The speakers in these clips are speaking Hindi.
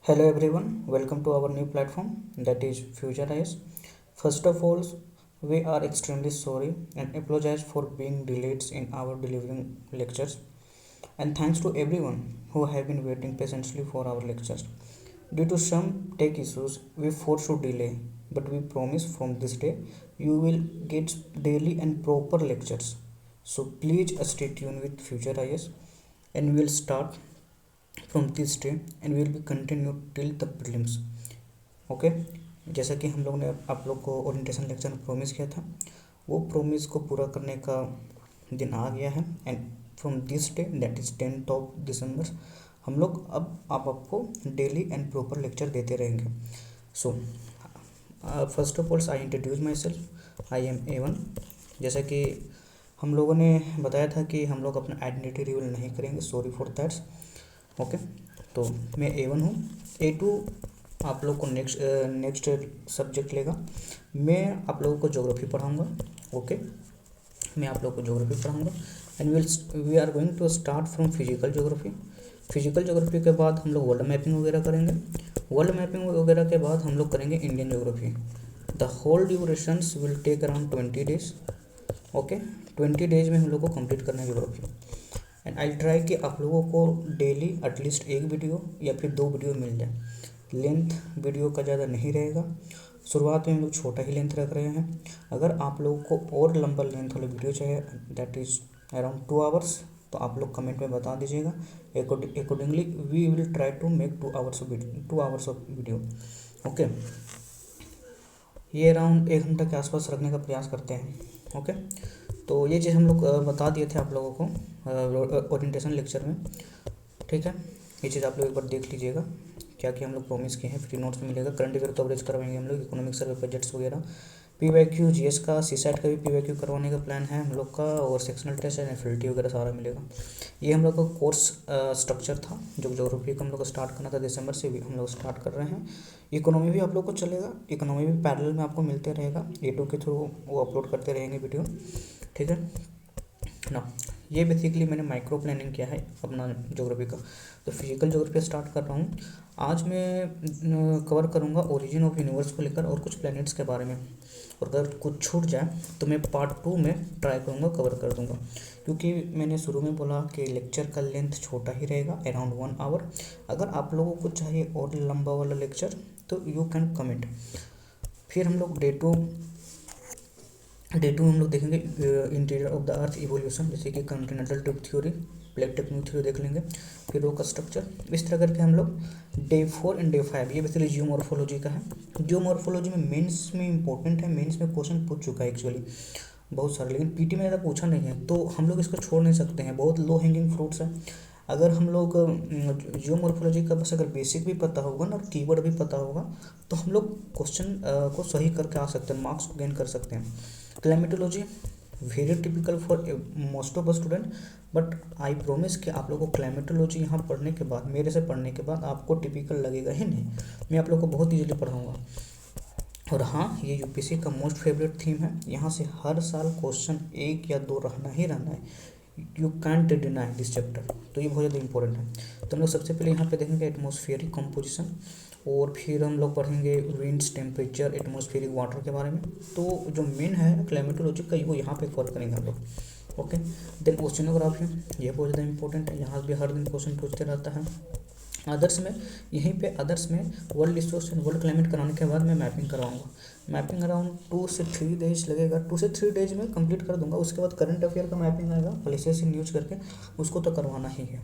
Hello everyone, welcome to our new platform that is Future Eyes. First of all, we are extremely sorry and apologize for being delayed in our delivering lectures. And thanks to everyone who have been waiting patiently for our lectures. Due to some tech issues, we forced to delay, but we promise from this day you will get daily and proper lectures. So please stay tuned with Future IS and we will start from this day and we will be continue till the prelims. Okay जैसा कि हम लोग ने आप लोग को ओरिएंटेशन लेक्चर में प्रॉमिस किया था, वो प्रॉमिस को पूरा करने का दिन आ गया है and from this day that is 10th of December हम लोग अब आपको डेली एंड प्रॉपर लेक्चर देते रहेंगे. So first of all I introduce my self, I am A1. जैसा कि हम लोगों ने बताया था कि हम लोग अपना आइडेंटिटी रिवील नहीं करेंगे, सॉरी फॉर दैट्स. ओके तो मैं A1 हूँ. A2 आप लोग को नेक्स्ट सब्जेक्ट लेगा. मैं आप लोगों को ज्योग्राफी पढ़ाऊँगा. ओके मैं आप लोगों को ज्योग्राफी पढ़ाऊँगा and we are going to start from physical geography. Physical geography के बाद हम लोग वर्ल्ड मैपिंग वगैरह करेंगे. वर्ल्ड मैपिंग वगैरह के बाद हम लोग करेंगे Indian geography. The whole durations will take around 20 days. Okay 20 days में हम लोग को कंप्लीट करना है ज्योग्राफी. एंड आई ट्राई कि आप लोगों को डेली एटलीस्ट एक वीडियो या फिर 2 वीडियो मिल जाए. लेंथ वीडियो का ज़्यादा नहीं रहेगा. शुरुआत में हम लोग छोटा ही लेंथ रख रहे हैं. अगर आप लोगों को और लंबा लेंथ वाला वीडियो चाहिए दैट इज़ अराउंड 2 hours तो आप लोग कमेंट में बता दीजिएगा. Accordingly we will try to make 2 hours of video. Okay ये अराउंड 1 घंटा के आसपास रखने का प्रयास करते हैं. ओके तो ये चीज़ हम लोग बता दिए थे आप लोगों को ओरिएंटेशन लेक्चर में. ठीक है ये चीज़ आप लोग एक बार देख लीजिएगा क्या कि हम लोग प्रॉमिस किए हैं. फ्री नोट्स मिलेगा. करंट अफेयर कवरेज करवाएंगे हम लोग, इकोनॉमिक सर्वे बजट्स वगैरह, PYQ GS का CSAT का भी PYQ करवाने का प्लान है हम लोग का, और सेक्शनल टेस्ट एंड FLT वगैरह सारा मिलेगा. ये हम लोग का कोर्स स्ट्रक्चर था जो ज्योग्राफी का हम लोग को स्टार्ट करना था दिसंबर से भी हम लोग स्टार्ट कर रहे हैं. इकोनॉमी भी आप लोग को चलेगा. इकोनॉमी भी पैरेलल में आपको मिलते रहेगा. A2 के थ्रू वो अपलोड करते रहेंगे वीडियो. ठीक है ना. ये बेसिकली मैंने माइक्रो प्लानिंग किया है अपना ज्योग्राफी का. तो फिजिकल ज्योग्राफी स्टार्ट कर रहा हूँ. आज मैं कवर करूँगा ओरिजिन ऑफ यूनिवर्स को लेकर और कुछ प्लैनेट्स के बारे में. और अगर कुछ छूट जाए तो मैं पार्ट 2 में ट्राई करूँगा कवर कर दूँगा, क्योंकि मैंने शुरू में बोला कि लेक्चर का लेंथ छोटा ही रहेगा अराउंड 1 hour. अगर आप लोगों को चाहिए और लंबा वाला लेक्चर तो यू कैन कमेंट. फिर हम लोग डे टू हम लोग देखेंगे interior of the earth evolution, जैसे कि continental tip theory, plate tectonic theory देख लेंगे. फिर रॉक का स्ट्रक्चर. इस तरह करके हम लोग डे 4 एंड डे 5 ये बेसिकली जियोमॉर्फोलॉजी का है. जियोमॉर्फोलॉजी में मेंस में इंपॉर्टेंट है. मेंस में क्वेश्चन पूछ चुका है एक्चुअली बहुत सारे, लेकिन पीटी में ज़्यादा पूछा नहीं है तो हम लोग इसको छोड़ नहीं सकते हैं. बहुत लो हैंगिंग फ्रूट्स है. अगर हम लोग जियोमॉर्फोलॉजी का बस अगर बेसिक भी पता होगा ना और कीवर्ड भी पता होगा तो हम लोग क्वेश्चन को सही करके आ सकते हैं, मार्क्स को गेन कर सकते हैं. Climatology very typical for most of student, but I promise कि आप लोगों को क्लाइमेटोलॉजी यहाँ पढ़ने के बाद, मेरे से पढ़ने के बाद आपको टिपिकल लगेगा ही नहीं. मैं आप लोगों को बहुत ईजीली पढ़ाऊँगा. और हाँ ये यूपीएससी का मोस्ट फेवरेट थीम है. यहाँ से हर साल क्वेश्चन 1 या 2 रहना ही रहना है. You can't deny this chapter. तो ये बहुत ज़्यादा इंपॉर्टेंट है. तो हम लोग सबसे पहले यहाँ पे देखेंगे एटमॉस्फेरिक कंपोजिशन, और फिर हम लोग पढ़ेंगे विंड्स, टेम्परेचर, एटमॉस्फेरिक वाटर के बारे में. तो जो मेन है क्लाइमेटोलॉजी का वो यहाँ पे कवर करेंगे हम लोग. ओके देन ओशिनोग्राफी, ये बहुत ज़्यादा इंपॉर्टेंट है. यहाँ भी हर दिन क्वेश्चन पूछते रहता है. अदर्स में यहीं पे अदर्स में world resource and world climate कराने के बाद मैं मैपिंग करवाऊंगा. मैपिंग अराउंड 2 से 3 days लगेगा. 2 से 3 days में कंप्लीट कर दूंगा. उसके बाद करंट अफेयर का मैपिंग आएगा प्लेसेस इन यूज करके, उसको तो करवाना ही है.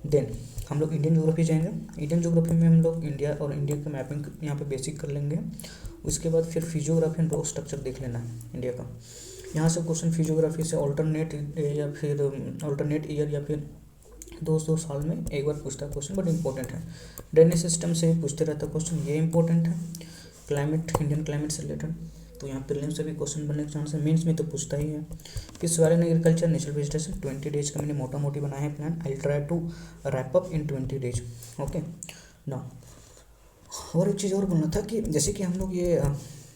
देन हम लोग इंडियन ज्योग्राफी जाएंगे. इंडियन ज्योग्राफी में हम लोग इंडिया और इंडिया का मैपिंग यहाँ पे बेसिक कर लेंगे. उसके बाद फिर फिजियोग्राफी एंड रॉक स्ट्रक्चर देख लेना है इंडिया का. यहाँ से क्वेश्चन फिजियोग्राफी से ऑल्टरनेट ईयर या फिर 200 साल में एक बार पूछता है क्वेश्चन, बट इंपॉर्टेंट है. ड्रेनेज सिस्टम से भी पूछते रहता है क्वेश्चन, ये इंपॉर्टेंट है. क्लाइमेट, इंडियन क्लाइमेट से रिलेटेड तो यहाँ प्रीलिम्स से भी क्वेश्चन बनने के चांस है. मेंस में तो पूछता ही है. फिर soil and agriculture, natural vegetation 20 days का मैंने मोटा मोटी बनाया है plan. I try to wrap up in 20 days. Okay ना. और एक चीज़ और बोलना था कि जैसे कि हम लोग ये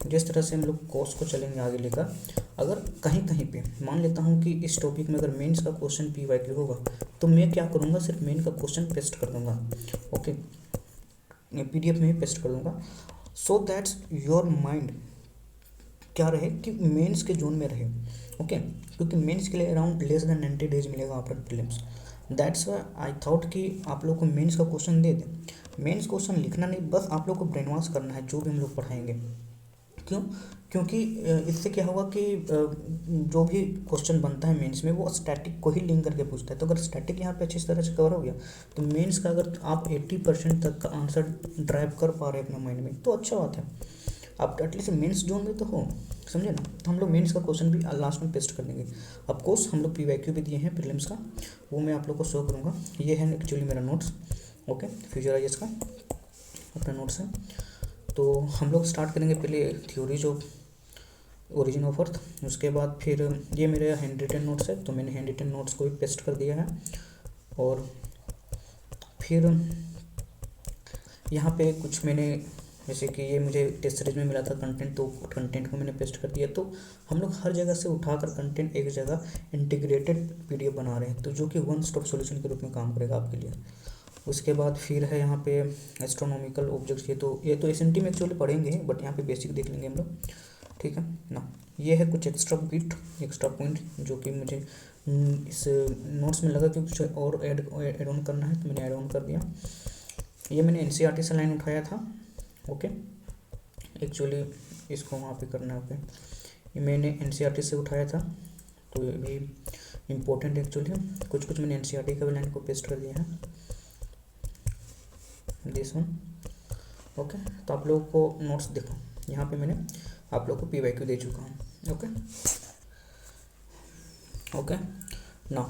जिस तरह से हम लोग कोर्स को चलेंगे आगे लेकर, अगर कहीं कहीं पे मान लेता हूँ कि इस टॉपिक में अगर मेंस का क्वेश्चन PYQ होगा तो मैं क्या करूँगा, सिर्फ मेन का क्वेश्चन पेस्ट कर दूँगा. ओके PDF में पेस्ट कर दूंगा, सो दैट्स योर माइंड क्या रहे कि मेंस के जोन में रहे। ओके, क्योंकि मेंस के लिए अराउंड लेस देन 90 डेज मिलेगा after prelims. That's why I thought कि आप लोग को मेंस का क्वेश्चन दे दें। मेंस क्वेश्चन लिखना नहीं, बस आप लोग को ब्रेन वॉश करना है जो भी हम लोग पढ़ाएंगे। क्यों? क्योंकि इससे क्या होगा कि जो भी क्वेश्चन बनता है मेंस में वो स्टैटिक को ही लिंक करके पूछता है। तो अगर स्टैटिक यहाँ पे अच्छी तरह से कवर हो गया तो मेंस का अगर आप 80% तक का आंसर ड्राइव कर पा रहे हैं अपने माइंड में तो अच्छा बात है। आप एटलीस्ट मेंस जोन में तो हो, समझे ना। तो हम लोग मेंस का क्वेश्चन भी लास्ट में पेस्ट कर देंगे। ऑफकोर्स हम लोग PYQ भी दिए हैं प्रीलिम्स का, वो मैं आप लोग को शो करूँगा। ये है एक्चुअली मेरा नोट्स, ओके, फ्यूचर आईएएस का अपना नोट्स है। तो हम लोग स्टार्ट करेंगे पहले theories of origin of earth, उसके बाद फिर ये मेरे हैंड रिटन नोट्स है तो मैंने हैंड रिटन नोट्स को भी पेस्ट कर दिया है। और फिर यहाँ पे कुछ मैंने जैसे कि ये मुझे टेस्ट सीरीज में मिला था कंटेंट, तो कंटेंट को मैंने पेस्ट कर दिया। तो हम लोग हर जगह से उठाकर कंटेंट एक जगह इंटीग्रेटेड PDF बना रहे हैं, तो जो कि वन स्टॉप सॉल्यूशन के रूप में काम करेगा आपके लिए। उसके बाद फिर है यहाँ पे एस्ट्रोनॉमिकल ऑब्जेक्ट्स, ये तो SNT में एक्चुअली पढ़ेंगे बट यहाँ पे बेसिक देख लेंगे हम लोग, ठीक है ना। ये है कुछ एक्स्ट्रा पॉइंट जो कि मुझे इस नोट्स में लगा कि कुछ और ऐड ऑन करना है तो मैंने ऐड ऑन कर दिया। ये मैंने NCERT से लाइन उठाया था, ओके, एक्चुअली इसको वहाँ पे करना है। ओके, ये मैंने NCERT से उठाया था तो ये भी इम्पोर्टेंट एक्चुअली। कुछ मैंने NCERT का भी लाइन को पेस्ट कर दिया है, दिस वन, ओके। तो आप लोगों को नोट्स देखो, यहाँ पे मैंने आप लोग को PYQ दे चुका हूँ, ओके। नाउ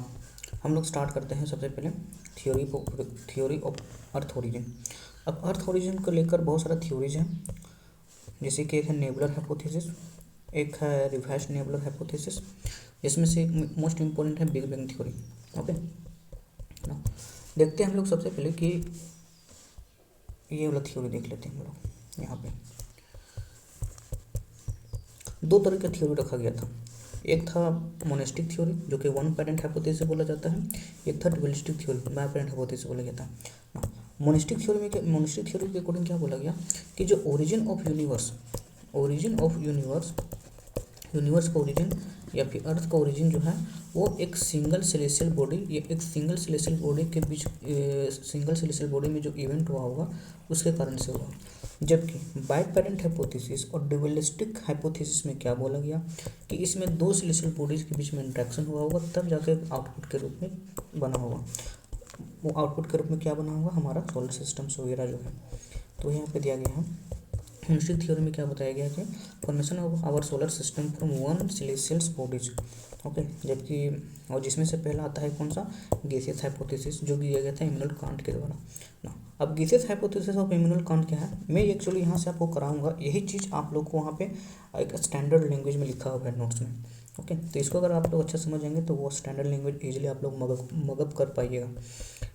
हम लोग स्टार्ट करते हैं सबसे पहले थ्योरी ऑफ अर्थ ओरिजिन। अब अर्थ ओरिजिन को लेकर बहुत सारा थ्योरीज हैं, जैसे कि एक है नेबुलर हाइपोथेसिस, एक है रिवर्स नेबुलर हाइपोथेसिस, इसमें से मोस्ट इम्पोर्टेंट है big bang theory, okay. Now देखते हैं हम लोग सबसे पहले कि ये वाला थ्योरी देख लेते हैं हम लोग। यहाँ पे दो तरह का थ्योरी रखा गया था, एक था मोनेस्टिक थ्योरी जो कि वन पेरेंट हाइपोथेसिस बोला जाता है, एक था dualistic theory by parent hypothesis बोला गया था। मोनेस्टिक थ्योरी के अकॉर्डिंग क्या बोला गया कि जो ओरिजिन ऑफ यूनिवर्स का ओरिजिन या फिर अर्थ का ओरिजिन जो है वो एक सिंगल सेलेस्टियल बॉडी के बीच सिंगल सेलेस्टियल बॉडी में जो इवेंट हुआ होगा उसके कारण से हुआ। जबकि बाइपेरेंट हाइपोथेसिस और डुअलिस्टिक हाइपोथेसिस में क्या बोला गया कि इसमें दो सेलेस्टियल बॉडीज के बीच में इंट्रैक्शन हुआ होगा तब जाकर आउटपुट के रूप में बना होगा। वो आउटपुट के रूप में क्या बना होगा, हमारा सोलर सिस्टम्स वगैरह जो है। तो यहाँ पे दिया गया है मोनेस्टिक थ्योरी में क्या बताया गया कि formation of our solar system from one celestial bodies, okay. जबकि और जिसमें से पहला आता है कौन सा, गैसियस हाइपोथेसिस, जो दिया गया था इमैनुअल कांट के द्वारा ना। अब gaseous hypothesis of Immanuel Kant क्या है, मैं एक्चुअली यहाँ से आपको कराऊंगा, यही चीज़ आप लोग को वहाँ पे एक स्टैंडर्ड लैंग्वेज में लिखा हुआ है नोट्स में, ओके। तो इसको अगर आप लोग अच्छा समझ जाएंगे तो वो स्टैंडर्ड लैंग्वेज इजीली आप लोग मगअप कर पाइएगा।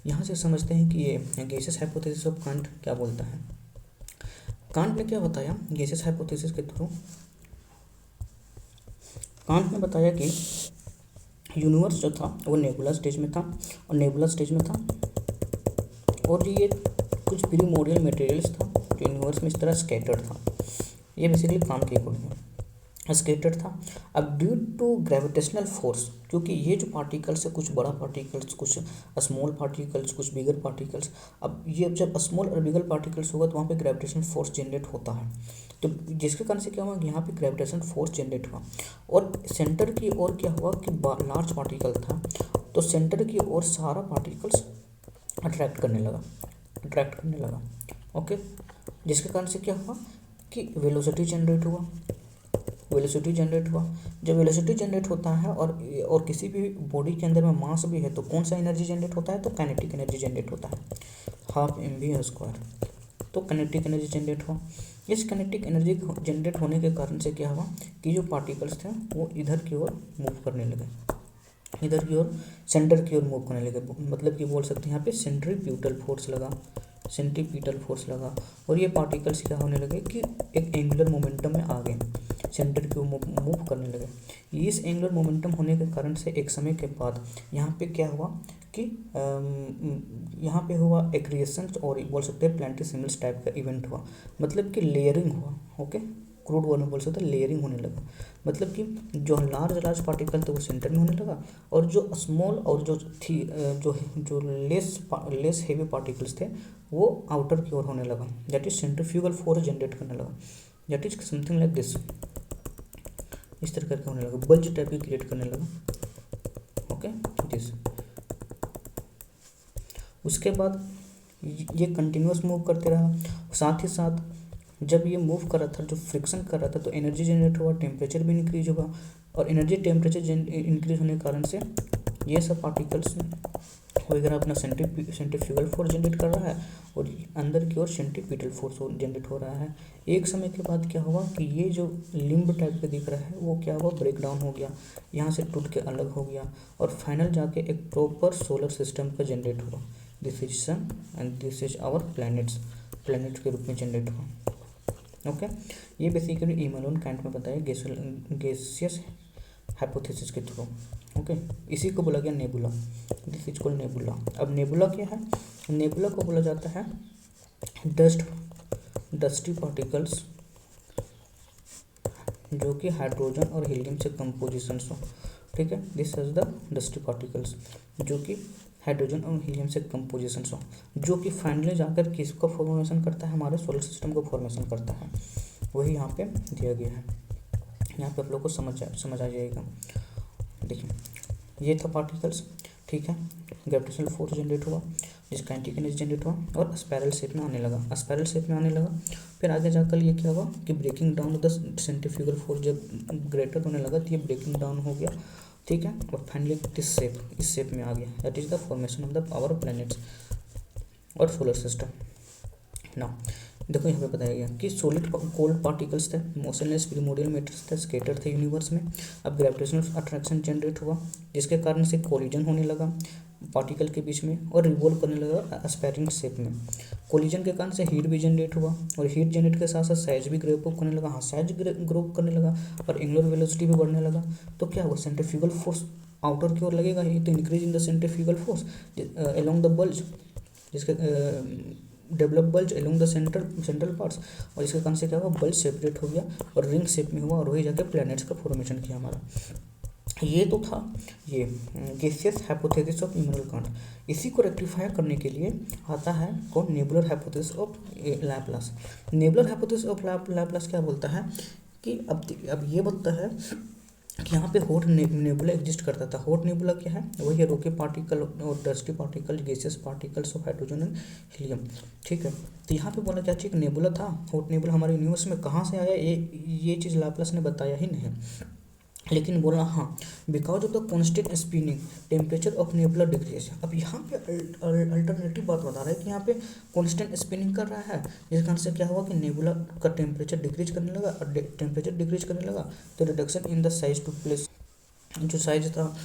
यहाँ से समझते हैं कि ये गैसियस हाइपोथेसिस ऑफ कांट क्या बोलता है। कांट ने क्या बताया गैसियस हाइपोथेसिस के थ्रू, कांट ने बताया कि यूनिवर्स जो था वो नेबुला स्टेज में था और ये कुछ प्रीमोर्डियल मटेरियल्स था जो यूनिवर्स में इस तरह स्कैटर्ड था। ये बेसिकली कांट के अकॉर्डिंग स्कैटर्ड था। अब ड्यू टू ग्रेविटेशनल फोर्स, क्योंकि ये जो पार्टिकल्स है कुछ बड़ा पार्टिकल्स, कुछ स्मॉल पार्टिकल्स, कुछ बिगर पार्टिकल्स, अब ये जब स्मॉल और बिगर पार्टिकल्स होगा तो वहाँ पे ग्रेविटेशनल फोर्स जनरेट होता है। तो जिसके कारण से क्या हुआ, यहाँ पे ग्रेविटेशनल फोर्स जनरेट हुआ और सेंटर की ओर क्या हुआ कि लार्ज पार्टिकल था तो सेंटर की ओर सारा पार्टिकल्स अट्रैक्ट करने लगा, ओके। जिसके कारण से क्या हुआ कि वेलोसिटी जनरेट हुआ। जब वेलोसिटी जनरेट होता है और किसी भी बॉडी के अंदर में मास भी है तो कौन सा एनर्जी जनरेट होता है, तो काइनेटिक एनर्जी जनरेट होता है, 12 mv²। तो काइनेटिक एनर्जी जनरेट हुआ। इस काइनेटिक एनर्जी जनरेट होने के कारण से क्या हुआ कि जो पार्टिकल्स थे वो इधर की ओर मूव करने लगे, सेंटर की ओर मूव करने लगे। मतलब कि बोल सकते हैं यहाँ पे सेंट्रीपिटल फोर्स लगा और ये पार्टिकल्स क्या होने लगे कि एक एंगुलर मोमेंटम में आ गए। सेंटर की ओर मूव करने लगे। इस एंगुलर मोमेंटम होने के कारण से एक समय के बाद यहाँ पे क्या हुआ कि यहाँ पे हुआ एक्रिएशन और बोल सकते हैं प्लेंटिसिमल्स टाइप का इवेंट हुआ, मतलब कि लेयरिंग हुआ। ओके, क्रूड वर्ड में बोल सकते हैं लेयरिंग होने लगा, मतलब कि जो लार्ज पार्टिकल थे वो सेंटर में होने लगा और जो स्मॉल और जो थी जो लेस हेवी पार्टिकल्स थे वो आउटर की ओर होने लगा, that is centrifugal force generate करने लगा, that is something like this, इस तरह करके होने लगा, बल्ज टाइप की क्रिएट करने लगा। ओके दिस, उसके बाद ये कंटिन्यूस मूव करते रहा, साथ ही साथ जब ये मूव कर रहा था, जो फ्रिक्शन कर रहा था, तो एनर्जी जनरेट हुआ, टेम्परेचर भी इंक्रीज होगा और एनर्जी टेम्परेचर इंक्रीज होने के कारण से ये सब पार्टिकल्स वगैरह अपना सेंट्रीफ्यूगल फोर्स जनरेट कर रहा है और अंदर की ओर सेंट्रीपिटल फोर्स जनरेट हो रहा है। एक समय के बाद क्या हुआ कि ये जो लिम्ब टाइप का दिख रहा है वो क्या हुआ, ब्रेक डाउन हो गया, यहाँ से टूट के अलग हो गया और फाइनल जाके एक प्रॉपर सोलर सिस्टम का जनरेट हुआ। This is sun and this is our planet के रूप में जनरेट हुआ। ओके, ये बेसिकली इमैनुअल कैंट में बताया गैसियस हाइपोथेसिस के थ्रू। ओके, इसी को बोला गया nebula, this is called nebula. अब नेबुला क्या है, नेबुला को बोला जाता है डस्टी पार्टिकल्स जो कि हाइड्रोजन और हीलियम से कंपोजिशन हो। ठीक है, this is the dusty particles जो कि हाइड्रोजन और हीलियम से कंपोजिशन हो, जो कि फाइनली जाकर किसको फॉर्मेशन करता है, हमारे सोलर सिस्टम को फॉर्मेशन करता है। वही यहाँ पे दिया गया है, यहाँ पे आप लोग को समझ आ जाएगा। देखिए, ये था पार्टिकल्स, ठीक है, ग्रेविटेशनल फोर्स जनरेट हुआ जिसका काइनेटिक एनर्जी जनरेट हुआ और स्पायरल शेप में आने लगा, स्पायरल शेप में आने लगा। फिर आगे जाकर ये क्या हुआ कि breaking down the centrifugal force जब ग्रेटर होने लगा तो ये ब्रेकिंग डाउन हो गया, ठीक है, और फाइनली इस शेप में आ गया, that is the formation of the our planets और सोलर सिस्टम। नाउ देखो यहाँ पे बताया गया कि सॉलिड कोल्ड पार्टिकल्स थे, मोशनलेस प्रिमोडियल मैटर्स थे, स्कैटर थे यूनिवर्स में। अब ग्रेविटेशनल अट्रैक्शन जनरेट हुआ जिसके कारण से कोलिजन होने लगा पार्टिकल के बीच में और रिवॉल्व करने लगा एस्पायरिंग शेप में। कोलिजन के कारण से हीट भी जनरेट हुआ और हीट जनरेट के साथ साथ साइज भी ग्रेप अप करने लगा, हाँ साइज ग्रो करने लगा और एंगुलर वेलोसिटी भी बढ़ने लगा। तो क्या हुआ, सेंट्रीफ्यूगल फोर्स आउटर की ओर लगेगा ही, तो increase in the centrifugal force along the bulge, जिसके develop bulge along the central parts, और इसके कारण से क्या हुआ, बल्ज सेपरेट हो गया और रिंग शेप में हुआ और वही जाके प्लैनेट्स का फॉर्मेशन किया हमारा। ये तो था ये gaseous hypothesis of Immanuel Kant. इसी को रेक्टिफाई करने के लिए आता है कौन, nebular hypothesis of Laplace. Nebular hypothesis of Laplace क्या बोलता है कि अब ये बोलता है कि यहाँ पे हॉट नेबुला एग्जिस्ट करता था। हॉट नेबुला क्या है, वही है रोके पार्टिकल और dusty particle, gaseous particles of hydrogen and helium. ठीक है, तो यहाँ पे बोला क्या चाहिए, नेबुला था, हॉट नेबुला हमारे यूनिवर्स में कहाँ से आया, ये चीज़ लैप्लास ने बताया ही नहीं, लेकिन बोला हाँ because of the constant spinning temperature of nebula decrease. अब यहाँ पे अल्टरनेटिव बात बता रहा है कि यहाँ पे कॉन्स्टेंट स्पिनिंग कर रहा है, जिस कारण से क्या हुआ कि नेबुला का टेम्परेचर डिक्रीज करने लगा और टेम्परेचर डिक्रीज करने लगा तो reduction in the size to place, जो साइज था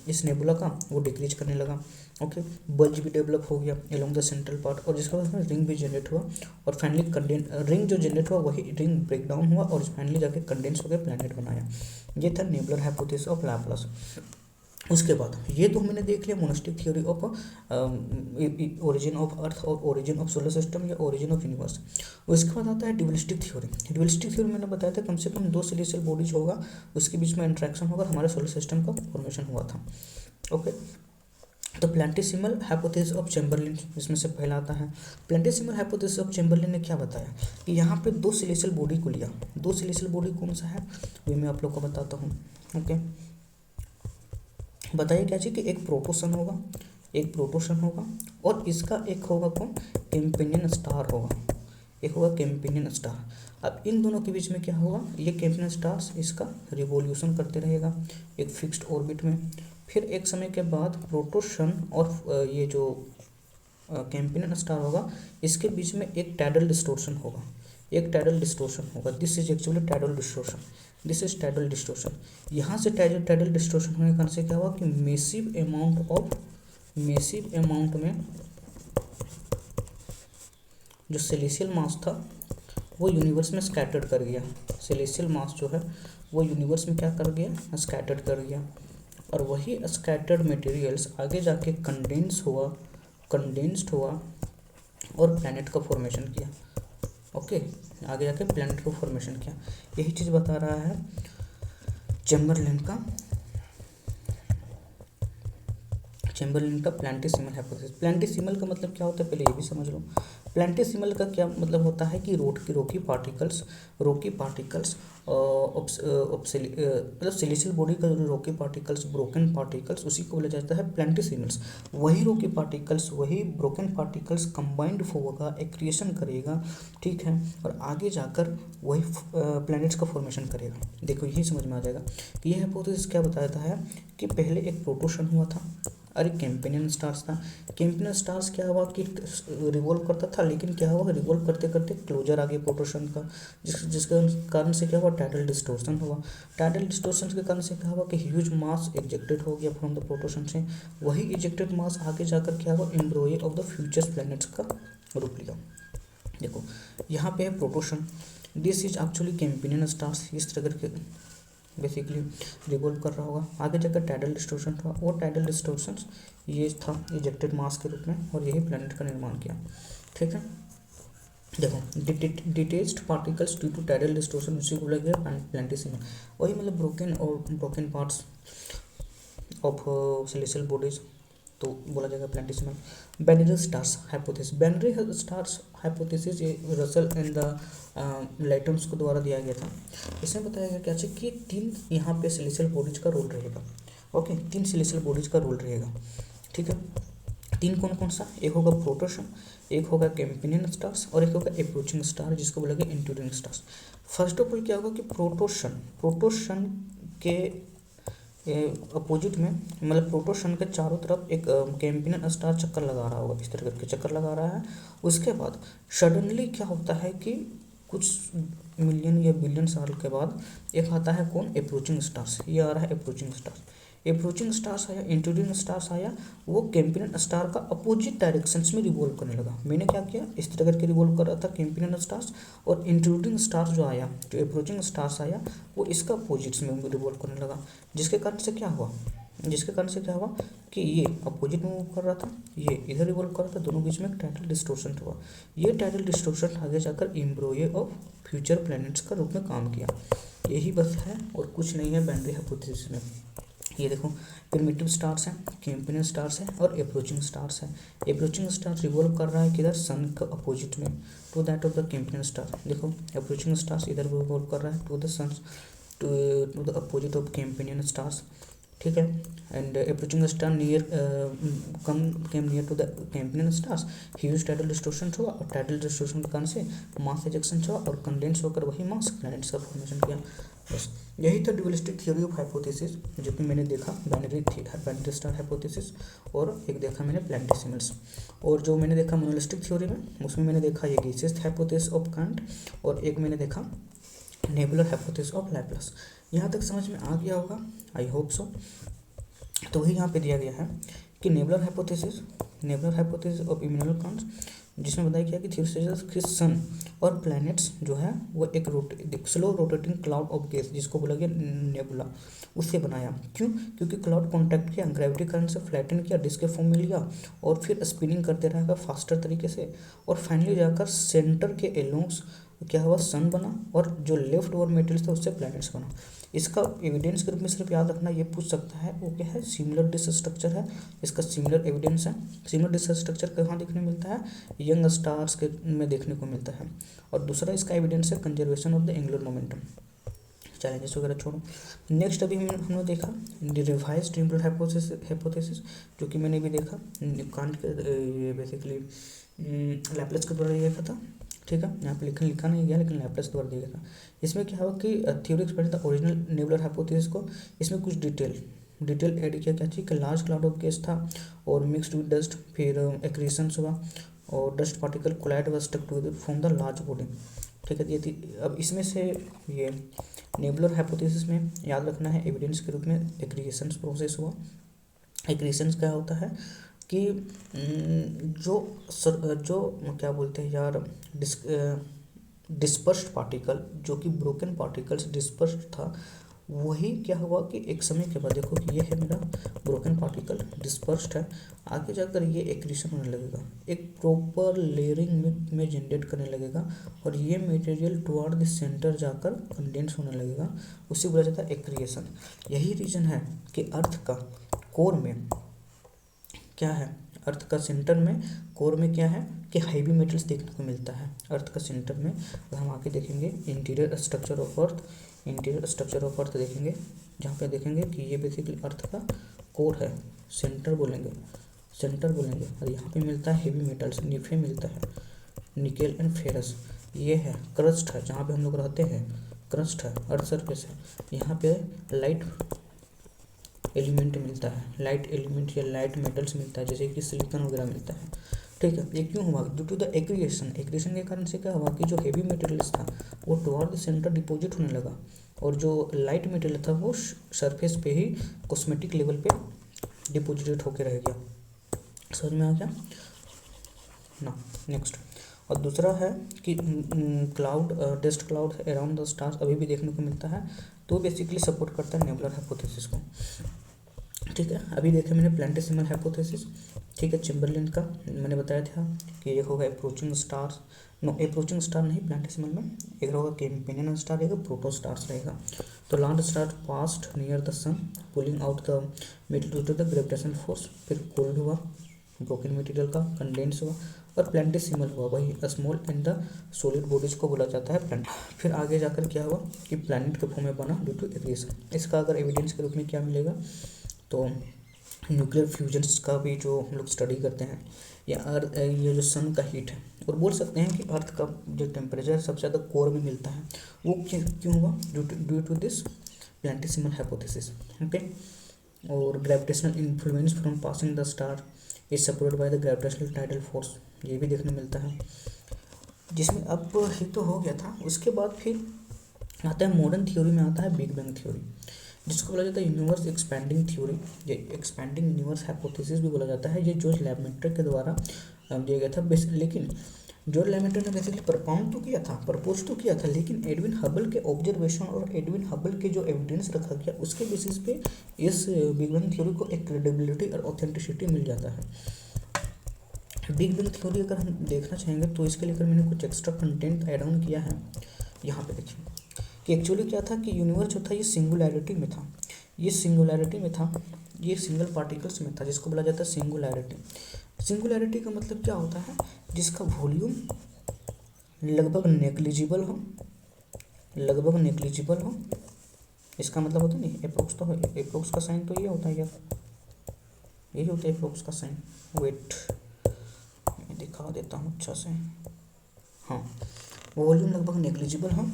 इस नेबुला का वो डिक्रीज करने लगा। ओके, बल्ज भी डेवलप हो गया एलोंग द सेंट्रल पार्ट और जिसका वजह से रिंग भी जनरेट हुआ और फाइनली रिंग जो जनरेट हुआ वही रिंग ब्रेक डाउन हुआ और फाइनली जाके कंडेंस होकर प्लैनेट बनाया। ये था नेबुलर हाइपोथेसिस ऑफ लैप्लास। उसके बाद ये तो हमने देख लिया monastic theory of origin of earth और ओरिजिन ऑफ सोलर सिस्टम या ओरिजिन ऑफ यूनिवर्स। उसके बाद आता है ड्यूलिस्टिक थ्योरी। ड्यूलिस्टिक थ्योरी मैंने बताया था कम से कम 2 सिलिसियल बॉडीज होगा, उसके बीच में इंट्रैक्शन होगा, हमारे सोलर सिस्टम का फॉर्मेशन हुआ था। ओके, तो प्लेंटिसिमल हाइपोथेसिस ऑफ चैम्बरलिन इसमें से पहला आता है। प्लेंटिसिमल हाइपोथेसिस ऑफ चैम्बरलिन ने क्या बताया कि यहाँ पे 2 सिलिसियल बॉडी को लिया। 2 सिलिसियल बॉडी कौन सा है वो मैं आप लोग को बताता हूँ। ओके, बताइए क्या चाहिए कि एक प्रोटोसन होगा और इसका एक होगा कौन, कैंपेनियन स्टार होगा, एक होगा कैंपेनियन स्टार। अब इन दोनों के बीच में क्या होगा, ये कैंपेनियन स्टार्स इसका रिवॉल्यूशन करते रहेगा एक फिक्स्ड ऑर्बिट में। फिर एक समय के बाद प्रोटोसन और ये जो कैंपेनियन स्टार होगा इसके बीच में एक टाइडल डिस्टोर्शन होगा, this is actually tidal distortion. यहाँ से टाइडल डिस्टोर्शन होने के कारण से क्या हुआ कि मेसिव अमाउंट में जो सेलेसियल मास था वो यूनिवर्स में स्कैटर्ड कर गया, सेलेस्टियल मास जो है वो यूनिवर्स में क्या कर गया, स्कैटर्ड कर गया, और वही स्कैटर्ड मटेरियल्स आगे जाके कंडेंस्ड हुआ और प्लैनेट का फॉर्मेशन किया। ओके, आगे जाके प्लैनेट का फॉर्मेशन किया। यही चीज़ बता रहा है चैम्बरलेन का प्लैनेटेसिमल हाइपोथेसिस। प्लैनेटेसिमल का मतलब क्या होता है पहले ये भी समझ लो। प्लैनेटेसिमल का क्या मतलब होता है कि रॉकी पार्टिकल्स मतलब सिलिशियल बॉडी का जो रॉकी पार्टिकल्स, ब्रोकन पार्टिकल्स, उसी को बोला जाता है प्लैनेटेसिमल्स। वही रॉकी पार्टिकल्स, वही ब्रोकन पार्टिकल्स कंबाइंड होगा, एक्रिएशन करेगा, ठीक है, और आगे जाकर वही प्लैनेट्स का फॉर्मेशन करेगा। देखो यही समझ में आ जाएगा कि यह हाइपोथेसिस क्या बताता है कि पहले एक प्रोटोशन हुआ था और एक कैंपेनियन स्टार्स था। कैंपेनियन स्टार्स क्या हुआ कि रिवॉल्व करता था, लेकिन क्या हुआ, रिवॉल्व करते करते क्लोजर आ गया प्रोटोशन का, जिसके कारण से क्या हुआ, टाइडल डिस्टोर्शन हुआ। टाइडल डिस्टोर्शन के कारण से क्या हुआ कि ह्यूज मास इजेक्टेड हो गया फ्रॉम द प्रोटोशन से। वही इजेक्टेड मास आगे जाकर क्या हुआ, embryo of the future planets का रूप लिया। देखो यहाँ पे है प्रोटोशन, this is actually companion stars, इस तरह करके बेसिकली रिवॉल्व कर रहा होगा। आगे जाकर टाइडल डिस्टोर्शन था, और टाइडल डिस्टोर्शन ये था इजेक्टेड मास के रूप में, और यही प्लैनेट का निर्माण किया। ठीक है, देखो detached particles due to tidal distortion, उसी को बोला गया प्लैनेटेसिमल। वही मतलब broken parts of celestial bodies, तो बोला जाएगा प्लैनेटेसिमल। बाइनरी स्टार्स हाइपोथेसिस ये रसल एंड द लाइटन्स को द्वारा दिया गया था। इसमें बताया गया क्या है कि तीन यहाँ पे सेलेस्टियल बॉडीज का रोल रहेगा। ओके, तीन सेलेस्टियल बॉडीज का रोल रहेगा, ठीक है। तीन कौन कौन सा, एक होगा प्रोटोशन, एक होगा कैंपेनियन स्टार्स, और एक होगा अप्रोचिंग स्टार, जिसको बोला गया intruding stars. First of all क्या होगा कि प्रोटोशन के अपोजिट में, मतलब प्रोटोशन के चारों तरफ एक कैंपेनियन स्टार चक्कर लगा रहा होगा, इस तरह करके चक्कर लगा रहा है। उसके बाद सडनली क्या होता है कि कुछ मिलियन या बिलियन साल के बाद एक आता है कौन, अप्रोचिंग स्टार्स। ये आ रहा है अप्रोचिंग स्टार्स आया, इंट्रूडिंग स्टार्स आया, वो कैंपेनियन स्टार का अपोजिट डायरेक्शंस में रिवॉल्व करने लगा। मैंने क्या किया, इस तरह करके रिवॉल्व कर रहा था कैंपेनियन स्टार्स, और इंट्रूडिंग स्टार्स जो आया, जो अप्रोचिंग स्टार्स आया, वो इसका अपोजिट्स में रिवॉल्व करने लगा। जिसके कारण से क्या हुआ कि ये अपोजिट में मूव कर रहा था, ये इधर रिवॉल्व कर रहा था, दोनों बीच में एक टाइडल डिस्टोर्शन हुआ। ये टाइडल डिस्टोर्शन आगे जाकर एम्ब्रॉय ऑफ फ्यूचर प्लैनेट्स का रूप में काम किया। यही बस है और कुछ नहीं है बाइनरी हाइपोथेसिस में। ये देखो प्रिमिटिव स्टार्स हैं, कैंपेनियन स्टार्स हैं, और अप्रोचिंग स्टार्स हैं। अप्रोचिंग स्टार रिवॉल्व कर रहा है किधर, सन का अपोजिट में, to that of the companion star. देखो अप्रोचिंग स्टार्स इधर रिवॉल्व कर रहा है to the sun, to the opposite of companion stars, ठीक है। And approaching star came near to the companion stars, huge tidal distortion हुआ, और टाइडल डिस्टोर्शन के कारण से मास इजेक्शन हुआ, और कंडेंस होकर वही मास प्लैनेट्स का फॉर्मेशन किया। बस यही था ड्यूलिस्टिक थ्योरी ऑफ हाइपोथेसिस, जो कि मैंने देखा बाइनरी स्टार हाइपोथेसिस, और एक देखा मैंने प्लैनेटेसिमल्स। और जो मैंने देखा मोनोलिस्टिक थ्योरी में, उसमें मैंने देखा ये गैसियस हाइपोथेसिस ऑफ कांट, और एक मैंने देखा नेबुलर हाइपोथेसिस ऑफ लैप्लास। यहाँ तक समझ में आ गया होगा, आई होप सो। तो वही यहाँ पे दिया गया है कि nebular hypothesis of Emmanuel can't, जिसमें बताया गया कि थ्योरी सन और प्लैनेट्स जो है वो एक slow rotating cloud of gas, जिसको बोला गया नेबुला, उससे बनाया। क्यों, क्योंकि क्लाउड कॉन्टैक्ट किया, ग्रेविटी करंट से फ्लैटन किया, डिस्क के फॉर्म में लिया, और फिर स्पिनिंग करते रहेगा फास्टर तरीके से, और फाइनली जाकर सेंटर के एलोंग्स क्या हुआ, सन बना, और जो लेफ्ट ओवर मेटेरियल था उससे प्लैनेट्स बना। इसका एविडेंस के रूप में सिर्फ याद रखना, ये पूछ सकता है वो क्या है, सिमिलर डिस्क स्ट्रक्चर है, इसका सिमिलर एविडेंस है। सिमिलर डिस्क स्ट्रक्चर कहाँ देखने मिलता है, यंग स्टार्स के में देखने को मिलता है। और दूसरा इसका एविडेंस है conservation of the angular momentum. Challenges वगैरह छोड़ो, नेक्स्ट अभी हमने देखा रिवाइज्ड नेबुलर हाइपोथेसिस, जो कि मैंने भी देखा कांट के बेसिकली लैप्लास के द्वारा दिया था, ठीक है। यहाँ पे लिखा नहीं गया, लेकिन लैप्लास द्वारा दिया गया था। इसमें क्या हुआ कि theory explain the original nebular hypothesis को, इसमें कुछ डिटेल ऐड किया क्या चाहिए कि लार्ज क्लाउड ऑफ गैस था, और मिक्सड विद डस्ट, फिर एक्रीशंस हुआ, और डस्ट पार्टिकल कोलाइड व stuck together from the large body, ठीक है। ये थी। अब इसमें से ये नेबुलर हाइपोथेसिस में याद रखना है एविडेंस के रूप में एक्रीशंस प्रोसेस हुआ। एक्रीशंस क्या होता है कि जो क्या बोलते हैं यार, डिस्पर्स्ड पार्टिकल, जो कि ब्रोकन पार्टिकल्स डिस्पर्स्ड था, वही क्या हुआ कि एक समय के बाद देखो कि ये है मेरा ब्रोकन पार्टिकल डिस्पर्स्ड है, आगे जाकर ये एक्रीशन होने लगेगा, एक प्रॉपर लेयरिंग में जनरेट करने लगेगा, और ये मटेरियल टुवर्ड द सेंटर जाकर कंडेंस होने लगेगा, उसी बोला जाता है एक्रिएशन। यही रीजन है कि अर्थ का कोर में क्या है, अर्थ का सेंटर में कोर में क्या है कि हैवी मेटल्स देखने को मिलता है अर्थ का सेंटर में। अगर हम आगे देखेंगे interior structure of earth, interior structure of earth देखेंगे, जहाँ पे देखेंगे कि ये बेसिकली अर्थ का कोर है, सेंटर बोलेंगे, सेंटर बोलेंगे, और यहाँ पे मिलता है हेवी मेटल्स, निफे मिलता है, निकेल एंड फेरस। ये है क्रस्ट है, जहाँ पे हम लोग रहते हैं, क्रस्ट है, अर्थ सरफेस है, यहाँ पे लाइट एलिमेंट मिलता है, लाइट एलिमेंट या लाइट मेटल्स मिलता है, जैसे कि सिलिकॉन वगैरह मिलता है। ठीक है, ये क्यों हुआ, due to the accretion, accretion के कारण से क्या हुआ कि जो हेवी मटेरियल्स था वो टुवर्ड द सेंटर डिपॉजिट होने लगा, और जो लाइट मटेरियल था वो सरफेस पे ही कॉस्मेटिक लेवल पे डिपॉजिटेड होकर रह गया। समझ में आ गया ना। नेक्स्ट, और दूसरा है कि cloud, dust cloud around the stars अभी भी देखने को मिलता है, तो बेसिकली सपोर्ट करता है नेबुलर हाइपोथेसिस को। ठीक है, अभी देखे मैंने प्लैनेटेसिमल हाइपोथेसिस, ठीक है, चैम्बरलेन का मैंने बताया था कि एक होगा approaching stars, no approaching star नहीं प्लैनेटेसिमल में, एक होगा कैम्पेनियन स्टार रहेगा, प्रोटो स्टार्स रहेगा। तो large star past near the sun pulling out the metal to the gravitational force, फिर कोल्ड हुआ, ब्रोकन मटेरियल का कंडेंस हुआ, और प्लैनेटेसिमल हुआ, वही small and the solid bodies को बोला जाता है प्लैनेट। फिर आगे जाकर क्या हुआ कि प्लैनेट के फॉर्म में बना ड्यू टू एक्रिएशन। इसका अगर एविडेंस के रूप में क्या मिलेगा, तो न्यूक्लियर फ्यूजन्स का भी जो हम लोग स्टडी करते हैं, या ये जो सन का हीट है, और बोल सकते हैं कि अर्थ का जो टेम्परेचर सबसे ज़्यादा कोर में मिलता है, वो क्यों हुआ, due to this planetesimal hypothesis. Okay, और gravitational influence from passing the star is supported by the gravitational tidal force, ये भी देखने मिलता है, जिसमें अब ही तो हो गया था। उसके बाद फिर आता है मॉडर्न थ्योरी में आता है बिग बैंग थ्योरी, जिसको बोला जाता है यूनिवर्स एक्सपैंडिंग थ्योरी, ये एक्सपैंडिंग यूनिवर्स हाइपोथेसिस भी बोला जाता है। ये जॉर्ज लैमेटर के द्वारा दिया गया था, लेकिन जॉर्ज लैमेटर ने बेसिकली प्रपोज तो किया था, लेकिन एडविन हबल के ऑब्जर्वेशन और एडविन हबल के जो एविडेंस रखा गया उसके बेसिस पे इस बिग बैंग थ्योरी को एक क्रेडिबिलिटी और ऑथेंटिसिटी मिल जाता है। बिग बैंग थ्योरी अगर हम देखना चाहेंगे तो इसके लेकर मैंने कुछ एक्स्ट्रा कंटेंट ऐड ऑन किया है। यहाँ पे देखिए कि एक्चुअली क्या था कि यूनिवर्स जो था ये सिंगुलैरिटी में था, ये सिंगुलैरिटी में था, ये सिंगल पार्टिकल्स में था, जिसको बोला जाता है सिंगुलैरिटी। सिंगुलैरिटी का मतलब क्या होता है, जिसका वॉल्यूम लगभग नेग्लिजिबल हो, लगभग नेग्लिजिबल हो, इसका मतलब होता नहीं अप्रोक्स, तो अप्रोक्स का साइन तो ये होता है यार, यही होता है अप्रोक्स का साइन। वेट मैं दिखा देता हूँ अच्छा से, हाँ, वॉल्यूम लगभग नेग्लिजिबल हो,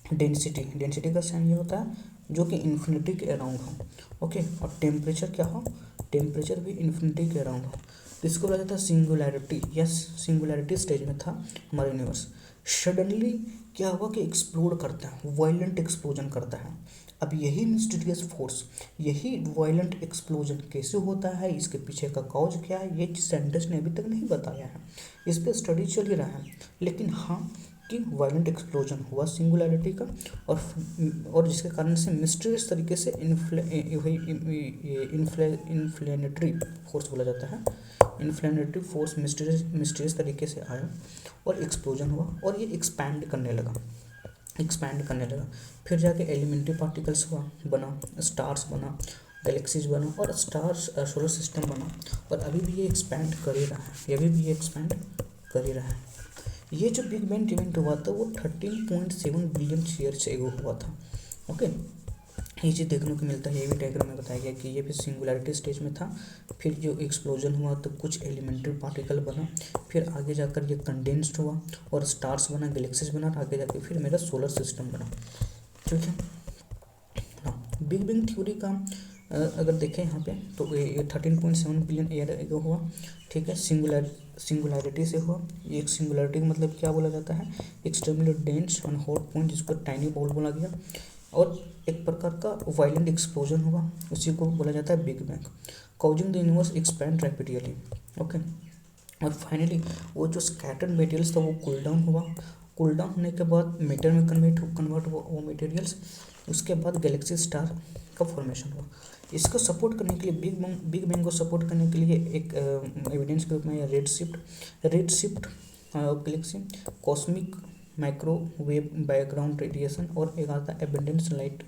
डेंसिटी का साइन ये होता है जो कि इन्फिनिटी के अराउंड हो, ओके, और टेम्परेचर क्या हो, टेम्परेचर भी इन्फिनिटी के अराउंड हो, तो इसको बोला जाता है सिंगुलैरिटी। यस, सिंगुलैरिटी स्टेज में था हमारा यूनिवर्स, सडनली क्या हुआ कि एक्सप्लोड करता है, वायलेंट एक्सप्लोजन करता है। अब यही मिस्टीरियस फोर्स, यही वायलेंट एक्सप्लोजन कैसे होता है, इसके पीछे का कॉज क्या है, ये साइंटिस्ट ने अभी तक नहीं बताया है, इस पर स्टडी चल ही रहा है। लेकिन हाँ कि वायलेंट एक्सप्लोजन हुआ सिंगुलैरिटी का, और जिसके कारण से मिस्टीरियस तरीके से इन्फ्लेनेटरी फोर्स बोला जाता है, इन्फ्लेनेटरी फोर्स मिस्टीरियस तरीके से आया और एक्सप्लोजन हुआ, और ये एक्सपैंड करने लगा। फिर जाके एलिमेंट्री पार्टिकल्स हुआ, बना स्टार्स बना, गैलेक्सीज बना, और स्टार्स सोलर सिस्टम बना, और अभी भी ये एक्सपैंड कर ही रहा है, ये जो बिग बैंग इवेंट हुआ था वो 13.7 बिलियन ईयर्स एगो हुआ था। ओके, ये चीज़ देखने को मिलता है, ये भी डायग्राम में बताया गया कि ये भी सिंगुलैरिटी स्टेज में था, फिर जो एक्सप्लोजन हुआ तो कुछ एलिमेंट्री पार्टिकल बना, फिर आगे जाकर ये कंडेंस्ड हुआ और स्टार्स बना, गैलेक्सीज बना, और आगे जाकर फिर मेरा सोलर सिस्टम बना। ठीक है, हाँ, बिग बैंग थ्योरी का अगर देखें यहाँ पे तो ये 13.7 बिलियन ईयर एगो हुआ। ठीक है, सिंगुलैरिटी से हुआ। ये एक सिंगुलैरिटी का मतलब क्या बोला जाता है, extremely dense on hot point, जिसको टाइनी बॉल बोला गया, और एक प्रकार का वायलेंट एक्सप्लोजन हुआ, उसी को बोला जाता है big bang, causing the universe expand rapidly. Okay, और फाइनली वो जो स्कैटर्ड मटेरियल्स था वो कूल डाउन हुआ, कूल डाउन होने के बाद मैटर में कन्वर्ट हुआ वो मटेरियल्स, उसके बाद गैलेक्सी स्टार का फॉर्मेशन हुआ। इसको सपोर्ट करने के लिए बिग बैंग को सपोर्ट करने के लिए एक एविडेंस के रूप में red shift Galaxy, cosmic microwave background radiation, और एक आता है एबंडेंस लाइट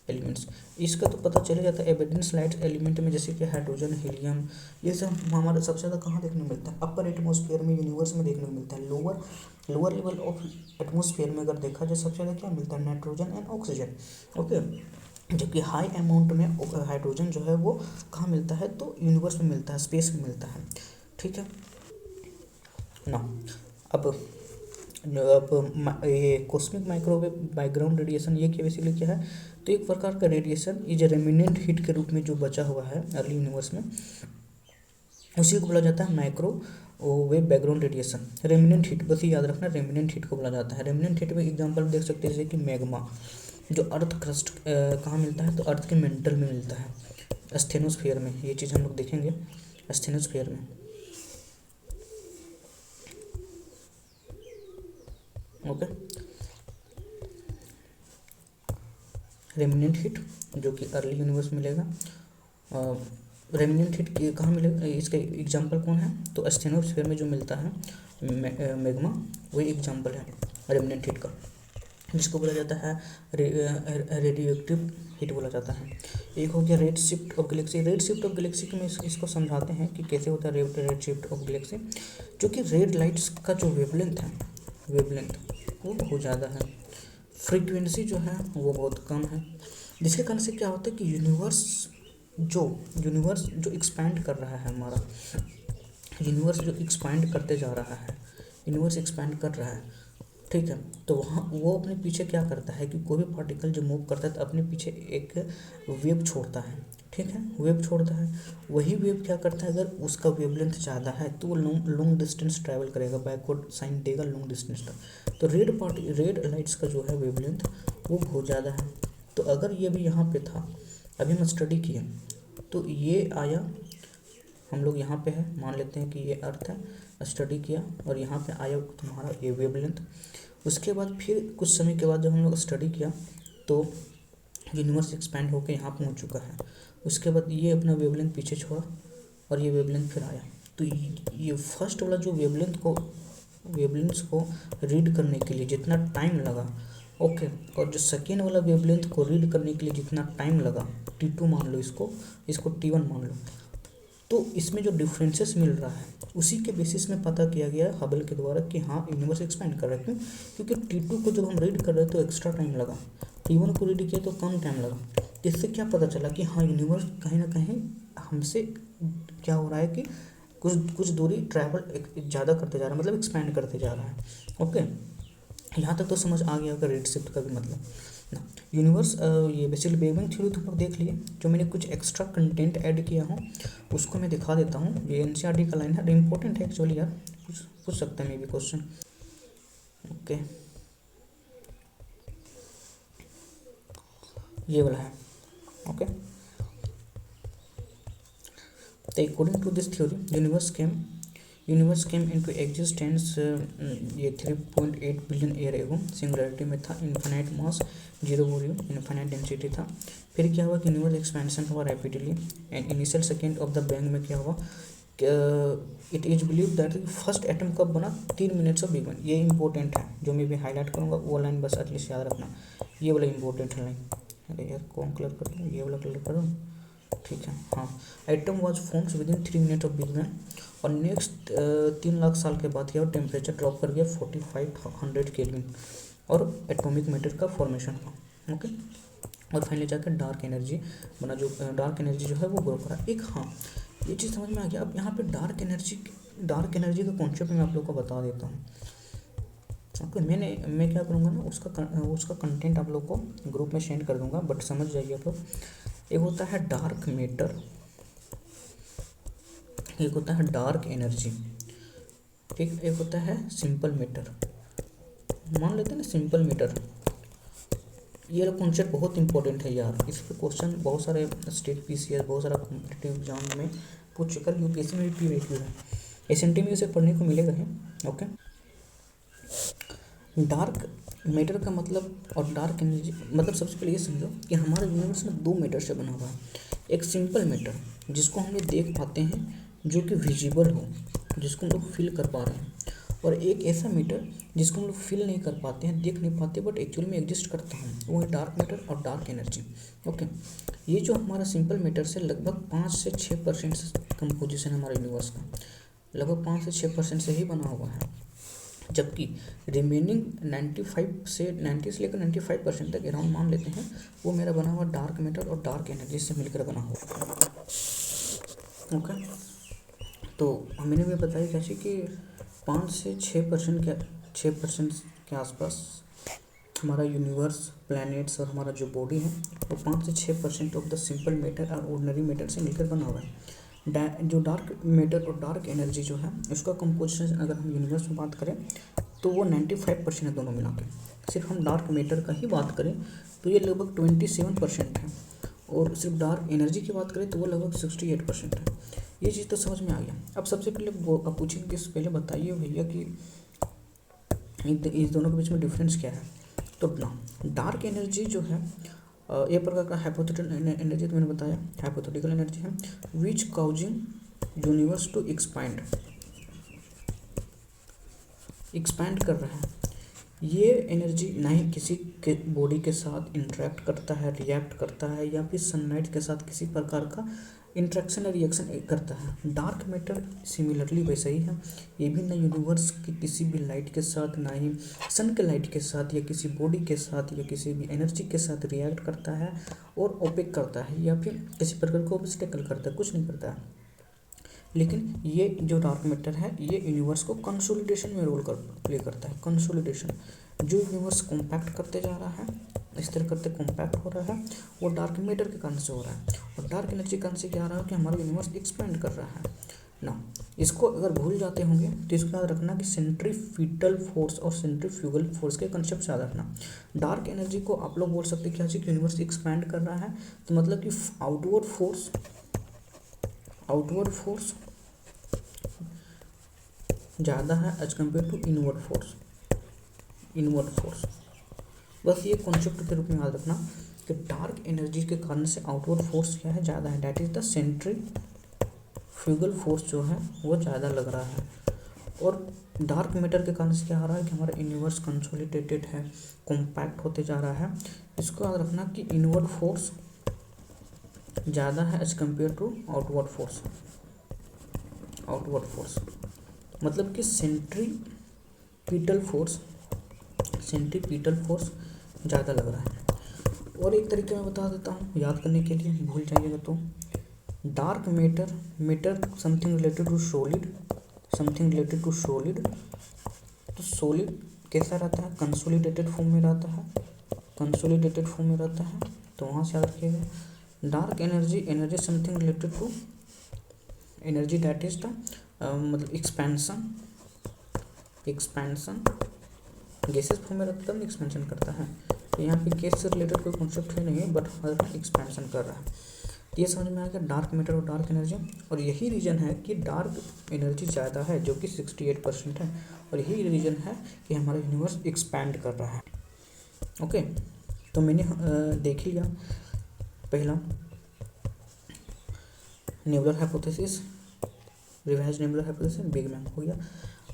एलिमेंट्स। इसका तो पता चल जाता है एबंडेंस लाइट एलिमेंट में, जैसे कि हाइड्रोजन, हीलियम, ये सब हमारा सबसे ज़्यादा कहाँ देखने को मिलता है? अपर एटमॉस्फेयर में, यूनिवर्स में देखने को मिलता है। लोअर लेवल ऑफ एटमॉस्फेयर में अगर देखा जाए सबसे ज़्यादा क्या मिलता है? Nitrogen and oxygen. ओके, जबकि हाई अमाउंट में हाइड्रोजन जो है वो कहाँ मिलता है? तो यूनिवर्स में मिलता है, स्पेस में मिलता है। ठीक है ना। अब ये कॉस्मिक माइक्रोवेव बैकग्राउंड रेडिएशन ये क्या बेसिकली क्या है? तो एक प्रकार का रेडिएशन ये जो रेमिनेंट हीट के रूप में जो बचा हुआ है अर्ली यूनिवर्स में, उसी को बोला जाता है microwave background radiation. Remnant heat, बस ये याद रखना, रेमिनेंट हीट को बोला जाता है। रेमिनेंट हीट में एग्जांपल देख सकते हैं जैसे कि मैग्मा, जो अर्थ क्रस्ट कहाँ मिलता है? तो अर्थ के मेंटल में मिलता है, एस्थेनोस्फीयर में। ये चीज़ हम लोग देखेंगे एस्थेनोस्फीयर में। ओके, रेमिनेंट हीट जो कि अर्ली यूनिवर्स मिलेगा। रेमिनेंट हीट कहाँ मिलेगा? इसका एग्जांपल कौन है? तो एस्थेनोस्फीयर में जो मिलता है मैग्मा, वही एग्जांपल है रेमिनेंट हीट का, जिसको बोला जाता है रेडियो एक्टिव हीट बोला जाता है। एक हो गया red shift of Galaxy. Red shift of Galaxy में इसको समझाते हैं कि कैसे होता है रेड शिफ्ट ऑफ गैलेक्सी। जो कि रेड लाइट्स का जो वेवलेंथ वो बहुत ज़्यादा है, फ्रीक्वेंसी जो है वो बहुत कम है, जिसके कारण से क्या होता है कि यूनिवर्स जो एक्सपैंड कर रहा है, हमारा यूनिवर्स जो एक्सपैंड करते जा रहा है, यूनिवर्स एक्सपैंड कर रहा है, ठीक है। तो वहाँ वो अपने पीछे क्या करता है कि कोई भी पार्टिकल जो मूव करता है तो अपने पीछे एक वेव छोड़ता है, ठीक है, वेव छोड़ता है। वही वेव क्या करता है, अगर उसका वेवलेंथ ज़्यादा है तो वो लॉन्ग डिस्टेंस ट्रैवल करेगा, बैकवर्ड साइन देगा लॉन्ग डिस्टेंस तक। तो रेड लाइट्स का जो है वेवलेंथ वो बहुत ज़्यादा है। तो अगर ये भी यहाँ पे था, अभी हम स्टडी किए, तो ये आया, हम लोग यहाँ पे है, मान लेते हैं कि ये अर्थ है, स्टडी किया और यहाँ पे आया तुम्हारा ये वेवलेंथ। उसके बाद फिर कुछ समय के बाद जब हम लोग स्टडी किया तो यूनिवर्स एक्सपैंड होकर यहाँ पहुँच चुका है। उसके बाद ये अपना वेवलेंथ पीछे छोड़ा और ये वेवलेंथ फिर आया। तो ये फर्स्ट वाला जो वेवलेंथ्स को रीड करने के लिए जितना टाइम लगा, ओके, और जो सेकेंड वाला वेवलेंथ को रीड करने के लिए जितना टाइम लगा, T2 मान लो, इसको T1 मान लो, तो इसमें जो डिफरेंसेस मिल रहा है उसी के बेसिस में पता किया गया हबल के द्वारा कि हाँ यूनिवर्स एक्सपैंड कर रहा है। क्यों? क्योंकि T2 को जब हम रीड कर रहे थे तो एक्स्ट्रा टाइम लगा, T1 को रीड किया तो कम टाइम लगा। इससे क्या पता चला कि हाँ यूनिवर्स कहीं ना कहीं हमसे क्या हो रहा है कि कुछ दूरी ट्रैवल ज़्यादा करते जा रहा है, मतलब एक्सपैंड करते जा रहा है। ओके, यहाँ तक तो समझ आ गया होगा रेड शिफ्ट का भी मतलब ना। यूनिवर्स ये बेसिकली बिग बैंग थ्योरी तो हम लोग देख लिए। जो मैंने कुछ एक्स्ट्रा कंटेंट ऐड किया हूँ उसको मैं दिखा देता हूँ। ये एनसीईआरटी का लाइन है, इम्पोर्टेंट है एक्चुअली यार, पूछ सकते हैं मे बी क्वेश्चन। ओके, ये वाला है। ओके, तो according to this theory universe came into existence ये 3.8 बिलियन ईयर एगो, सिंगुलरिटी में था, infinite mass, zero volume, infinite density था। फिर क्या हुआ कि यूनिवर्स एक्सपेंशन हुआ rapidly and initial second of the bang में क्या हुआ, it is believe that first atom कब बना, 3 मिनट्स ऑफ बिग बैंग। ये इंपॉर्टेंट है, जो मैं भी हाईलाइट करूँगा वो लाइन बस एटलीस्ट याद रखना, ये वाला इंपॉर्टेंट है लाइन। अरे यार कौन कलर कर दूँ, ये वाला कलर कर दूँ, ठीक है। हाँ, atom was forms with in 3 minute of big bang, और नेक्स्ट 3 लाख साल के बाद क्या हुआ, टेम्परेचर ड्रॉप कर गया 4500 केल्विन और एटॉमिक मैटर का फॉर्मेशन हुआ। ओके, और फाइनली जाकर डार्क एनर्जी बना, जो डार्क एनर्जी जो है वो ग्रो करा। एक हाँ ये चीज़ समझ में आ गया। अब यहाँ पे डार्क एनर्जी का कॉन्सेप्ट मैं आप लोग को बता देता हूँ। ओके, मैं क्या करूँगा ना, उसका कंटेंट आप लोग को ग्रुप में सेंड कर दूँगा, बट समझ जाइए आप लोग। एक होता है डार्क मैटर, एक होता है डार्क एनर्जी, ठीक, एक होता है सिंपल मैटर। मान लेते हैं ना सिंपल मैटर, ये कॉन्सेप्ट बहुत इंपॉर्टेंट है यार। इस पे क्वेश्चन बहुत सारे स्टेट पीसीएस, बहुत सारा कॉम्पिटिटिव एग्जाम में पूछ चुका है, यूपीएससी में भी पीवाईक्यू है, एसएनटी में उसे पढ़ने को मिलेगा है। ओके, डार्क मैटर का मतलब और डार्क एनर्जी मतलब सबसे पहले ये समझो कि हमारा यूनिवर्स ना दो मैटर से बना हुआ है। एक सिंपल मैटर जिसको हम लोग देख पाते हैं, जो कि विजिबल हो, जिसको हम लोग फील कर पा रहे हैं, और एक ऐसा मैटर जिसको हम लोग फील नहीं कर पाते हैं, देख नहीं पाते, बट एक्चुअली में एग्जिस्ट करता है, वो है डार्क मैटर और डार्क एनर्जी। ओके, ये जो हमारा सिंपल मैटर से लगभग 5 से 6% कंपोजिशन है हमारे यूनिवर्स का, लगभग 5 से 6% से ही बना हुआ है, जबकि रिमेनिंग 90 से लेकर 95% तक अराउंड मान लेते हैं वो मेरा बना हुआ डार्क मैटर और डार्क एनर्जी से मिलकर बना हुआ। ओके, तो मैंने भी बताया कैसे कि 5 से 6% के आसपास हमारा यूनिवर्स, प्लैनेट्स और हमारा जो बॉडी है वो 5 से 6% ऑफ द सिंपल मैटर और ऑर्डिनरी मैटर से मिलकर बना हुआ है। जो डार्क मैटर और डार्क एनर्जी जो है उसका कंपोजिशन अगर हम यूनिवर्स में बात करें तो वो 95% है दोनों मिला के। सिर्फ हम डार्क मैटर का ही बात करें तो ये लगभग 27% है, और सिर्फ डार्क एनर्जी की बात करें तो वो लगभग 68% है। ये चीज़ तो समझ में आ गया। अब सबसे पहले वो अब पूछेंगे कि पहले बताइए भैया कि इस दोनों के बीच में डिफरेंस क्या है। तो डार्क एनर्जी जो है एक प्रकार का हाइपोथेटिकल एनर्जी, तो मैंने बताया हाइपोथेटिकल एनर्जी है, विच काउजिंग यूनिवर्स टू एक्सपैंड कर रहा है। ये एनर्जी ना ही किसी के बॉडी के साथ इंटरेक्ट करता है, रिएक्ट करता है, या फिर सनलाइट के साथ किसी प्रकार का इंट्रैक्शन या रिएक्शन करता है। डार्क मैटर सिमिलरली वैसा ही है, ये भी ना यूनिवर्स की किसी भी लाइट के साथ, ना ही सन के लाइट के साथ, या किसी बॉडी के साथ, या किसी भी एनर्जी के साथ रिएक्ट करता है और ओपेक करता है, या फिर किसी प्रकार को ऑब्स्टेकल करता है, कुछ नहीं करता है। लेकिन ये जो डार्क मैटर है ये यूनिवर्स को कंसोलिडेशन में रोल प्ले करता है। कंसोलिडेशन, जो यूनिवर्स कॉम्पैक्ट करते जा रहा है, इस तरह करते कॉम्पैक्ट हो रहा है, वो डार्क मैटर के कारण से हो रहा है। और डार्क एनर्जी कारण से क्या आ रहा है कि हमारा यूनिवर्स एक्सपेंड कर रहा है ना। इसको अगर भूल जाते होंगे तो इसको याद रखना कि सेंट्रीफ्यूगल फोर्स और सेंट्रीफ्यूगल फोर्स के कंसेप्ट याद रखना। डार्क एनर्जी को आप लोग बोल सकते हैं क्या कि यूनिवर्स एक्सपैंड कर रहा है, तो मतलब कि आउटवर्ड फोर्स ज़्यादा है as compare to inward force. बस ये कॉन्सेप्ट के रूप में याद रखना कि डार्क एनर्जी के कारण से आउटवर्ड फोर्स क्या है, ज़्यादा है, that is the centrifugal force जो है वो ज़्यादा लग रहा है। और डार्क मैटर के कारण से क्या हो रहा है कि हमारा यूनिवर्स कंसोलिडेटेड है, कॉम्पैक्ट होते जा रहा है। इसको याद रखना कि इनवर्ड फोर्स ज़्यादा है as compare to outward force मतलब कि सेंट्रीपिटल फोर्स ज़्यादा लग रहा है। और एक तरीके में बता देता हूँ याद करने के लिए, भूल जाइएगा तो, dark matter something related to solid, तो सॉलिड कैसा रहता है, कंसोलिडेटेड फॉर्म में रहता है, तो वहाँ से याद रखिएगा। Dark energy something related to energy that is the मतलब एक्सपेंशन गैसेस फॉर्म में रहता है, एक्सपेंशन करता है। तो यहाँ पे गैस से रिलेटेड कोई कॉन्सेप्ट है नहीं, बट एक्सपेंशन कर रहा है। तो ये समझ में आ गया डार्क मैटर और डार्क एनर्जी। और यही रीज़न है कि डार्क एनर्जी ज़्यादा है जो कि 68% है, और यही रीज़न है कि हमारा यूनिवर्स एक्सपैंड कर रहा है। ओके, तो मैंने देख लिया पहला nebular hypothesis, revise nebular hypothesis, big bang हो गया।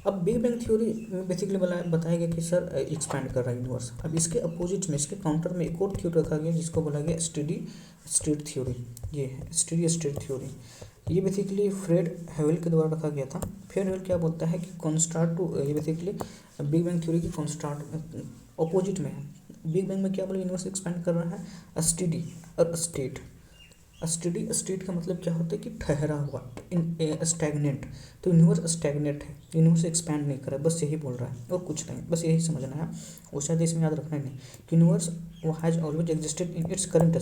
अब बिग बैंग थ्योरी में बेसिकली बताया गया कि सर एक्सपैंड कर रहा है यूनिवर्स। अब इसके अपोजिट में, इसके काउंटर में एक और थ्योरी रखा गया जिसको बोला गया स्टेडी स्टेट थ्योरी। ये है स्टेडी स्टेट थ्योरी। ये बेसिकली फ्रेड हेवल के द्वारा रखा गया था। फ्रेड हेवल क्या बोलता है कि कॉन्स्टार्ट टू, ये बेसिकली बिग बैंग थ्योरी की कॉन्स्टार्ट अपोजिट में है। बिग बैंग में क्या बोला, यूनिवर्स एक्सपैंड कर रहा है, स्टेडी और स्टेट। स्टेडी स्टेट का मतलब क्या होता है कि ठहरा हुआ, स्टैग्नेंट। तो यूनिवर्स स्टैग्नेंट है, यूनिवर्स एक्सपैंड नहीं कर रहा है, बस यही बोल रहा है और कुछ नहीं, बस यही समझना है। वो शायद इसमें याद रखना ही नहीं कि यूनिवर्स वो has always existed in its current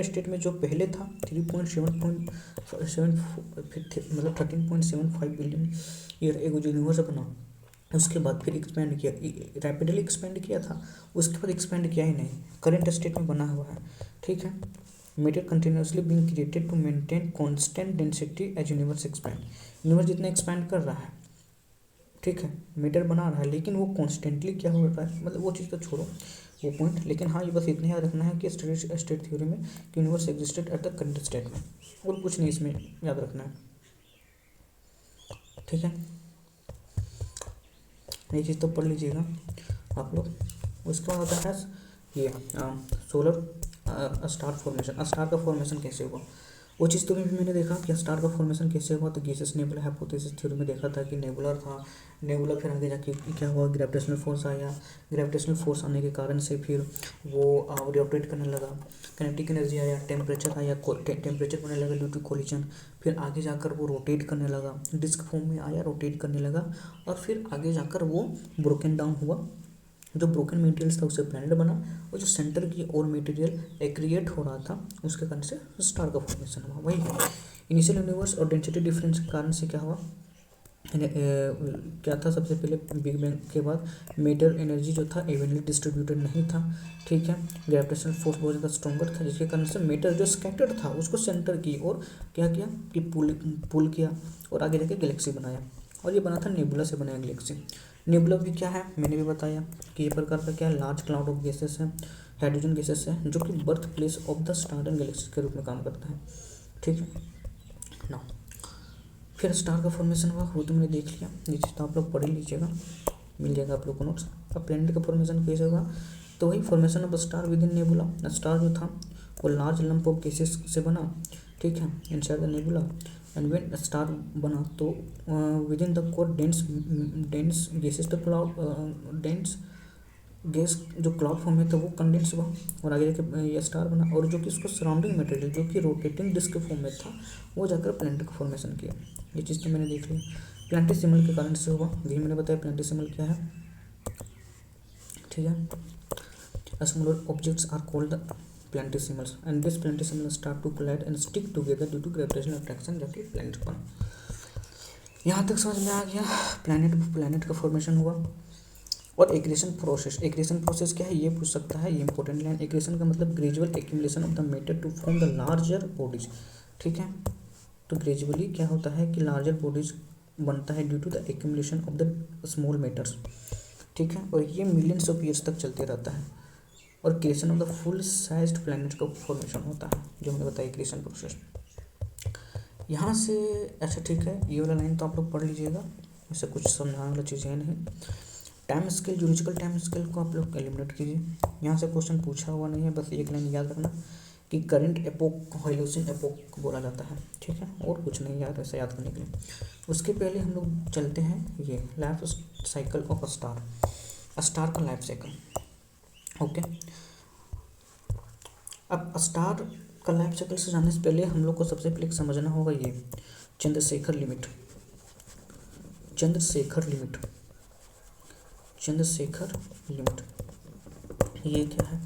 state में जो पहले था 3.7 मतलब 13.75 बिलियन ईयर एगो जो यूनिवर्स बना, उसके बाद फिर एक्सपेंड किया, रैपिडली एक्सपेंड किया था, उसके बाद एक्सपेंड किया ही नहीं, करंट स्टेट में बना हुआ है। ठीक है, matter continuously being created to maintain constant density as universe expand. Universe जितना एक्सपैंड कर रहा है ठीक है, मीटर बना रहा है, लेकिन वो कॉन्स्टेंटली क्या हो रहा है, मतलब वो चीज़ तो छोड़ो वो पॉइंट, लेकिन हाँ ये बस इतना याद रखना है कि स्टेट थ्योरी में universe existed at the current state में, और कुछ नहीं इसमें याद रखना है। ठीक है, ये चीज़ तो पढ़ लीजिएगा आप लोग। उसके बाद आता है ये सोलर स्टार फॉर्मेशन। स्टार का फॉर्मेशन कैसे हुआ, वो चीज़ तो भी मैंने देखा कि स्टार का फॉर्मेशन कैसे हुआ। तो गैसेस नेबुला हाइपोथेसिस थ्योरी में देखा था कि नेबुलर था, नेबुला फिर आगे जाके क्या हुआ, ग्रेविटेशनल फोर्स आया, ग्रेविटेशनल फोर्स आने के कारण से फिर वो रोटेट करने लगा, काइनेटिक एनर्जी आया, टेम्परेचर आया, टेम्परेचर बनने लगा ड्यू टू कोलिजन, फिर आगे जाकर वो रोटेट करने लगा, डिस्क फॉर्म में आया, रोटेट करने लगा, और फिर आगे जाकर वो ब्रोकन डाउन हुआ, जो ब्रोकन मटेरियल्स था उससे प्लैनेट बना, और जो सेंटर की और मटेरियल एक्रिएट हो रहा था उसके कारण से स्टार का फॉर्मेशन हुआ। वही है इनिशियल यूनिवर्स और डेंसिटी डिफरेंस के कारण से क्या हुआ, क्या था, सबसे पहले बिग बैंग के बाद मैटर एनर्जी जो था इवनली डिस्ट्रीब्यूटेड नहीं था। ठीक है, ग्रेविटेशनल फोर्स बहुत ज़्यादा स्ट्रॉन्गर था, जिसके कारण से मैटर जो स्कैटर्ड था उसको सेंटर की और क्या किया कि पुल किया और आगे जाके गैलेक्सी बनाया, और ये बना था नेबुला से बनाया गैलेक्सी। नेबुला भी क्या है, मैंने भी बताया कि ये प्रकार का क्या है, लार्ज क्लाउड ऑफ गैसेस है, हाइड्रोजन गैसेस है, जो कि birth place of the star and Galaxy के रूप में काम करता है। ठीक है ना, फिर स्टार का फॉर्मेशन हुआ, वो तो मैंने देख लिया, ये चीज़ तो आप लोग पढ़ ही लीजिएगा, मिल जाएगा आप लोग को नोट्स। अब प्लैनेट का फॉर्मेशन कैसे हुआ, तो वही formation of star with in nebula. Star जो था वो लार्ज लंप ऑफ गैसेस से बना, ठीक है, inside the nebula, and when star बना तो with in the core dense gases the cloud, dense gas जो क्लाउड फॉर्म में था वो कंडेंस हुआ, और आगे जाके ये स्टार बना, और जो कि इसको सराउंडिंग मटेरियल जो कि रोटेटिंग डिस्क फॉर्म में था वो जाकर प्लैनेट का फॉर्मेशन किया। ये चीज़ तो मैंने देख ली। प्लैनेटेसिमल के कारण से हुआ, यही मैंने बताया प्लैनेटेसिमल क्या है। ठीक है, smaller objects are called the planetesimals and this planetesimal start to collide and stick together due to gravitational attraction, जाके प्लैनेट बना। यहाँ तक समझ में आ गया, प्लैनेट का फॉर्मेशन हुआ। और एक्रेशन प्रोसेस क्या है, ये पूछ सकता है, ये इंपॉर्टेंट लाइन। एक्रेशन का मतलब gradual accumulation of the matter to form the larger bodies. ठीक है, तो ग्रेजुअली क्या होता है कि लार्जर बॉडीज बनता है due to the accumulation of the small matters. ठीक है, और ये मिलियंस ऑफ ईयर्स तक चलते रहता है, और creation of the full sized planet का फॉर्मेशन होता है, जो मैंने बताया क्रिएशन प्रोसेस। यहाँ से अच्छा ठीक है, ये वाला लाइन तो आप लोग पढ़ लीजिएगा, इससे कुछ समझाने वाला चीज़ है नहीं। Time scale, zoological time scale को आप लोग एलिमिनेट कीजिए, यहाँ से क्वेश्चन पूछा हुआ नहीं है, बस एक लाइन याद रखना कि करंट एपोक होलोसिन एपोक बोला जाता है। ठीक है, और कुछ नहीं याद, ऐसा याद करने के लिए। उसके पहले हम लोग चलते हैं ये लाइफ साइकिल ऑफ स्टार का लाइफ साइकिल। ओके, अब स्टार का लाइफ साइकिल से जानने से पहले हम लोग को सबसे पहले समझना होगा ये चंद्रशेखर लिमिट। ये क्या है,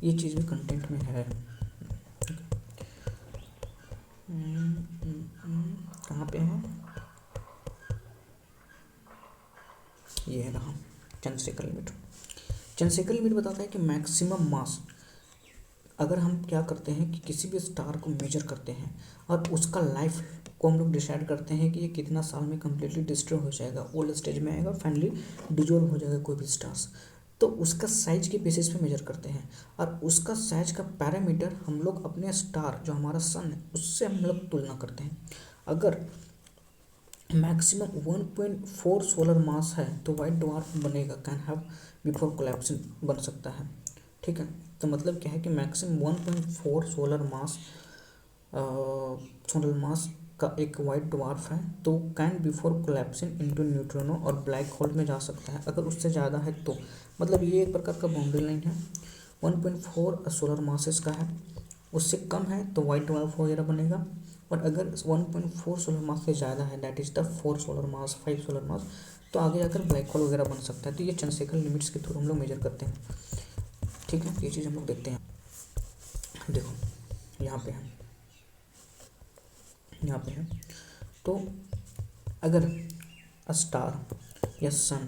ये चीज़ भी कंटेंट में है। कहाँ पे है, ये है रहा चंद्रशेखर लिमिट। चंद्रशेखर लिमिट बताता है कि मैक्सिमम मास, अगर हम क्या करते हैं कि किसी भी स्टार को मेजर करते हैं और उसका लाइफ को हम लोग डिसाइड करते हैं कि ये कितना साल में कम्प्लीटली डिस्ट्रॉय हो जाएगा, ओल्ड स्टेज में आएगा, फाइनली डिजोल्व हो जाएगा कोई भी स्टार्स, तो उसका साइज के बेसिस पे मेजर करते हैं, और उसका साइज का पैरामीटर हम लोग अपने स्टार जो हमारा सन है उससे हम लोग तुलना करते हैं। अगर मैक्सिमम 1.4 सोलर मास है तो वाइट ड्वार्फ बनेगा, कैन हैव बिफोर कोलैप्सिंग बन सकता है। ठीक है, तो मतलब क्या है कि मैक्सिमम 1.4 सोलर मास का एक वाइट ड्वार्फ है तो can before collapsing into neutrino और ब्लैक होल में जा सकता है। अगर उससे ज़्यादा है तो मतलब ये एक प्रकार का बाउंड्री लाइन है। 1.4 सोलर मासेस का है, उससे कम है तो वाइट ड्वार्फ वगैरह बनेगा, और अगर 1.4 सोलर मास से ज़्यादा है, that is the 4 solar mass, 5 solar मास, तो आगे जाकर ब्लैक होल वगैरह बन सकता है। तो ये चंद्रशेखर लिमिट्स के थ्रू हम लोग मेजर करते हैं। ठीक है, ये चीज़ हम लोग देखते हैं। देखो यहाँ पे है, तो अगर स्टार या सन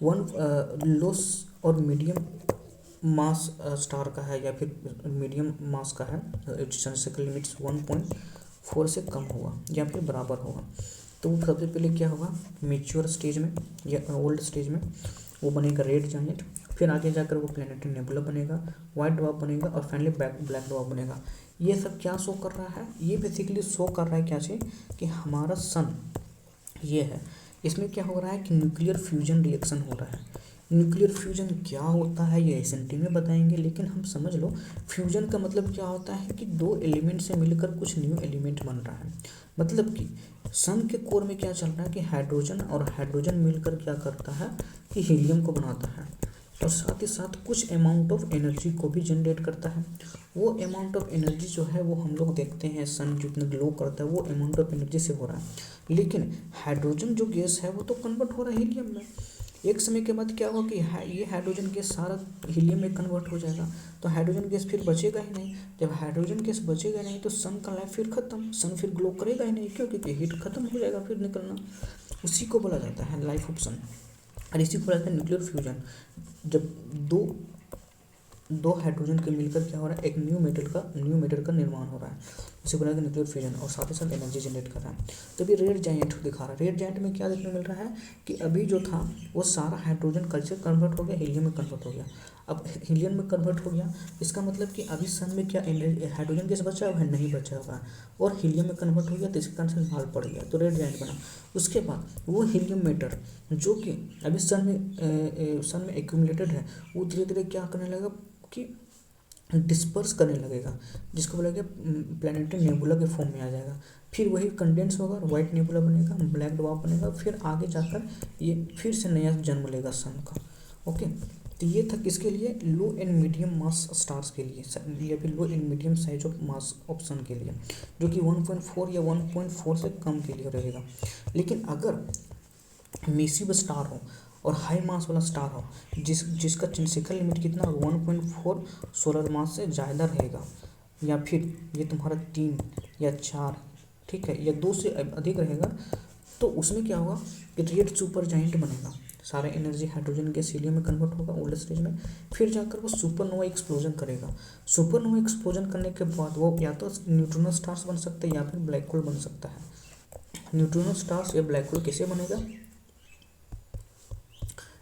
लो और मीडियम मास स्टार का है या फिर मीडियम मास का है, चंद्रशेखर लिमिट्स 1.4 से कम होगा या फिर बराबर होगा, तो वो सबसे पहले क्या होगा, मेच्योर स्टेज में या ओल्ड स्टेज में वो बनेगा रेड जायंट, फिर आगे जाकर वो प्लैनेटरी नेबुला बनेगा, वाइट ड्वार्फ बनेगा और फाइनली ब्लैक ड्वार्फ बनेगा। ये सब क्या शो कर रहा है, ये बेसिकली शो कर रहा है क्या चीज़, कि हमारा सन ये है, इसमें क्या हो रहा है कि न्यूक्लियर फ्यूजन रिएक्शन हो रहा है। न्यूक्लियर फ्यूजन क्या होता है ये एसएनटी में बताएंगे, लेकिन हम समझ लो फ्यूजन का मतलब क्या होता है कि दो एलिमेंट से मिलकर कुछ न्यू एलिमेंट बन रहा है। मतलब कि सन के कोर में क्या चल रहा है कि हाइड्रोजन और हाइड्रोजन मिलकर क्या करता है कि हीलियम को बनाता है, और साथ ही साथ कुछ अमाउंट ऑफ एनर्जी को भी जनरेट करता है। वो अमाउंट ऑफ एनर्जी जो है वो हम लोग देखते हैं सन जितना ग्लो करता है वो अमाउंट ऑफ एनर्जी से हो रहा है। लेकिन हाइड्रोजन जो गैस है वो तो कन्वर्ट हो रहा है हीलियम में। एक समय के बाद क्या होगा कि ये हाइड्रोजन गैस सारा हीलियम में कन्वर्ट हो जाएगा, तो हाइड्रोजन गैस फिर बचेगा ही नहीं। जब हाइड्रोजन गैस बचेगा नहीं तो सन का लाइफ फिर खत्म, सन फिर ग्लो करेगा ही नहीं, क्यों, क्योंकि हीट खत्म हो जाएगा फिर निकलना। उसी को बोला जाता है लाइफ ऑफ सन, और इसी को बोला जाता है न्यूक्लियर फ्यूजन। जब दो हाइड्रोजन के मिलकर क्या हो रहा है, एक न्यू मेटल का निर्माण हो रहा है, उसे बोला जाता है न्यूक्लियर फ्यूजन, और साथ ही साथ एनर्जी जनरेट कर रहा है। तो अभी रेड जायंट दिखा रहा है, रेड जायंट में क्या देखने को मिल रहा है कि अभी जो था वो सारा हाइड्रोजन कल्चर कन्वर्ट हो गया, हीलियम में कन्वर्ट हो गया। अब हीलियम में कन्वर्ट हो गया, इसका मतलब कि अभी सन में क्या हाइड्रोजन गैस बचा हुआ है, नहीं बचा हुआ है, और हीलियम में कन्वर्ट हो गया, तो इसके कारण से लाल पड़ गया, तो रेड जायंट बना। उसके बाद वो हीलियम मैटर जो कि अभी सन में एक्यूमुलेटेड है, वो धीरे धीरे क्या करने लगा कि डिस्पर्स करने लगेगा, जिसको बोला गया प्लैनेटरी नेबुला के फॉर्म में आ जाएगा। फिर वही कंडेंस होगा, वाइट नेबुला बनेगा, ब्लैक ड्वार्फ बनेगा, फिर आगे जाकर ये फिर से नया जन्म लेगा सन का। ओके, तो ये था किसके लिए, low and medium mass stars के लिए, या फिर low and medium size of mass of sun के लिए, जो कि 1.4 या 1.4 से कम के लिए रहेगा। लेकिन अगर मेसिव स्टार हो और हाई मास वाला स्टार हो, जिसका शिखर लिमिट कितना 1.4 सोलर मास से ज़्यादा रहेगा, या फिर ये तुम्हारा 3 या 4, ठीक है, या 2 से अधिक रहेगा, तो उसमें क्या होगा कि रेड सुपर जाइंट बनेगा, सारा एनर्जी हाइड्रोजन गैस हीलियम में कन्वर्ट होगा ओल्ड स्टेज में, फिर जाकर वो सुपरनोवा एक्सप्लोजन करेगा। सुपरनोवा एक्सप्लोजन करने के बाद वो या तो न्यूट्रिनो स्टार्स बन सकते हैं या फिर ब्लैक होल बन सकता है। न्यूट्रिनो स्टार्स या ब्लैक होल कैसे बनेगा,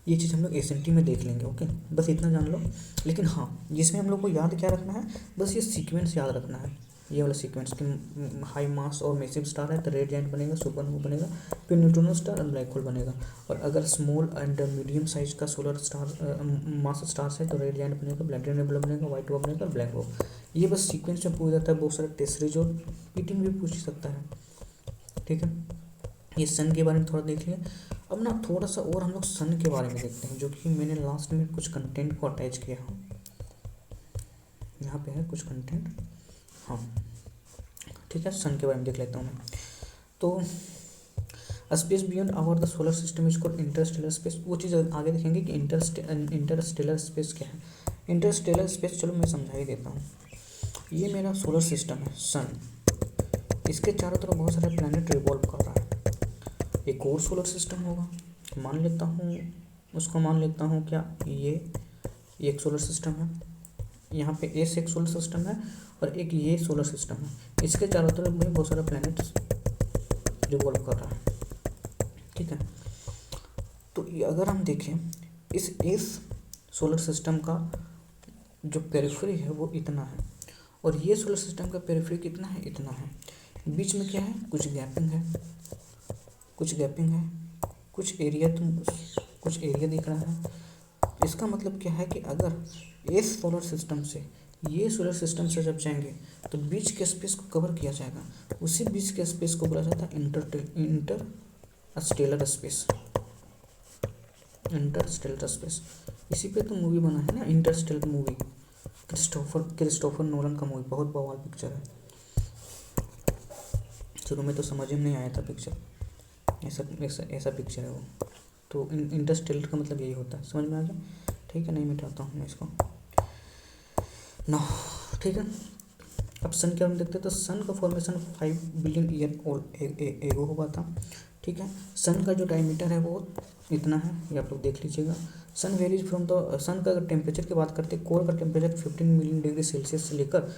ये चीज़ हम लोग एसएनटी में देख लेंगे। ओके, बस इतना जान लो। लेकिन हाँ, जिसमें हम लोग को याद क्या रखना है, बस ये सीक्वेंस याद रखना है, ये वाला सीक्वेंस कि हाई मास और मैसिव स्टार है तो रेड जायंट बनेगा, सुपरनोवा बनेगा, फिर न्यूट्रिनो स्टार और ब्लैक होल बनेगा। और अगर स्मॉल एंड मीडियम साइज का सोलर स्टार मास स्टार्स है तो रेड जायंट बनेगा, ब्लैक नेबुला बनेगा, वाइट ड्वार्फ बनेगा और ब्लैक होल। ये बस सीक्वेंस में पूछ जाता है, बहुत सारे टेस्ट सीरीज और पीटिंग भी पूछ सकता है। ठीक है, ये सन के बारे में थोड़ा देख लिया। अब ना थोड़ा सा और हम लोग सन के बारे में देखते हैं, जो कि मैंने लास्ट में कुछ कंटेंट को अटैच किया हूँ, यहाँ पे है कुछ कंटेंट। हाँ ठीक है, सन के बारे में देख लेता हूँ मैं। तो space beyond our the solar system is called interstellar space. वो चीज़ आगे देखेंगे कि इंटरस्टेलर स्पेस क्या है। इंटरस्टेलर स्पेस चलो मैं समझा ही देता हूँ। ये मेरा सोलर सिस्टम है सन, इसके चारों तरफ बहुत सारे प्लैनेट रिवॉल्व कर रहा है। एक और सोलर सिस्टम होगा, मान लेता हूँ उसको, मान लेता हूँ क्या, ये एक सोलर सिस्टम है, यहाँ पे एस एक सोलर सिस्टम है और एक ये सोलर सिस्टम है। इसके चारों तरफ में बहुत सारे प्लैनेट्स रिवॉल्व कर रहा है। ठीक है, तो अगर हम देखें इस एस सोलर सिस्टम का जो पेरिफेरी है वो इतना है, और ये सोलर सिस्टम का पेरिफेरी कितना है, इतना है। बीच में क्या है, कुछ गैपिंग है, कुछ एरिया दिख रहा है। इसका मतलब क्या है कि अगर इस सोलर सिस्टम से ये सोलर सिस्टम से जब जाएंगे तो बीच के स्पेस को कवर किया जाएगा, उसी बीच के स्पेस को बोला जाता है इंटरस्टेलर स्पेस। इसी पे तो मूवी बना है ना, इंटरस्टेलर मूवी, क्रिस्टोफर नोलन का मूवी, बहुत बवाल पिक्चर है। शुरू में तो समझ में नहीं आया था पिक्चर, ऐसा पिक्चर है वो। तो इंटरस्टेलर का मतलब यही होता है, समझ में आ गया। ठीक है, नहीं मिटाता हूँ मैं इसको ना। ठीक है, अब सन के बारे में देखते हैं। तो सन का फॉर्मेशन 5 बिलियन ईयर ओल्ड एगो हुआ था। ठीक है, सन का जो डायमीटर है वो इतना है, ये आप लोग देख लीजिएगा। सन वेरीज फ्रॉम द सन का अगर टेम्परेचर की बात करते हैं, कोर का टेम्परेचर 15 मिलियन डिग्री सेल्सियस से लेकर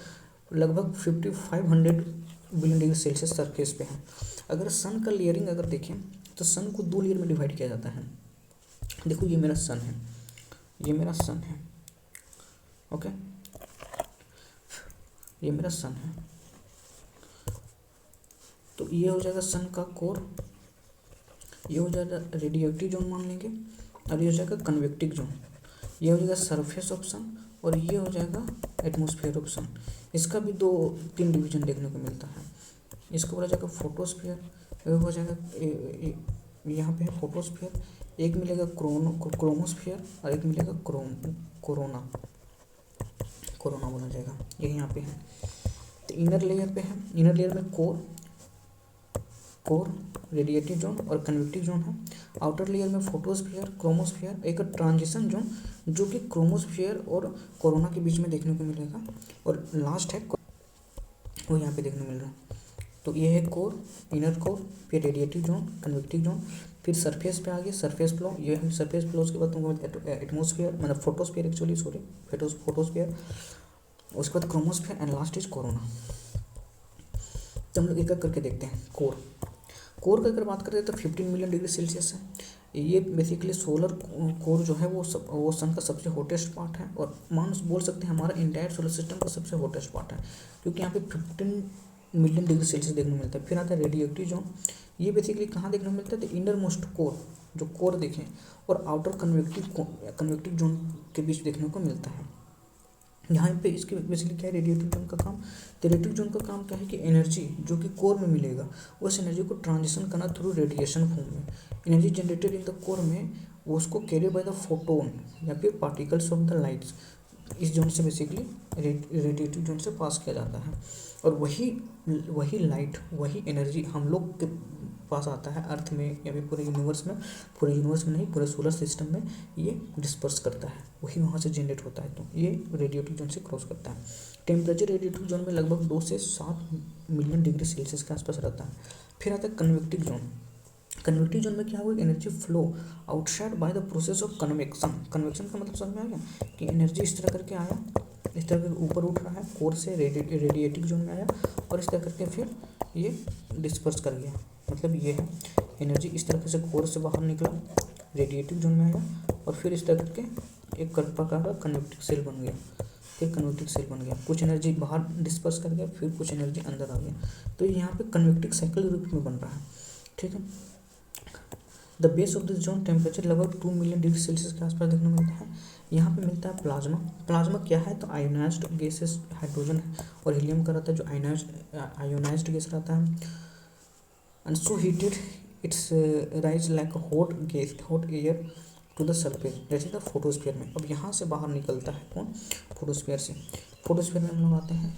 लगभग 5500 बिलियन डिग्री सेल्सियस सरफेस पे है। अगर सन का लेयरिंग अगर देखें तो सन को 2 लेयर में डिवाइड किया जाता है। देखो ये मेरा सन है, ये मेरा सन है, ओके, ये मेरा सन है। तो ये हो जाएगा सन का कोर, ये हो जाएगा रेडिएटिव जोन मान लेंगे, और ये हो जाएगा कन्वेक्टिव जोन, ये हो जाएगा सरफेस ऑफ सन, और ये हो जाएगा एटमॉस्फेयर ऑफ सन। इसका भी 2-3 डिवीजन देखने को मिलता है। इसको बोला जाएगा फोटोस्फीयर, हो जाएगा यहाँ पे है फोटोस्फीयर, एक मिलेगा क्रोमोस्फीयर और एक मिलेगा कोरोना बोला जाएगा, ये यहाँ पे है। तो इनर लेयर पे है, इनर लेयर में कोर रेडिएटिव जोन और कन्वेक्टिव जोन है। आउटर लेयर में फोटोस्फीयर, क्रोमोस्फीयर, एक ट्रांजिशन जोन जो कि क्रोमोस्फीयर और कोरोना के बीच में देखने को मिलेगा, और लास्ट है वो यहाँ पे देखने को मिल रहा है। तो ये है कोर, इनर कोर, फिर रेडिएटिव जोन, कन्वेक्टिव जोन, फिर सरफेस पे आ गया सरफेस फ्लो, ये है सरफेस फ्लो। उसके बाद तुमको एटमोसफियर मतलब फोटोस्फीयर एक्चुअली, सॉरी फोटोस्फीयर, उसके बाद chromosphere and last is corona. तो हम लोग एक एक करके देखते हैं। कोर का अगर बात करें तो 15 मिलियन डिग्री सेल्सियस है। ये बेसिकली सोलर कोर जो है वो सन का सबसे हॉटेस्ट पार्ट है, और बोल सकते हैं हमारा इंटायर सोलर सिस्टम का सबसे हॉटेस्ट पार्ट है, क्योंकि यहाँ पे 15 मिलियन डिग्री सेल्सियस देखने को मिलता है। फिर आता है रेडिएटिव जोन, ये बेसिकली कहाँ देखने को मिलता है, तो इनर मोस्ट कोर, जो कोर देखें, और आउटर कन्वेक्टिव जोन के बीच देखने को मिलता है। यहाँ पे इसके बेसिकली क्या है रेडिएटिव जोन का काम, तो रेडिएटिव जोन का काम क्या है कि एनर्जी जो कि कोर में मिलेगा उस एनर्जी को ट्रांजिशन करना थ्रू रेडिएशन फॉर्म में। Energy generated in the core में वो उसको कैरी बाय द फोटोन या फिर पार्टिकल्स ऑफ द लाइट्स, इस जोन से बेसिकली रेडिएटिव जोन से पास किया जाता है, और वही लाइट, वही एनर्जी हम लोग के पास आता है अर्थ में या फिर पूरे यूनिवर्स में नहीं, पूरे सोलर सिस्टम में ये डिस्पर्स करता है, वही वहाँ से जनरेट होता है। तो ये रेडिएटिव जोन से क्रॉस करता है। टेम्परेचर रेडिएटिव जोन में लगभग 2 से 7 मिलियन डिग्री सेल्सियस के आसपास रहता है। फिर आता है कन्वेक्टिव जोन। कन्वेक्टिव जोन में क्या हुआ, energy flow outside by the process of convection. Convection का मतलब समझ में आ गया कि एनर्जी इस तरह करके आया, इस तरह करके ऊपर उठ रहा है, कोर से रेडिएटिव जोन में आया, और इस तरह करके फिर ये डिस्पर्स कर गया। मतलब ये है एनर्जी इस तरह से कोर से बाहर निकला, रेडिएटिव जोन में आया, और फिर इस तरह करके एक प्रकार का कन्वेक्टिव सेल बन गया, फिर कन्वेक्टिव सेल बन गया, कुछ एनर्जी बाहर डिस्पर्स कर गया, फिर कुछ एनर्जी अंदर आ गया। तो यहाँ पे कन्वेक्टिव साइकिल रूप में बन रहा है, ठीक है। The base of this zone temperature लगभग 2 मिलियन डिग्री सेल्सियस के आसपास देखने को मिलता है। यहाँ पे मिलता है प्लाज्मा। प्लाज्मा क्या है, तो आयोनाइज्ड गैसेस, हाइड्रोजन और हीलियम का रहता है, जो आयोनाइज्ड गैस रहता है, and so heated its rise like hot air to the surface, जैसे द फोटोस्फीयर में। अब यहाँ से बाहर निकलता है कौन, फोटोस्फीयर से। फोटोस्फीयर में हम लोग आते हैं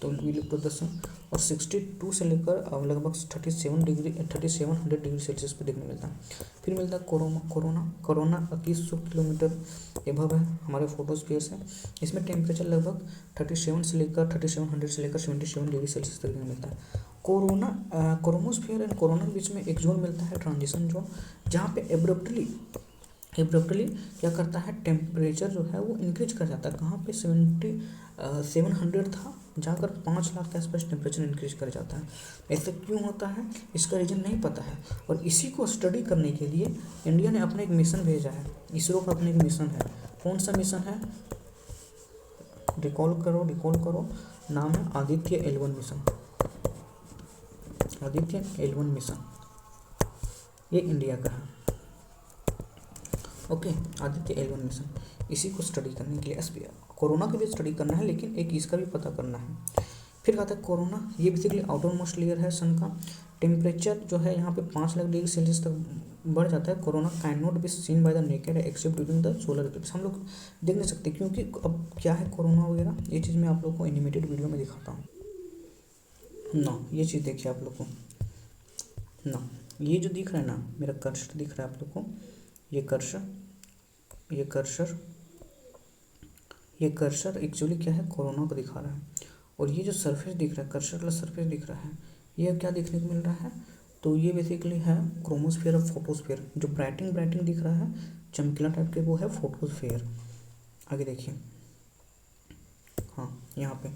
तो वी लुक टू द सन, और 62 से लेकर लगभग 3700 डिग्री सेल्सियस पे देखने मिलता है। फिर मिलता है कोरोना 2100 किलोमीटर एबव है हमारे फोटोस्फीयर से। इसमें टेम्परेचर लगभग 3700 से लेकर 77 डिग्री सेल्सियस तक देखने मिलता है। क्रोमोस्फीयर एंड कोरोना के बीच में एक जोन मिलता है, ट्रांजिशन जोन, जहाँ पे एब्रप्टली क्या करता है, टेम्परेचर जो है वो इंक्रीज कर जाता है। कहाँ पे 700 था, जाकर 5 लाख के आसपास टेम्परेचर इंक्रीज कर जाता है। ऐसा क्यों होता है, इसका रीज़न नहीं पता है, और इसी को स्टडी करने के लिए इंडिया ने अपना एक मिशन भेजा है। इसरो का अपना एक मिशन है। कौन सा मिशन है, रिकॉल करो, नाम है Aditya L1 mission. Aditya L1 mission ये इंडिया का है, ओके। आदित्य L1 मिशन, इसी को स्टडी करने के लिए कोरोना का भी स्टडी करना है, लेकिन एक इसका भी पता करना है। फिर आता है कोरोना, ये बेसिकली आउटर मोस्ट लेयर है सन का। टेम्परेचर जो है यहाँ पे 5 लाख डिग्री सेल्सियस तक बढ़ जाता है। Corona can not be seen by the naked accept during the solar Eclipse. हम लोग देख नहीं सकते, क्योंकि अब क्या है कोरोना वगैरह, ये चीज़ मैं आप लोग को एनिमेटेड वीडियो में दिखाता हूँ ना। ये चीज़ देखिए आप लोग को ना, ये जो दिख रहा है ना, मेरा कर्सर दिख रहा है आप लोग को, ये कर्सर एक्चुअली क्या है, कोरोना को दिखा रहा है। और ये जो सरफेस दिख रहा है, कर्सर वाला सरफेस दिख रहा है, ये क्या देखने को मिल रहा है, तो ये बेसिकली है क्रोमोस्फीयर और फोटोस्फीयर। जो ब्राइटिंग दिख रहा है चमकीला टाइप के, वो है फोटोस्फीयर। आगे देखिए, हाँ यहाँ पे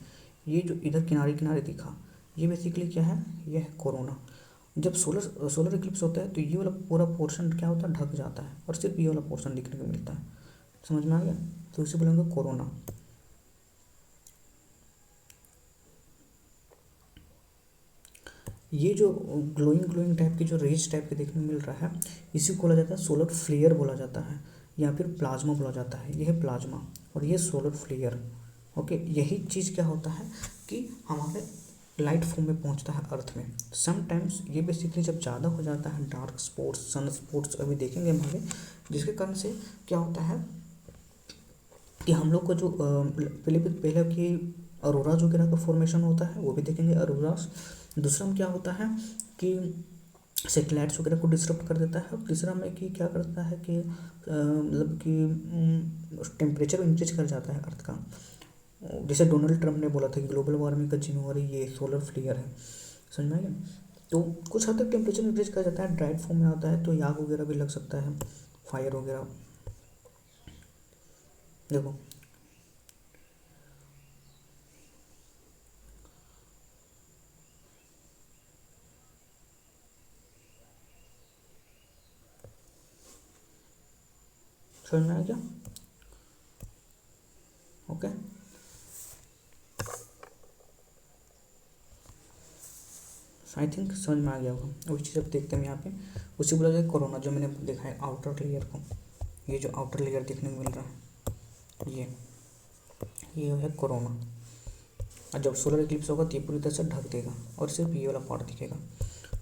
ये जो इधर किनारे दिखा, ये बेसिकली क्या है, ये है कोरोना। जब सोलर इक्लिप्स होता है तो ये वाला पूरा पोर्शन क्या होता है, ढक जाता है और सिर्फ ये वाला पोर्शन दिखने को मिलता है। समझ में आ गया? तो इसे बोलेंगे कोरोना। ये जो ग्लोइंग टाइप की जो रेज टाइप के देखने को मिल रहा है, इसी को बोला जाता है सोलर फ्लेयर बोला जाता है, या फिर प्लाज्मा बोला जाता है। ये है प्लाज्मा और ये सोलर फ्लेयर। ओके, यही चीज़ क्या होता है कि हमारे लाइट फॉर्म में पहुंचता है अर्थ में। समटाइम्स ये बेसिकली जब ज़्यादा हो जाता है डार्क स्पॉट्स, सन स्पॉट्स अभी देखेंगे हम आगे, जिसके कारण से क्या होता है कि हम लोग को जो पहले की अरोराज वगैरह का फॉर्मेशन होता है वो भी देखेंगे, अरोरास। दूसरा में क्या होता है कि सेटेलाइट्स वगैरह को डिस्टर्ब कर देता है। और तीसरा में कि क्या करता है कि मतलब कि टेम्परेचर इंक्रीज कर जाता है अर्थ का। जैसे डोनाल्ड ट्रंप ने बोला था कि ग्लोबल वार्मिंग का जिम्मेवारी ये सोलर फ्लेयर है। समझ में आ गया? तो कुछ हद तक टेम्परेचर इंक्रीज कर जाता है, ड्राइड फॉर्म में आता है तो आग वगैरह भी लग सकता है, फायर वगैरह। देखो समझ में आ गया? ओके, आई थिंक समझ में आ गया होगा। वही चीज़ अब देखते हैं यहाँ पे, उसी बोला जाए कोरोना, जो मैंने देखा है आउटर लेयर को। ये जो आउटर लेयर देखने को मिल रहा है ये है कोरोना। और जब सोलर इक्लिप्स होगा तो ये पूरी तरह से ढक देगा और सिर्फ ये वाला पार्ट दिखेगा।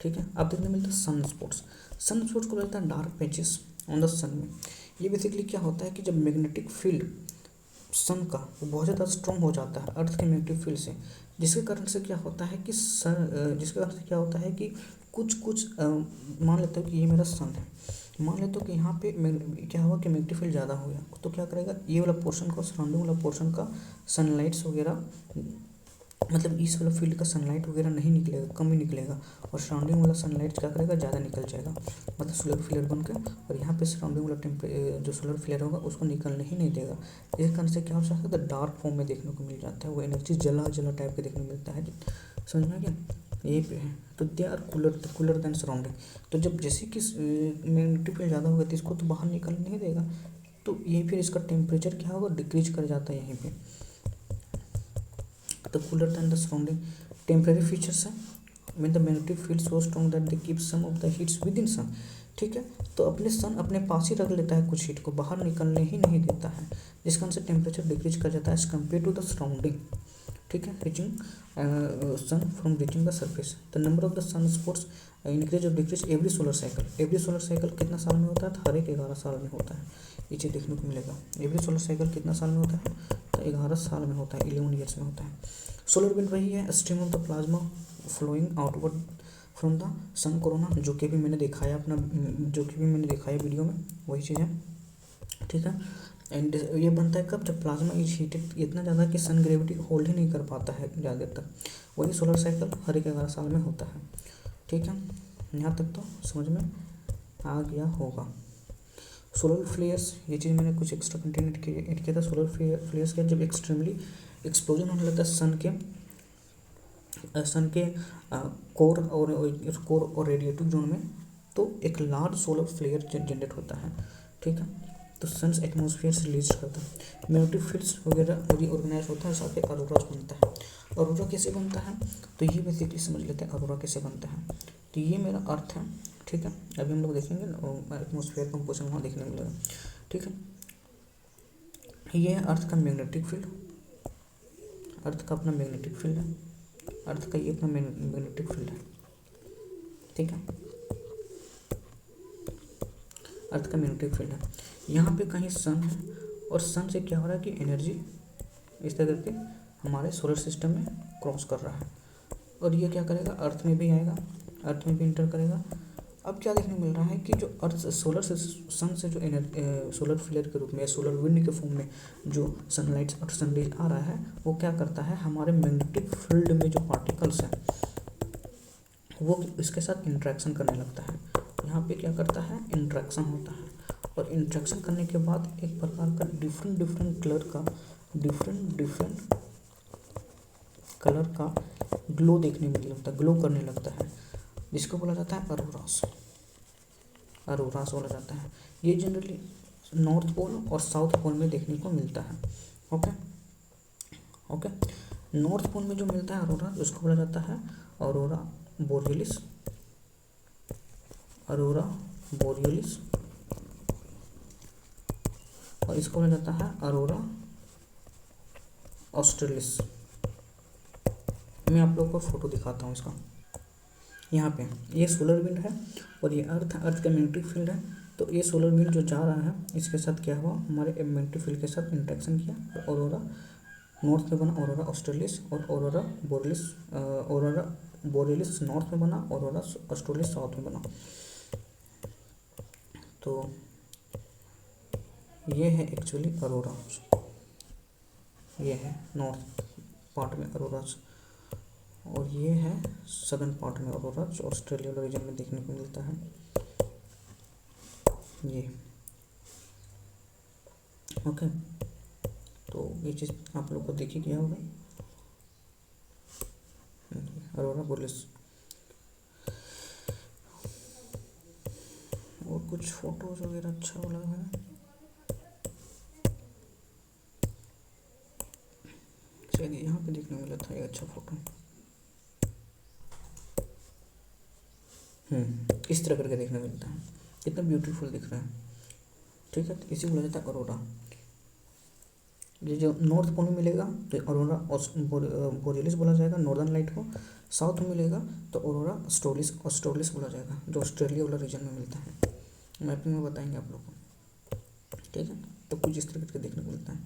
ठीक है, अब देखने मिलता है सन स्पॉट्स। सन स्पॉट्स को बोलता है डार्क पैचेस ऑन द सन में। ये बेसिकली क्या होता है कि जब मैग्नेटिक फील्ड सन का वो बहुत ज़्यादा स्ट्रॉन्ग हो जाता है अर्थ के मैग्नेटिक फील्ड से, जिसके कारण से क्या होता है कि जिसके कारण से क्या होता है कि कुछ मान लेते हो कि ये मेरा सन है, मान लेते हो कि यहाँ पे क्या हुआ कि मैग्नेटिक फील्ड ज़्यादा हो गया, तो क्या करेगा ये वाला पोर्शन का, सराउंडिंग वाला पोर्शन का सनलाइट्स वगैरह, मतलब इस वाला फील्ड का सनलाइट वगैरह नहीं निकलेगा, कम ही निकलेगा, और सराउंडिंग वाला सनलाइट क्या करेगा, ज़्यादा निकल जाएगा, मतलब सोलर फ्लेयर बनकर, और यहाँ पे सराउंडिंग वाला जो सोलर फ्लेयर होगा उसको निकलने ही नहीं देगा। इस कारण से क्या हो सकता है, डार्क फॉर्म में देखने को मिल जाता है, वो एनर्जी जला जला टाइप के देखने को मिलता है। समझ में आ गया? यही पे है। तो they are cooler than surrounding. तो जब जैसे कि मैग्नेटिक फील्ड ज़्यादा होगा तो इसको तो बाहर निकल नहीं देगा, तो ये फिर इसका टेम्परेचर क्या होगा, डिक्रीज कर जाता है यहीं पे। The cooler than the surrounding. Temporary features है when the magnetic field so strong that they keep some of the heats within sun. ठीक है, तो अपने सन अपने पास ही रख लेता है, कुछ हीट को बाहर निकलने ही नहीं देता है, जिस कारण से टेम्परेचर डिक्रीज कर जाता है as compare to the surrounding. ठीक है, reaching sun from reaching the surface. The number of the sun spots increase और decrease every solar cycle. Every solar cycle कितना साल में होता है, हर एक 11 साल में होता है। ये चीज़ देखने को मिलेगा। एवरी सोलर साइकिल कितना साल में होता है, तो 11 साल में होता है, 11 ईयर्स में होता है। सोलर विंड वही है, stream of the plasma flowing outward from the sun corona, जो कि भी मैंने दिखाया वीडियो में, वही चीज़ है। ठीक है, एंड ये बनता है कब, जब प्लाज्मा इज हीटेड इतना ज़्यादा कि सन ग्रेविटी होल्ड ही नहीं कर पाता है ज़्यादा देर तक। वही सोलर साइकिल हर एक 11 साल में होता है। ठीक है, यहाँ तक तो समझ में आ गया होगा। सोलर फ्लेयर्स, ये चीज़ मैंने कुछ एक्स्ट्रा कंटेंट ऐड किया था। सोलर फ्लेयर्स का जब एक्सट्रीमली एक्सप्लोजन होने लगता है सन के कोर और रेडिएटिव जोन में, तो एक लार्ज सोलर फ्लेयर जनरेट होता है। ठीक है, तो सन्स एटमॉस्फेयर से रिलीज करता है, मैग्नेटिक फील्ड्स वगैरह ऑर्गेनाइज होता है, साथ ही अरोरा बनता है। अरोरा कैसे बनता है, तो ये बेसिकली समझ लेते हैं अरोरा कैसे बनता है। तो ये मेरा अर्थ है। ठीक है, अभी हम लोग देखेंगे एटमॉस्फेयर कंपोजिशन वहाँ देखने मिलेगा। ठीक है, ये है अर्थ का मैग्नेटिक फील्ड, अर्थ का अपना मैग्नेटिक फील्ड है, अर्थ का ये अपना मैग्नेटिक फील्ड है। ठीक है, अर्थ का मैग्नेटिक फील्ड है, यहाँ पे कहीं सन है, और सन से क्या हो रहा है कि एनर्जी इस तरह करके हमारे सोलर सिस्टम में क्रॉस कर रहा है, और ये क्या करेगा, अर्थ में भी आएगा, अर्थ में भी इंटर करेगा। अब क्या देखने को मिल रहा है कि जो अर्थ सन से जो सोलर फ्लेयर के रूप में, सोलर विंड के फॉर्म में जो सनलाइट और सनरेज आ रहा है, वो क्या करता है, हमारे मैग्नेटिक फील्ड में जो पार्टिकल्स हैं वो इसके साथ इंट्रैक्शन करने लगता है। यहाँ पे क्या करता है, इंट्रैक्शन होता है, और इंट्रैक्शन करने के बाद एक प्रकार का डिफरेंट कलर का ग्लो देखने में लगता है, ग्लो करने लगता है, जिसको बोला जाता है अरोरास, अरोरास बोला जाता है। ये जनरली नॉर्थ पोल और साउथ पोल में देखने को मिलता है। ओके ओके, नॉर्थ पोल में जो मिलता है अरोरा, उसको बोला जाता है अरोरा बोरियलिस, अरोरा बोरियलिस, और इसको बोला जाता है अरोरा ऑस्ट्रेलिस। मैं आप लोगों को फोटो दिखाता हूँ इसका। यहाँ पे ये सोलर विंड है और ये अर्थ का मैग्नेटिक फील्ड है। तो ये सोलर विंड जो जा रहा है, इसके साथ क्या हुआ, हमारे मैग्नेटिक फील्ड के साथ इंटरेक्शन किया और ऑरोरा नॉर्थ में बना, ऑरोरा ऑस्ट्रेलिस, और ऑरोरा बोरियलिस नॉर्थ में बना, ऑरोरा ऑस्ट्रेलिस साउथ में बना। तो ये है एक्चुअली अरोरा, ये है नॉर्थ पार्ट में अरोरा, और ये है सदर्न पार्ट में अरोरा, जो ऑस्ट्रेलिया रीजन में देखने को मिलता है। ये ओके, तो ये चीज़ आप लोग को देखिए क्या होगा, अरोरा बोरियलिस। और कुछ फोटोज वगैरह अच्छा लगा है, शायद यहाँ पे देखने को मिला था ये अच्छा फोटो। इस तरह करके देखने को मिलता है, कितना ब्यूटीफुल दिख रहा है। ठीक है, तो इसी को बोला जाता है अरोरा। ये जो नॉर्थ पोल में मिलेगा तो अरोरा बोरियलिस बोला जाएगा, नॉर्दर्न लाइट को। साउथ में मिलेगा तो अरोरा ऑस्ट्रेलिस बोला जाएगा, जो ऑस्ट्रेलिया वाला रीजन में मिलता है। मैपिंग में बताएंगे आप लोग को। ठीक है, तो कुछ इस तरह करके देखने को मिलता है।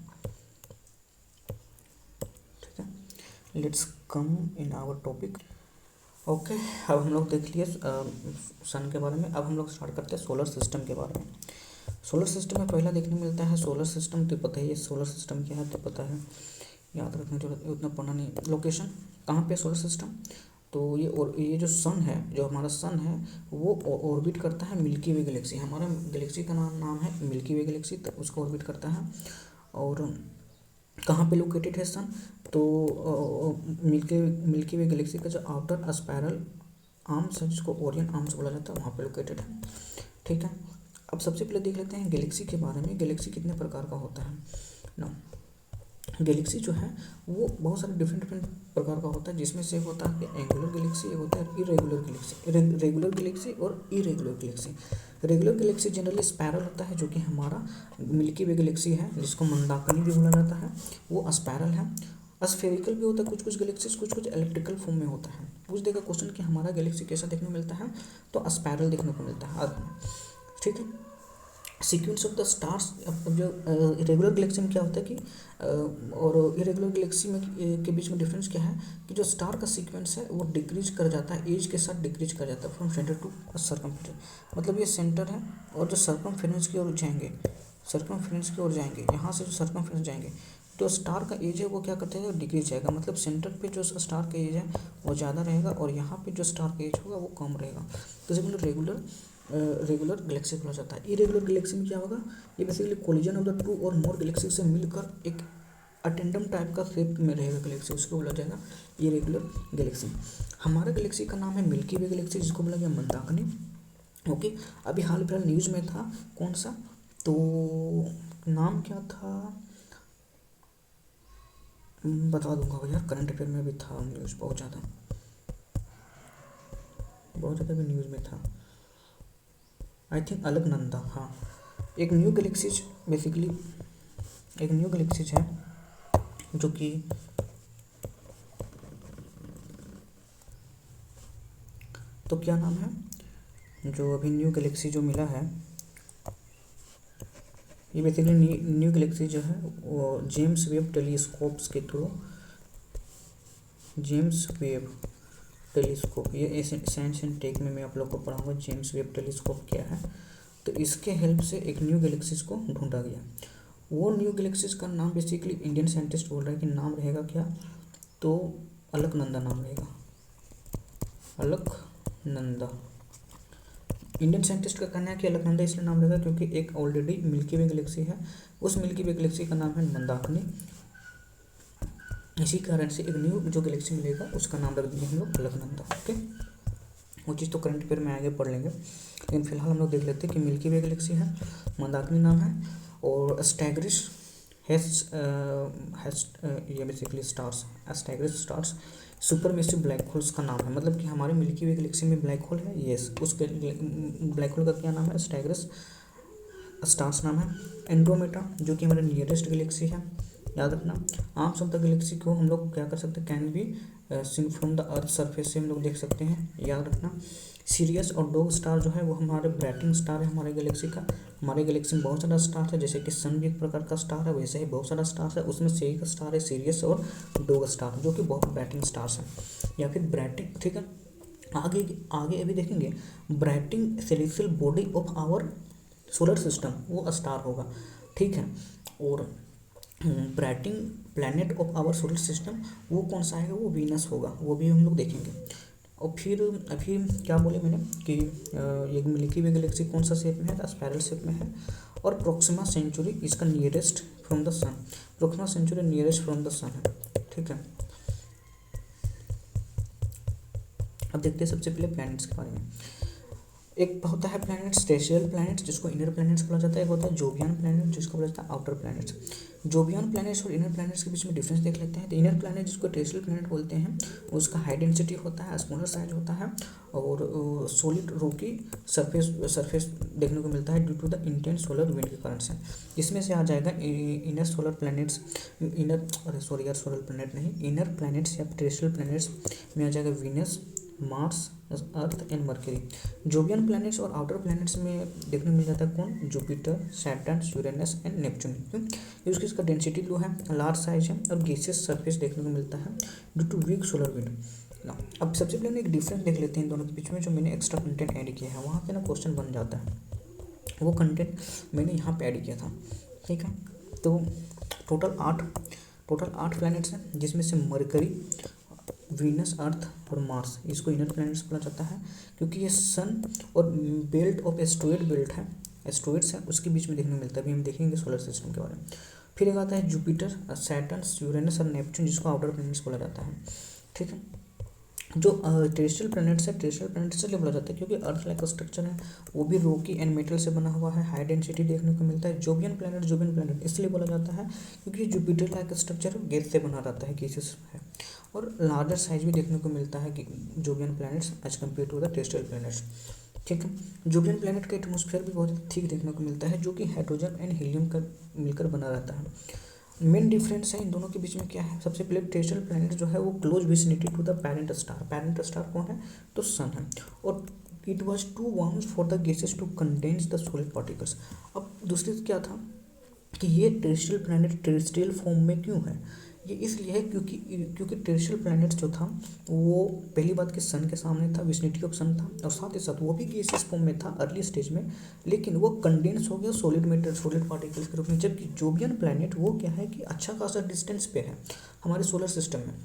ठीक है, let's come in our topic. Okay, अब हम लोग देख लिए सन के बारे में। अब हम लोग स्टार्ट करते हैं सोलर सिस्टम के बारे में। सोलर सिस्टम में पहला देखने मिलता है सोलर सिस्टम, तो पता ही है सोलर सिस्टम क्या है, तो पता है, याद रखने की जरूरत, उतना पढ़ना नहीं। लोकेशन कहाँ पे सोलर सिस्टम, तो ये, और ये जो सन है, जो हमारा सन है, वो ऑर्बिट करता है मिल्की वे गैलेक्सी। हमारा गैलेक्सी का नाम है मिल्की वे गैलेक्सी, तो उसको ऑर्बिट करता है। और कहाँ पे लोकेटेड है सन, तो मिल्की वे गैलेक्सी का जो आउटर स्पायरल आर्म्स है, जिसको ओरियन आर्म्स बोला जाता है, वहाँ पे लोकेटेड है। ठीक है, अब सबसे पहले देख लेते हैं गैलेक्सी के बारे में। गैलेक्सी कितने प्रकार का होता है ना। गैलेक्सी जो है वो बहुत सारे डिफरेंट प्रकार का होता है, जिसमें से होता है कि एंगुलर गैलेक्सी, होता है इरेगुलर गैलेक्सी, रेगुलर गैलेक्सी और irregular Galaxy. Regular Galaxy generally spiral होता है, जो कि हमारा मिल्की वे गैलेक्सी है, जिसको मंदाकिनी भी बोला जाता है, वो स्पायरल है। स्फेरिकल भी होता है कुछ कुछ गैलेक्सीज, कुछ कुछ इलेक्ट्रिकल फॉर्म में होता है। पूछ देगा क्वेश्चन कि हमारा गैलेक्सी कैसा देखने को मिलता है, तो स्पायरल देखने को मिलता है। ठीक है, सीक्वेंस ऑफ द स्टार्स। जो रेगुलर गैलेक्सी में क्या होता है कि और इरेगुलर गैलेक्सी में के बीच में डिफरेंस क्या है कि जो स्टार का सीक्वेंस है वो डिक्रीज कर जाता है, एज के साथ डिक्रीज कर जाता है फ्रॉम सेंटर टू सर्कमफेरेंस। मतलब ये सेंटर है और जो सर्कमफेरेंस की ओर जाएंगे, सर्कमफेरेंस की ओर जाएंगे, यहाँ से जो सर्कमफेरेंस जाएंगे, जो स्टार का एज है वो क्या करते हैं, डिक्रीज जाएगा। मतलब सेंटर पे जो स्टार का एज है वो ज़्यादा रहेगा और यहाँ पे जो स्टार का एज होगा वो कम रहेगा। तो इसे मतलब रेगुलर गैलेक्सी बोला जाता है। इरेगुलर गैलेक्सी में क्या होगा, ये basically collision of the two और मोर गैलेक्सी से मिलकर एक अटेंडम टाइप का शेप में रहेगा गैलेक्सी, उसको बोला जाएगा इरेगुलर गैलेक्सी। हमारा गैलेक्सी का नाम है मिल्की वे गैलेक्सी, जिसको बोला गया मंदाकिनी। ओके, अभी हाल फिलहाल न्यूज़ में था कौन सा, तो नाम क्या था बता दूंगा भैया, करंट अफेयर में भी था न्यूज़, बहुत ज़्यादा भी न्यूज़ में था। आई थिंक अलकनंदा, हाँ। एक न्यू गैलेक्सीज, बेसिकली एक न्यू गैलेक्सीज है जो कि तो क्या नाम है, जो अभी न्यू गैलेक्सी जो मिला है, ये बेसिकली न्यू गैलेक्सी जो है वो जेम्स वेब टेलीस्कोप्स के थ्रू, जेम्स वेब टेलीस्कोप, ये साइंस एंड टेक में मैं आप लोग को पढ़ाऊंगा जेम्स वेब टेलीस्कोप क्या है। तो इसके हेल्प से एक न्यू गैलेक्सीज को ढूंढा गया। वो न्यू गैलेक्सीज का नाम बेसिकली इंडियन साइंटिस्ट बोल रहा है कि नाम रहेगा क्या, तो अलकनंदा नाम रहेगा, अलकनंदा। इंडियन साइंटिस्ट का कहना है कि अलकनंदा इसलिए नाम रहेगा क्योंकि एक ऑलरेडी मिल्की वे गैलेक्सी है, उस मिल्की वे गैलेक्सी का नाम है मंदाकिनी। इसी कारण से एक न्यू जो गैलेक्सी मिलेगा उसका नाम रख देंगे हम लोग अलकनंदा। ओके, वो चीज़ तो करंट अफेयर में आगे पढ़ लेंगे, लेकिन फिलहाल हम लोग देख लेते हैं कि मिल्की वे गैलेक्सी है, मंदाकिनी नाम है, और स्टैग्रिस हैज ये बेसिकली स्टार्स, स्टैग्रिस stars super massive black holes का नाम है। मतलब कि हमारे मिल्की वे गैलेक्सी में ब्लैक होल है, यस, उस ब्लैक होल का क्या नाम है, स्टैग्रिस स्टार्स नाम है। एंड्रोमेडा जो कि हमारे नियरेस्ट गैलेक्सी है, याद रखना। आम समतल गैलेक्सी को हम लोग क्या कर सकते हैं, can be seen from the earth surface से हम लोग देख सकते हैं, याद रखना। सीरियस और डॉग स्टार जो है वो हमारे ब्राइटिंग स्टार है हमारे गैलेक्सी का। हमारे गैलेक्सी में बहुत सारा स्टार है, जैसे कि सन भी एक प्रकार का स्टार है, वैसे ही बहुत सारा स्टार है, उसमें से एक स्टार है सीरियस और डॉग स्टार जो कि बहुत ब्राइटिंग स्टार्स हैं, या फिर ब्राइटिंग, ठीक है। आगे आगे अभी देखेंगे brightening celestial body of our solar system, वो स्टार होगा, ठीक है। और brightening planet of our solar system वो कौन सा है, वो वीनस होगा, वो भी हम लोग देखेंगे। और फिर अभी क्या बोले मैंने कि ये मिल्की वे गैलेक्सी कौन सा शेप में है, स्पायरल शेप में है। और प्रोक्सिमा सेंचुरी इसका nearest from the sun, Proxima Centauri nearest from the sun है, ठीक है। अब देखते हैं सबसे पहले प्लैनेट्स के बारे में। एक होता है प्लैनेट्स टेरेस्ट्रियल प्लैनेट्स जिसको इनर प्लैनेट्स बोला जाता है, एक होता है जोवियन प्लैनेट जिसको बोला जाता है आउटर प्लैनेट्स। जोवियन प्लैनेट्स और इनर प्लैनेट्स के बीच में डिफरेंस देख लेते हैं। तो इनर प्लैनेट जिसको टेरेस्ट्रियल प्लैनेट बोलते हैं उसका हाई डेंसिटी होता है, स्मॉलर साइज होता है, और सॉलिड रोकी सरफेस देखने को मिलता है due to the intense solar wind के कारण से। इसमें से आ जाएगा inner solar planets, solar planet नहीं, इनर प्लैनेट्स या टेरेस्ट्रियल प्लैनेट्स में आ जाएगा Venus, Mars, Earth and Mercury. Jovian planets और आउटर प्लैनेट्स में देखने मिल जाता है कौन, Jupiter, Saturn, Uranus and Neptune. क्योंकि इसका डेंसिटी लो है, लार्ज साइज है और गैसियस सरफेस देखने को मिलता है due to weak solar wind. अब सबसे पहले एक डिफरेंस देख लेते हैं इन दोनों के बीच में, जो मैंने एक्स्ट्रा कंटेंट ऐड किया है, वहाँ पे ना क्वेश्चन बन जाता है, वो कंटेंट मैंने यहाँ पे ऐड किया था, ठीक है। तो टोटल आठ प्लैनेट्स हैं, जिसमें से मरकरी, वीनस, अर्थ और मार्स, इसको इनर प्लैनेट्स बोला जाता है क्योंकि ये सन और बेल्ट ऑफ एस्ट्रॉयड बेल्ट है, एस्ट्रॉयड्स है, उसके बीच में देखने को मिलता है। अभी हम देखेंगे सोलर सिस्टम के बारे में। फिर एक आता है जुपिटर, सैटर्न, यूरेनस और नेपच्यून जिसको आउटर प्लैनेट्स बोला जाता है, ठीक है। जो टेरेस्ट्रियल प्लैनेट्स है, टेरेस्ट्रियल प्लैनेट्स इसलिए बोला जाता है क्योंकि अर्थ लाइक स्ट्रक्चर है, वो भी रॉकी एंड मेटल से बना हुआ है, हाई डेंसिटी देखने को मिलता है। जोवियन प्लैनेट इसलिए बोला जाता है क्योंकि जुपिटर लाइक स्ट्रक्चर गैस से बना रहता है, गैसेस है, और लार्जर साइज भी देखने को मिलता है कि Jovian planets as compare to the terrestrial planets, ठीक है। जोवियन प्लैनेट का एटमॉस्फेयर भी बहुत थिक देखने को मिलता है, जो कि हाइड्रोजन एंड हीलियम का मिलकर बना रहता है। मेन डिफरेंस है इन दोनों के बीच में क्या है, सबसे पहले टेरेस्ट्रियल प्लैनेट जो है वो close vicinity to the parent star कौन है, तो सन है, और it was too warm for the gases to condense the solid particles. अब दूसरी क्या था कि ये टेरेस्ट्रियल प्लैनेट टेरेस्ट्रियल फॉर्म में क्यों है, ये इसलिए है क्योंकि टेरेस्ट्रियल प्लैनेट जो था वो पहली बात कि सन के सामने था, विसिनिटी ऑफ सन था, और साथ ही साथ वो भी गैसियस फॉर्म में था अर्ली स्टेज में, लेकिन वो कंडेंस हो गया सॉलिड पार्टिकल्स के रूप में। जबकि जोवियन प्लैनेट वो क्या है कि अच्छा खासा डिस्टेंस पे है हमारे सोलर सिस्टम में,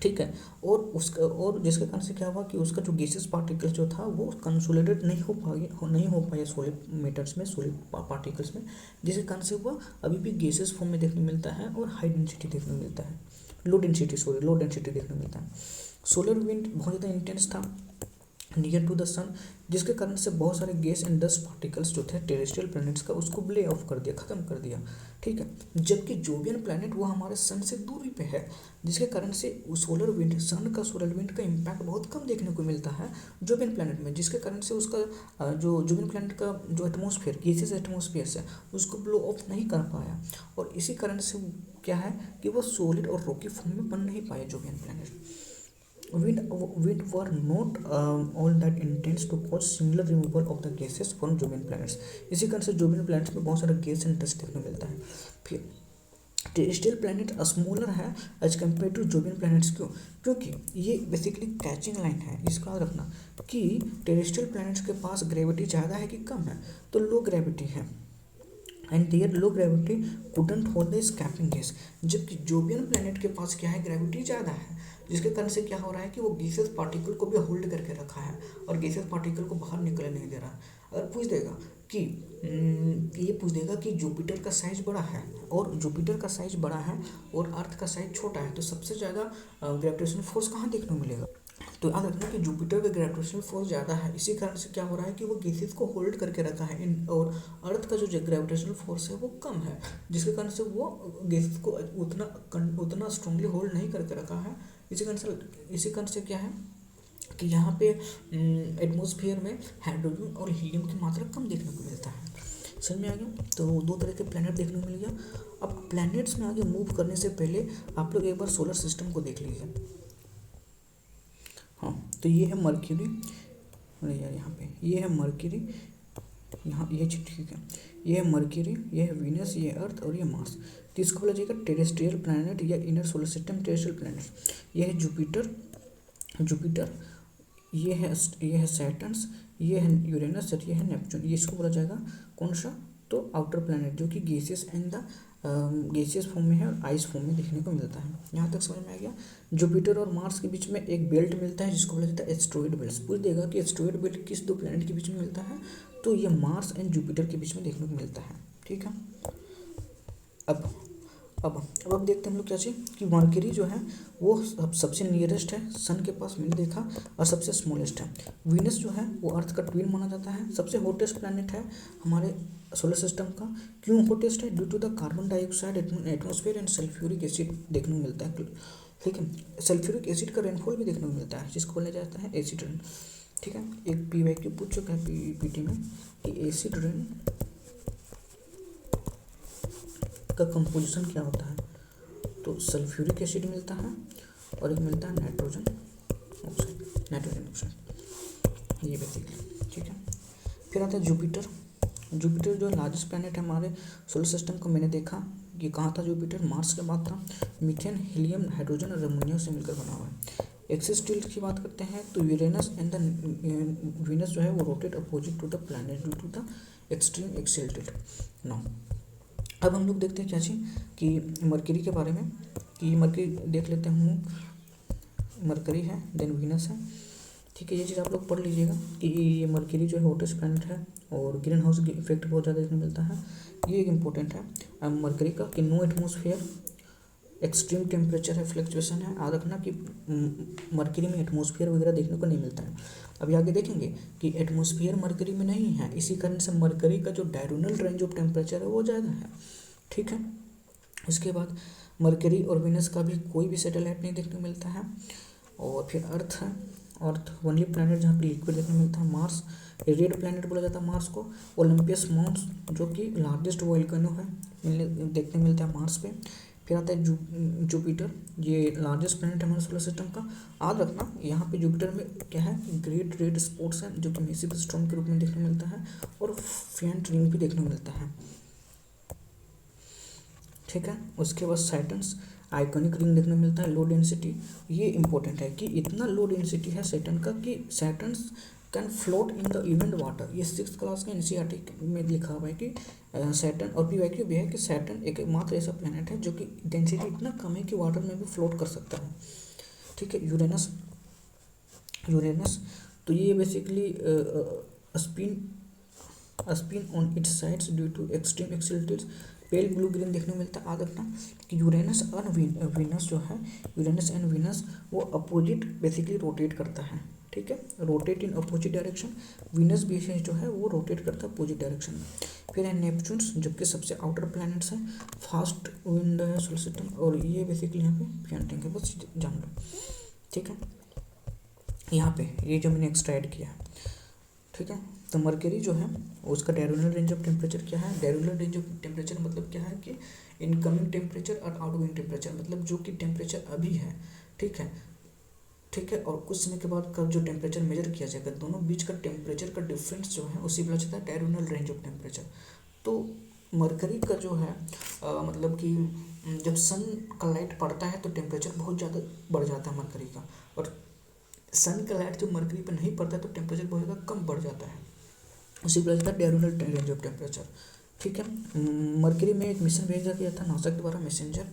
ठीक है, और जिसके कारण से क्या हुआ कि उसका जो गैसियस पार्टिकल जो था वो कंसोलिडेट नहीं हो पाया सॉलिड मैटर्स में, सॉलिड पार्टिकल्स में, जिसके कारण से हुआ अभी भी गैसियस फॉर्म में देखने मिलता है और हाई डेंसिटी देखने को मिलता है, लो डेंसिटी देखने को मिलता है। सोलर विंड बहुत ज़्यादा इंटेंस था नियर टू द सन, जिसके कारण से बहुत सारे गैस एंड डस्ट पार्टिकल्स जो थे टेरेस्ट्रियल प्लैनेट्स का उसको ब्ले ऑफ कर दिया, ख़त्म कर दिया, ठीक है। जबकि जोवियन प्लैनेट वो हमारे सन से दूरी पे है, जिसके कारण से सोलर विंड, सन का सोलर विंड का इम्पैक्ट बहुत कम देखने को मिलता है जोवियन प्लैनेट में, जिसके कारण से उसका जो जोवियन प्लैनेट का जो एटमॉस्फेयर, गैसेस एटमॉस्फेयर है, उसको ब्लो ऑफ नहीं कर पाया, और इसी कारण से क्या है कि वो सॉलिड और रॉकी फॉर्म में बन नहीं पाए Jovian planet. Wind were not all that intense to cause similar removal of the gases from Jovian planets। इसी कारण से जोवियन प्लैनेट्स में बहुत सारा गैस एंड डस्ट देखने को मिलता है। फिर टेरेस्ट्रियल प्लैनेट स्मॉलर है as compare to Jovian planets, क्योंकि ये बेसिकली कैचिंग लाइन है, इसका याद रखना कि टेरेस्ट्रियल प्लैनेट्स के पास ग्रेविटी ज़्यादा है कि कम है, तो लो ग्रेविटी है, and their low gravity couldn't hold the escaping gas. जबकि जोवियन प्लैनेट के पास क्या है, ग्रेविटी ज़्यादा है, जिसके कारण से क्या हो रहा है कि वो गैसेस पार्टिकल को भी होल्ड करके रखा है और गैसेस पार्टिकल को बाहर निकलने नहीं दे रहा है। और पूछ देगा कि ये पूछ देगा कि जुपिटर का साइज बड़ा है और जुपिटर का साइज बड़ा है और अर्थ का साइज छोटा है, तो सबसे ज़्यादा ग्रेविटेशनल फोर्स कहाँ देखने को मिलेगा? तो याद रखना कि जुपिटर का ग्रेविटेशनल फोर्स ज़्यादा है, इसी कारण से क्या हो रहा है कि वो गैसेस को होल्ड करके रखा है और अर्थ का जो ग्रेविटेशनल फोर्स है वो कम है, जिसके कारण से वो गैसेस को उतना स्ट्रांगली होल्ड नहीं करके रखा है। इसी कारण से क्या है कि यहाँ पे एटमॉस्फेयर में हाइड्रोजन और हीलियम की मात्रा कम देखने को मिलता है। समझ में आ गया? तो 2 तरह के प्लैनेट देखने को मिल गया। अब प्लैनेट्स में आगे मूव करने से पहले आप लोग एक बार सोलर सिस्टम को देख लीजिए। हाँ, तो ये है मर्क्यूरी, अरे यार यहाँ पे ये है मर्क्यूरी, यहाँ ये चीज ठीक है, ये है मर्क्यूरी, ये है वीनस, ये अर्थ और ये मार्स। तो इसको बोला जाएगा टेरेस्ट्रियल प्लैनेट या inner solar system terrestrial planet. ये है जुपिटर, ये है सैटर्न्स, ये है यूरेनस और ये है नेपच्यून। ये इसको बोला जाएगा कौन सा? तो आउटर प्लैनेट, जो कि gases and the gaseous form में है और आइस फॉर्म में देखने को मिलता है। यहाँ तक समझ में आ गया? जुपिटर और मार्स के बीच में एक बेल्ट मिलता है जिसको बोला जाता है एस्टेरॉयड बेल्ट। पूछ देगा कि एस्टेरॉयड बेल्ट किस 2 प्लैनेट के बीच में मिलता है? तो ये मार्स एंड जुपिटर के बीच में देखने को मिलता है। ठीक है, अब देखते हैं हम लोग क्या चाहिए कि मर्क्यूरी जो है वो सबसे नियरेस्ट है सन के पास, मैंने देखा, और सबसे स्मॉलेस्ट है। वीनस जो है वो अर्थ का ट्विन माना जाता है, सबसे हॉटेस्ट प्लैनेट है हमारे सोलर सिस्टम का। क्यों हॉटेस्ट है? Due to the carbon dioxide atmosphere and sulphuric acid देखने को मिलता है। ठीक है, सल्फ्यूरिक एसिड का रेनफॉल भी देखने को मिलता है जिसको बोला जाता है एसिड रेन। ठीक है, एक PYQ पूछ चुका है पीटी में कि एसिड रेन का कंपोजिशन क्या होता है? तो सल्फ्यूरिक एसिड मिलता है और एक मिलता है नाइट्रोजन ऑक्साइड, ये बेसिकली। ठीक है, फिर आता है जुपिटर जो लार्जेस्ट प्लैनेट है हमारे सोलर सिस्टम का। मैंने देखा कि कहाँ था जुपिटर? मार्स के बाद था। मीथेन, हीलियम, हाइड्रोजन और अमोनिया से मिलकर बना हुआ है। एक्सिस टिल्ट की बात करते हैं तो यूरेनस एंड द वीनस जो है वो rotate opposite to the planet due to the extreme axial tilt. Now अब हम लोग देखते हैं क्या चीज़ कि मरकरी के बारे में, कि मरकरी देख लेते हैं। मरकरी है, देन वीनस है। ठीक है, ये चीज़ आप लोग पढ़ लीजिएगा कि ये मरकरी जो है हॉटेस्ट प्लैनेट है और ग्रीन हाउस इफेक्ट बहुत ज़्यादा देखने मिलता है। ये एक इंपॉर्टेंट है मरकरी का कि नो एटमॉस्फेयर, एक्सट्रीम टेम्परेचर है, फ्लक्चुएशन है। याद रखना कि मरकरी में एटमॉस्फेयर वगैरह देखने को नहीं मिलता है। अभी आगे देखेंगे कि एटमॉस्फेयर मरकरी में नहीं है, इसी कारण से मरकरी का जो डायरोनल रेंज ऑफ टेम्परेचर है वो ज़्यादा है। ठीक है, इसके बाद मरकरी और वीनस का भी कोई भी सैटेलाइट नहीं देखने को मिलता है। और फिर अर्थ है, अर्थ ओनली प्लैनेट जहाँ पे लिक्विड देखने को मिलता है। मार्स, रेड प्लैनेट बोला जाता है मार्स को। ओलंपियस माउंट जो कि लार्जेस्ट वोल्केनो है, देखने मिलता है मार्स पे। फिर आता है जुपिटर, ये लार्जेस्ट प्लैनेट है हमारे सोलर सिस्टम का। याद रखना यहाँ पे जुपिटर में क्या है, ग्रेट रेड स्पॉट्स हैं जो कि मैसिव स्टॉर्म के रूप में देखने को मिलता है और फेंट रिंग भी देखने को मिलता है। ठीक है, उसके बाद सैटर्न्स, आइकॉनिक रिंग देखने को मिलता है। लो डेंसिटी, ये इंपॉर्टेंट है कि इतना लो डेंसिटी है सैटर्न का कि Saturn's can float in the event water. ये 6th क्लास के NCERT में लिखा हुआ है कि सैटर्न, और PYQ भी है कि सैटर्न एक मात्र ऐसा प्लैनेट है जो कि डेंसिटी इतना कम है कि वाटर में भी फ्लोट कर सकता है। ठीक है, यूरेनस तो ये basically spin on its sides due to extreme axial tilt, pale blue green देखने को मिलता है। याद रखना कि यूरेनस और वीनस जो है, यूरेनस एंड वीनस वो अपोजिट बेसिकली रोटेट करता है। ठीक है, rotate in opposite direction. Venus भी जो है वो रोटेट करता है अपोजिट डायरेक्शन में। फिर है नेपच्यून्स, जबकि सबसे आउटर प्लैनेट्स हैं। फास्ट विंड है सोलर सिस्टम, और ये बेसिकली यहाँ पे फेंटिंग है, बस जान लो। ठीक है, यहाँ पे ये जो मैंने एक्स्ट्रा ऐड किया है। ठीक है, तो मरकरी जो है उसका डायरोनल रेंज ऑफ टेम्परेचर क्या है? डायरोनल रेंज ऑफ टेम्परेचर मतलब क्या है कि इनकमिंग टेम्परेचर और आउटगोइंग टेम्परेचर, मतलब जो कि टेम्परेचर अभी है। ठीक है, और कुछ समय के बाद का जो टेम्परेचर मेजर किया जाएगा, दोनों बीच का टेम्परेचर का डिफरेंस जो है उसी बोला जाता है डायरोनल रेंज ऑफ टेम्परेचर। तो मरकरी का जो है मतलब कि जब सन का लाइट पड़ता है तो टेम्परेचर बहुत ज़्यादा बढ़ जाता है मरकरी का, और सन का लाइट जब मरकरी पर नहीं पड़ता है तो टेम्परेचर बहुत ज़्यादा कम बढ़ जाता है, उसी बोला जाता है डायरोनल रेंज ऑफ टेम्परेचर। ठीक है, मरकरी में एक मिशन भेजा गया था नासा के द्वारा, मैसेंजर।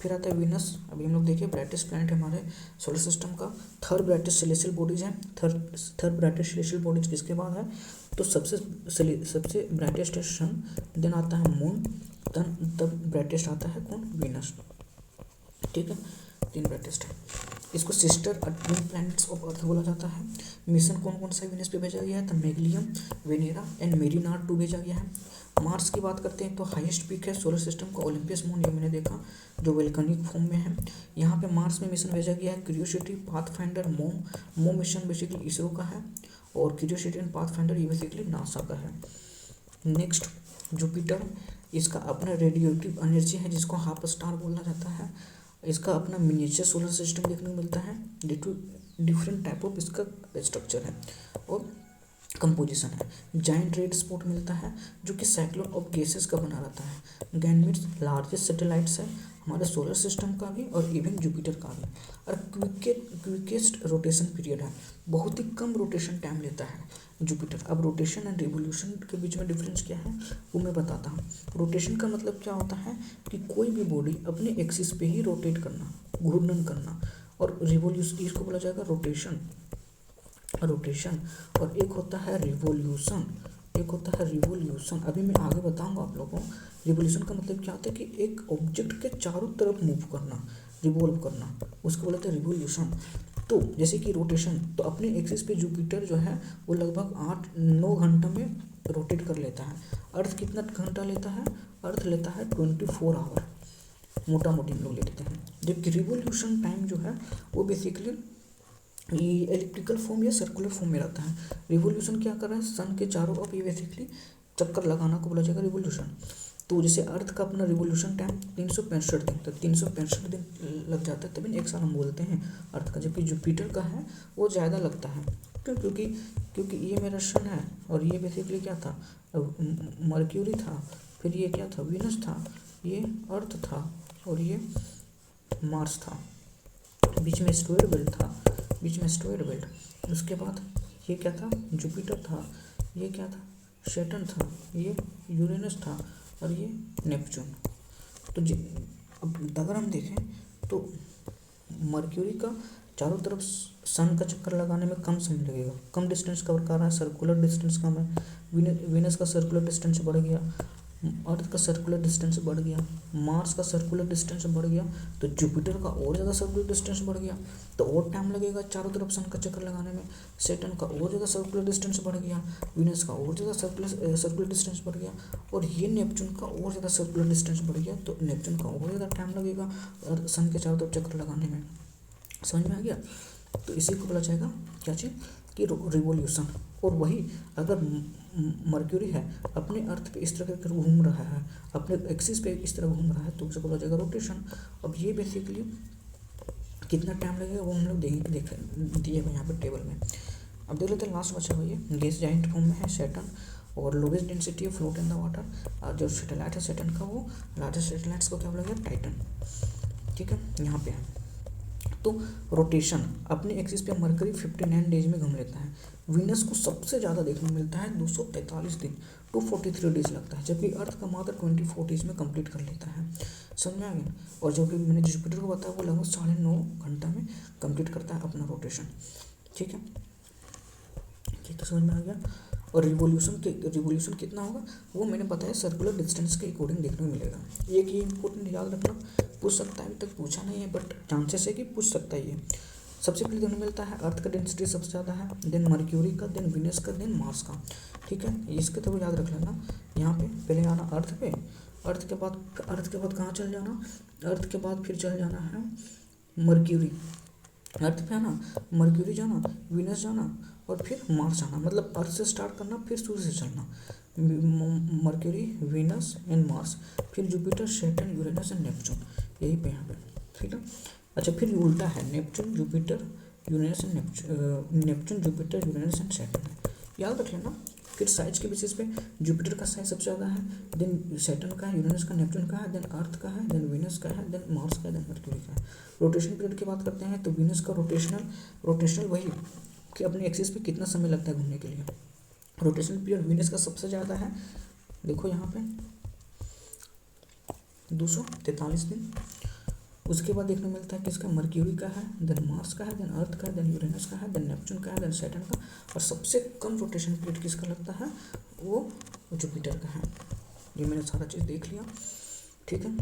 फिर आता है वीनस, अभी हम लोग देखिए ब्राइटेस्ट प्लैनेट है हमारे सोलर सिस्टम का। थर्ड ब्राइटेस्ट सेलेस्टियल बॉडीज है। थर्ड ब्राइटेस्ट सेलेस्टियल बॉडीज किसके बाद है? तो सबसे ब्राइटेस्ट है सन, देन आता है मून, तब ब्राइटेस्ट आता है कौन, वीनस। ठीक है, 3 ब्राइटेस्ट है। इसको sister twin planets of earth बोला जाता है। मिशन कौन कौन सा वीनस पे भेजा गया है, तो मेगलियम, वेनेरा एंड मेरिनार 2 भेजा गया है। मार्स की बात करते हैं तो हाईएस्ट पीक है सोलर सिस्टम का ओलंपस मून, ये मैंने देखा, जो वोल्केनिक फॉर्म में है। यहाँ पे मार्स में मिशन भेजा गया है क्यूरियोसिटी, पाथफाइंडर, मोम मिशन बेसिकली इसरो का है, और क्यूरियोसिटी एंड पाथफाइंडर ये बेसिकली नासा का है। नेक्स्ट जुपिटर, इसका अपना रेडियोएक्टिव एनर्जी है जिसको हाफ स्टार बोला जाता है। इसका अपना मिनिएचर सोलर सिस्टम देखने को मिलता है, डिफरेंट टाइप ऑफ इसका स्ट्रक्चर है और कंपोजिशन है। जाइंट रेड स्पॉट मिलता है जो कि साइक्लोन ऑफ गैसेस का बना रहता है। गैनमीड्स लार्जेस्ट सैटेलाइट्स है हमारे सोलर सिस्टम का भी और इवन जुपिटर का भी, और क्विकेस्ट रोटेशन पीरियड है, बहुत ही कम रोटेशन टाइम लेता है जुपिटर। अब रोटेशन एंड रिवोल्यूशन के बीच में डिफरेंस क्या है वो मैं बताता हूँ। रोटेशन का मतलब क्या होता है कि कोई भी बॉडी अपने एक्सिस पे ही रोटेट करना, घूर्णन करना, और रिवोल्यूशन इसको बोला जाएगा रोटेशन। और एक होता है रिवोल्यूशन, अभी मैं आगे बताऊंगा आप लोगों को। रिवोल्यूशन का मतलब क्या होता है कि एक ऑब्जेक्ट के चारों तरफ मूव करना, रिवॉल्व करना, उसको बोलते हैं रिवोल्यूशन। तो जैसे कि रोटेशन, तो अपने एक्सिस पे जुपिटर जो है वो लगभग 8-9 घंटा में रोटेट कर लेता है। अर्थ कितना घंटा लेता है, अर्थ लेता है 24 आवर, मोटा मोटी हम लोग ले लेते हैं। जबकि रिवोल्यूशन टाइम जो है वो बेसिकली एलिप्टिकल फॉर्म या सर्कुलर फॉर्म में रहता है। रिवोल्यूशन क्या कर रहा है, सन के चारों ओर ये बेसिकली चक्कर लगाना को बोला जाएगा रिवोल्यूशन। तो जैसे अर्थ का अपना रिवोल्यूशन टाइम 365 दिन, तो 365 दिन लग जाता है, तभी एक साल हम बोलते हैं अर्थ का। जबकि जुपिटर का है वो ज़्यादा लगता है, क्यों, क्योंकि ये मेरा सन है और ये बेसिकली क्या था, मर्क्यूरी था, फिर ये क्या था, वीनस था, ये अर्थ था और ये मार्स था, बीच में एस्टेरॉयड बेल्ट, उसके बाद ये क्या था, जुपिटर था, ये क्या था, सैटर्न था, ये यूरेनस था और ये नेपच्यून। तो अब अगर हम देखें तो मर्क्यूरी का चारों तरफ सन का चक्कर लगाने में कम समय लगेगा, कम डिस्टेंस कवर कर रहा है, सर्कुलर डिस्टेंस कम है। वीनस का सर्कुलर डिस्टेंस बढ़ गया, अर्थ का सर्कुलर डिस्टेंस बढ़ गया, मार्स का सर्कुलर डिस्टेंस बढ़ गया, तो जुपिटर का और ज़्यादा सर्कुलर डिस्टेंस बढ़ गया, तो और टाइम लगेगा चारों तरफ सन का चक्कर लगाने में। सैटर्न का और ज़्यादा सर्कुलर डिस्टेंस बढ़ गया, वीनस का और ज़्यादा सर्कुलर डिस्टेंस बढ़ गया, और ये नेपच्यून का और ज़्यादा सर्कुलर डिस्टेंस बढ़ गया, तो नेपच्यून का और ज़्यादा टाइम लगेगा और सन के चारों तरफ चक्कर लगाने में। समझ में आ गया? तो इसी को बोला जाएगा क्या चीज़ कि रिवोल्यूशन। और वही अगर मर्क्यूरी है अपने अर्थ पे इस तरह कर घूम रहा है, अपने एक्सिस पे इस तरह घूम रहा है, तो उसे बोला जाएगा रोटेशन। अब ये बेसिकली कितना टाइम लगेगा वो हम लोग दिए हुए यहाँ पे टेबल में। अब देख लेते हैं लास्ट बचा हुआ ये गैस जाइंट फॉर्म में है सैटर्न, और lowest density of fluid in the water, और जो सैटेलाइट है सैटर्न का वो लार्जेस्ट सैटेलाइट्स को क्या बोला गया, टाइटन। ठीक है, यहाँ पे है। तो रोटेशन अपने एक्सिस पे मरकरी 59 डेज में घूम लेता है। वीनस को सबसे ज़्यादा देखने को मिलता है 243 दिन, 243 डेज लगता है, जबकि अर्थ का मात्र 24 डेज में कंप्लीट कर लेता है। समझ में आ गया? और जो कि मैंने जुपिटर को बताया वो लगभग 9.5 घंटा में कंप्लीट करता है अपना रोटेशन। ठीक है, ठीक, तो समझ में आ गया। और रिवोल्यूशन कितना होगा वो मैंने बताया सर्कुलर डिस्टेंस के अकॉर्डिंग देखने को मिलेगा। एक ये इंपॉर्टेंट याद रखना, पूछ सकता है, अभी तक पूछा नहीं है बट चांसेस है कि पूछ सकता है ये। सबसे पहले देखने मिलता है अर्थ का डेंसिटी सबसे ज़्यादा है, देन मर्क्यूरी का, देन वीनस का, देन मार्स का। ठीक है, इसके तो याद रख लेना। यहाँ पे पहले आना अर्थ पे, अर्थ के बाद कहाँ चल जाना, अर्थ के बाद फिर चल जाना है मर्क्यूरी, अर्थ पे आना, मर्क्यूरी जाना, वीनस जाना और फिर मार्स आना। मतलब अर्थ से स्टार्ट करना फिर शुरू से चलना, मर्क्यूरी, वीनस एंड मार्स, फिर Jupiter, Saturn, Uranus and Neptune, यही पे यहाँ पे। ठीक है, अच्छा फिर उल्टा है, Neptune, Jupiter, Uranus and Neptune, Jupiter, Uranus and Saturn है, याद रख लेना। फिर साइज के बेसिस पे जुपिटर का साइज सबसे ज़्यादा है, देन सैटर्न का है, यूरेनस का, नेपच्यून का है, देन अर्थ का है, देन वीनस का है, देन मार्स का है, देन मर्क्यूरी का है। रोटेशन पीरियड की बात करते हैं तो वीनस का रोटेशनल वही कि अपने एक्सिस पे कितना समय लगता है घूमने के लिए। रोटेशन पीरियड वीनस का सबसे ज़्यादा है, देखो यहाँ पे 243 दिन, उसके बाद देखने मिलता है किसका, मर्क्यूरी का है, देन मार्स का है, देन अर्थ का है, देन यूरेनस का है, देन नेपच्यून का है, देन सैटर्न का, और सबसे कम रोटेशन पीरियड किसका लगता है, वो जुपिटर का है। ये मैंने सारा चीज़ देख लिया, ठीक है।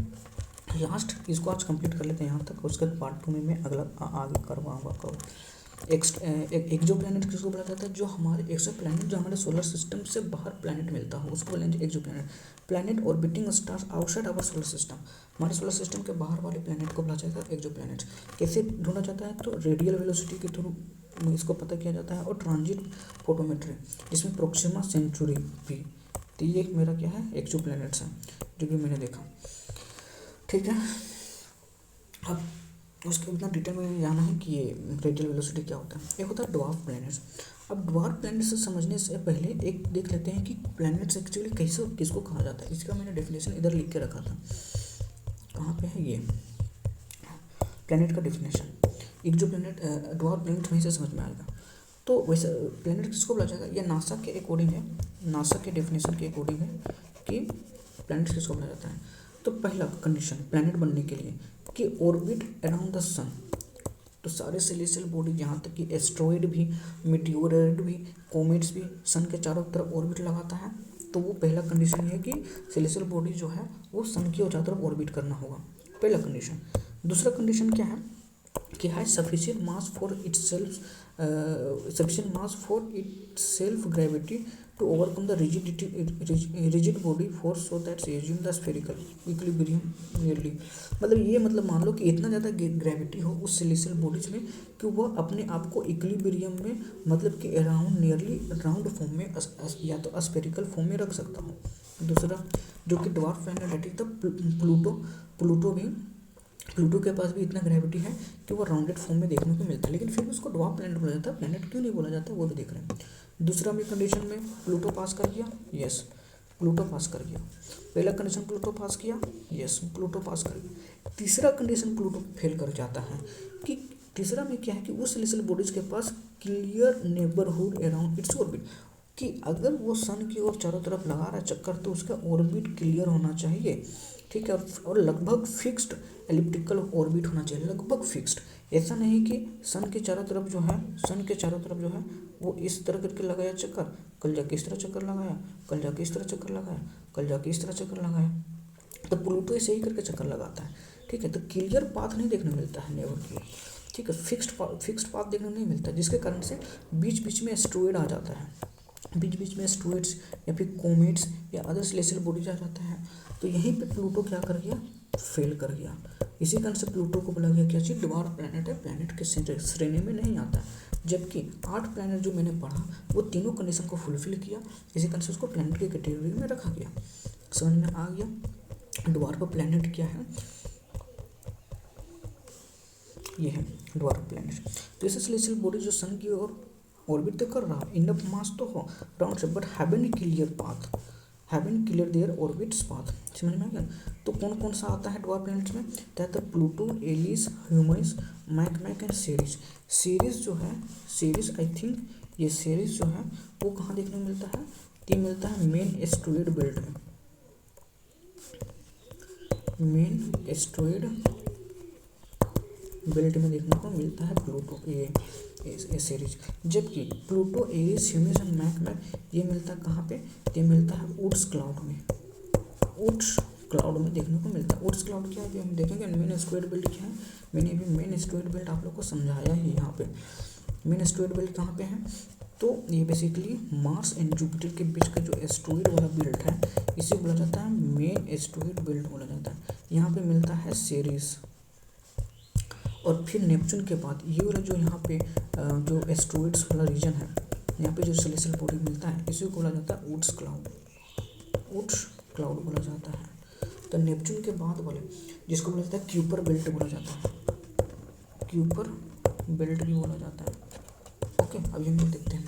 लास्ट इसको आज कंप्लीट कर लेते हैं यहाँ तक, उसके बाद पार्ट 2 में मैं अगला आगे करवाऊँगा कवर। एक्सो प्लैनेट किसको बोला जाता है, जो हमारे एक्सो प्लैनेट जो हमारे सोलर सिस्टम से बाहर प्लैनेट मिलता हो उसको बोलेंगे exoplanet. Planet orbiting stars outside our solar system, हमारे सोलर सिस्टम के बाहर वाले प्लैनेट को बोला जाता है एक्सो प्लैनेट। कैसे ढूंढा जाता है, तो रेडियल वेलोसिटी के थ्रू इसको पता किया जाता है, और ट्रांजिट फोटोमेट्री जिसमें प्रोक्सिमा सेंचुरी भी। तो ये मेरा क्या है, एक्सो प्लैनेट्स है जो भी मैंने देखा, ठीक है। अब उसके उतना डिटेल में जाना है कि ये रेडियल वेलोसिटी क्या होता है। एक होता है ड्वार्फ प्लैनेट्स। अब ड्वार्फ प्लैनेट्स से समझने से पहले एक देख लेते हैं कि प्लैनेट्स एक्चुअली कैसे किसको कहा जाता है। इसका मैंने डेफिनेशन इधर लिख के रखा था, कहाँ पे है ये प्लैनेट का डेफिनेशन। एक जो प्लैनेट ड्वार्फ प्लैनेट वहीं से समझ में आएगा। तो वैसे प्लैनेट किसको बोला जाएगा, ये नासा के अकॉर्डिंग है, नासा के डेफिनेशन के अकॉर्डिंग है कि प्लैनेट्स किसको बोला जाता है। तो पहला कंडीशन प्लैनेट बनने के लिए कि ऑर्बिट अराउंड द सन। तो सारे सेलेस्टियल बॉडी यहाँ तक कि एस्ट्रॉइड भी, मीटियोरॉइड भी, कॉमेट्स भी सन के चारों तरफ ऑर्बिट लगाता है। तो वो पहला कंडीशन है कि सेलेस्टियल बॉडी जो है वो सन की चारों तरफ ऑर्बिट करना होगा, पहला कंडीशन। दूसरा कंडीशन क्या है कि है sufficient mass for its self gravity to overcome the rigid body force so that assume the spherical equilibrium nearly. मतलब ये मतलब मान लो कि इतना ज़्यादा ग्रेविटी हो उस सेलेस्टियल बॉडीज में कि वह अपने आप को इक्विलिब्रियम में, मतलब कि अराउंड नियरली राउंड फॉर्म में या तो स्फेरिकल फॉर्म में रख सकता हो। दूसरा जो कि dwarf planet that is the Pluto के पास भी इतना ग्रेविटी है कि वो राउंडेड फॉर्म में देखने को मिलता है, लेकिन फिर भी उसको ड्वार्फ प्लैनेट बोला जाता है। प्लैनेट क्यों नहीं बोला जाता है वो भी देख रहे हैं। दूसरा में कंडीशन में प्लूटो पास कर गया, यस प्लूटो पास कर गया। पहला कंडीशन प्लूटो पास किया, यस प्लूटो पास कर गया। तीसरा कंडीशन प्लूटो फेल कर जाता है कि तीसरा में क्या है कि उस सेलेस्टियल बॉडीज के पास clear neighbourhood around its orbit, कि अगर वो सन की ओर चारों तरफ लगा रहा है चक्कर तो उसका ऑर्बिट क्लियर होना चाहिए, ठीक है, और लगभग फिक्स्ड एलिप्टिकल ऑर्बिट होना चाहिए, लगभग फिक्स्ड। ऐसा नहीं कि सन के चारों तरफ जो है वो इस तरह करके लगाया चक्कर, कल जाके इस तरह चक्कर लगाया, कल जाके इस तरह चक्कर लगाया, कल जाके इस तरह चक्कर लगाया। तो प्लूटो ऐसे ही करके चक्कर लगाता है, ठीक है। तो क्लियर पाथ नहीं देखने मिलता है नेवर की, ठीक है, फिक्स्ड पाथ देखने नहीं मिलता, जिसके कारण से बीच बीच में एस्ट्रॉइड आ जाता है, बीच बीच में एस्ट्रॉइड्स या फिर कोमेट्स या अदर सेलेस्टियल बॉडीज आ जाता है। तो यहीं पे प्लूटो क्या कर गया, फेल कर गया। इसी कारण से प्लूटो को बोला गया क्या चीज़, ड्वार्फ प्लैनेट है, प्लैनेट के श्रेणी में नहीं आता। जबकि 8 प्लैनेट जो मैंने पढ़ा वो तीनों कंडीशन को फुलफिल किया, इसी कारण से उसको प्लैनेट की कैटेगरी में रखा गया। समझ में आ गया। ड्वार्फ प्लैनेट क्या है, ये है ड्वार्फ प्लैनेट। तो ऐसे सेलेस्टियल बॉडी जो सन की ओर ऑर्बिट तो कर रहा है, इनफ मास तो हो राउंड से, but haven't clear there orbits path. समझ में आ गया। तो कौन कौन सा आता है ड्वार्फ प्लैनेट्स में, तो Pluto, Eris, Haumea, Makemake and Ceres जो है, सीरीज आई थिंक ये सीरीज जो है वो कहाँ देखने को मिलता है, ये मिलता है मेन एस्ट्रॉइड बेल्ट में, मेन एस्ट्रॉइड बेल्ट में देखने को मिलता है प्लूटो ये सीरीज। जबकि Pluto, Eris, Haumea and Makemake ये मिलता है कहाँ पे, ये मिलता है ऊट्स क्लाउड में देखने को मिलता है। ऊट्स क्लाउड क्या है अभी हम देखेंगे। मेन एस्ट्रॉइड बेल्ट क्या है, मैंने अभी मेन एस्ट्रॉइड बेल्ट आप लोग को समझाया ही। यहाँ पे मेन एस्ट्रॉइड बेल्ट कहाँ पे है, तो ये बेसिकली मार्स एंड जुपिटर के बीच का जो एस्ट्रॉइड वाला बेल्ट है इसे बोला जाता है मेन एस्ट्रॉइड बेल्ट बोला जाता है। यहाँ पे मिलता है सीरीज, और फिर नेपच्यून के बाद ये वाला जो यहाँ पे जो एस्ट्रॉइड्स वाला रीजन है, यहाँ पे जो सेलेस्टियल बॉडी मिलता है इसी को बोला जाता है ऊट्स क्लाउड बोला जाता है। तो नेपच्यून के बाद वाले जिसको बोला जाता है क्यूपर बेल्ट बोला जाता है, क्यूपर बेल्ट भी बोला जाता है। ओके, अभी हम लोग देखते हैं।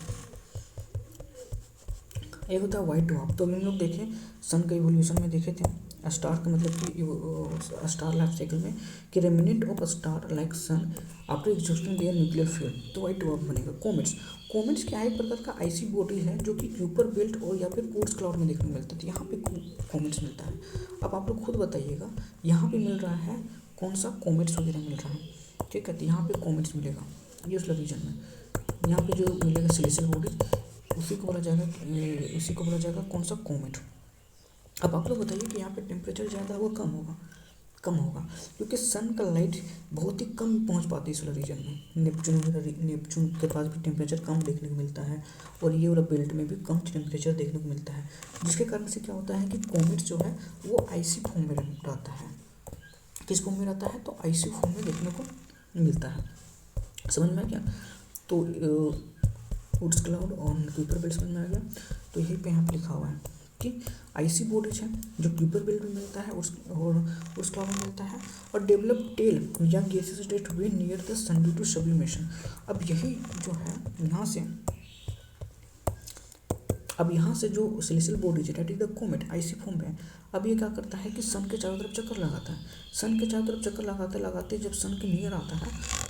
एक होता है वाइट ड्वार्फ। तो अभी हम लोग देखें सन का इवोल्यूशन में देखे थे स्टार का मतलब कि स्टार लाइफ साइकिल में कि remnant of star like sun after exhausting their nuclear fuel, तो वाइट ड्वार्फ बनेगा। कॉमेट्स क्या है, एक प्रकार का आइसी बॉडी है जो कि क्यूपर बेल्ट और या फिर ऊट्स क्लाउड में देखने को मिलता है। तो यहाँ पे कॉमेट्स मिलता है। अब आप लोग खुद बताइएगा, यहाँ पे मिल रहा है कौन सा कॉमेट्स वगैरह मिल रहा है, ठीक है। तो यहाँ पे कॉमेट्स मिलेगा ये उस रीजन में। यहाँ पे जो मिलेगा सेलेस्टियल बॉडीज उसी को बोला जाएगा कौन सा कॉमेट। अब आप लोग बताइए कि यहाँ पे टेम्परेचर ज़्यादा होगा कम होगा, कम होगा, क्योंकि सन का लाइट बहुत ही कम पहुँच पाती है सोलर रीजन में। नेपच्यून के पास भी टेम्परेचर कम देखने को मिलता है, और ये वाला बेल्ट में भी कम टेम्परेचर देखने को मिलता है, जिसके कारण से क्या होता है कि कॉमेट्स जो है वो आइसी फॉर्म में रहता है। किस फॉर्म में रहता है, तो आइसी फॉर्म में देखने को मिलता है। समझ में आ गया। तो वुड्स क्लाउड और क्यूपर बेल्ट समझ में आ गया। तो यहीं पे यहाँ पे लिखा हुआ है कि आइसी बॉडीज है जो क्यूपर बेल्ट में मिलता है और उस क्लाउड में मिलता है, और डेवलप टेल या gases that way near the sun due to sublimation. अब यही जो है यहाँ से जो सेलेस्टियल बॉडीज है that is the comet icy form में, अब ये क्या करता है कि सन के चारों तरफ चक्कर लगाता है। सन के चारों तरफ चक्कर लगाते लगाते जब सन के नियर आता है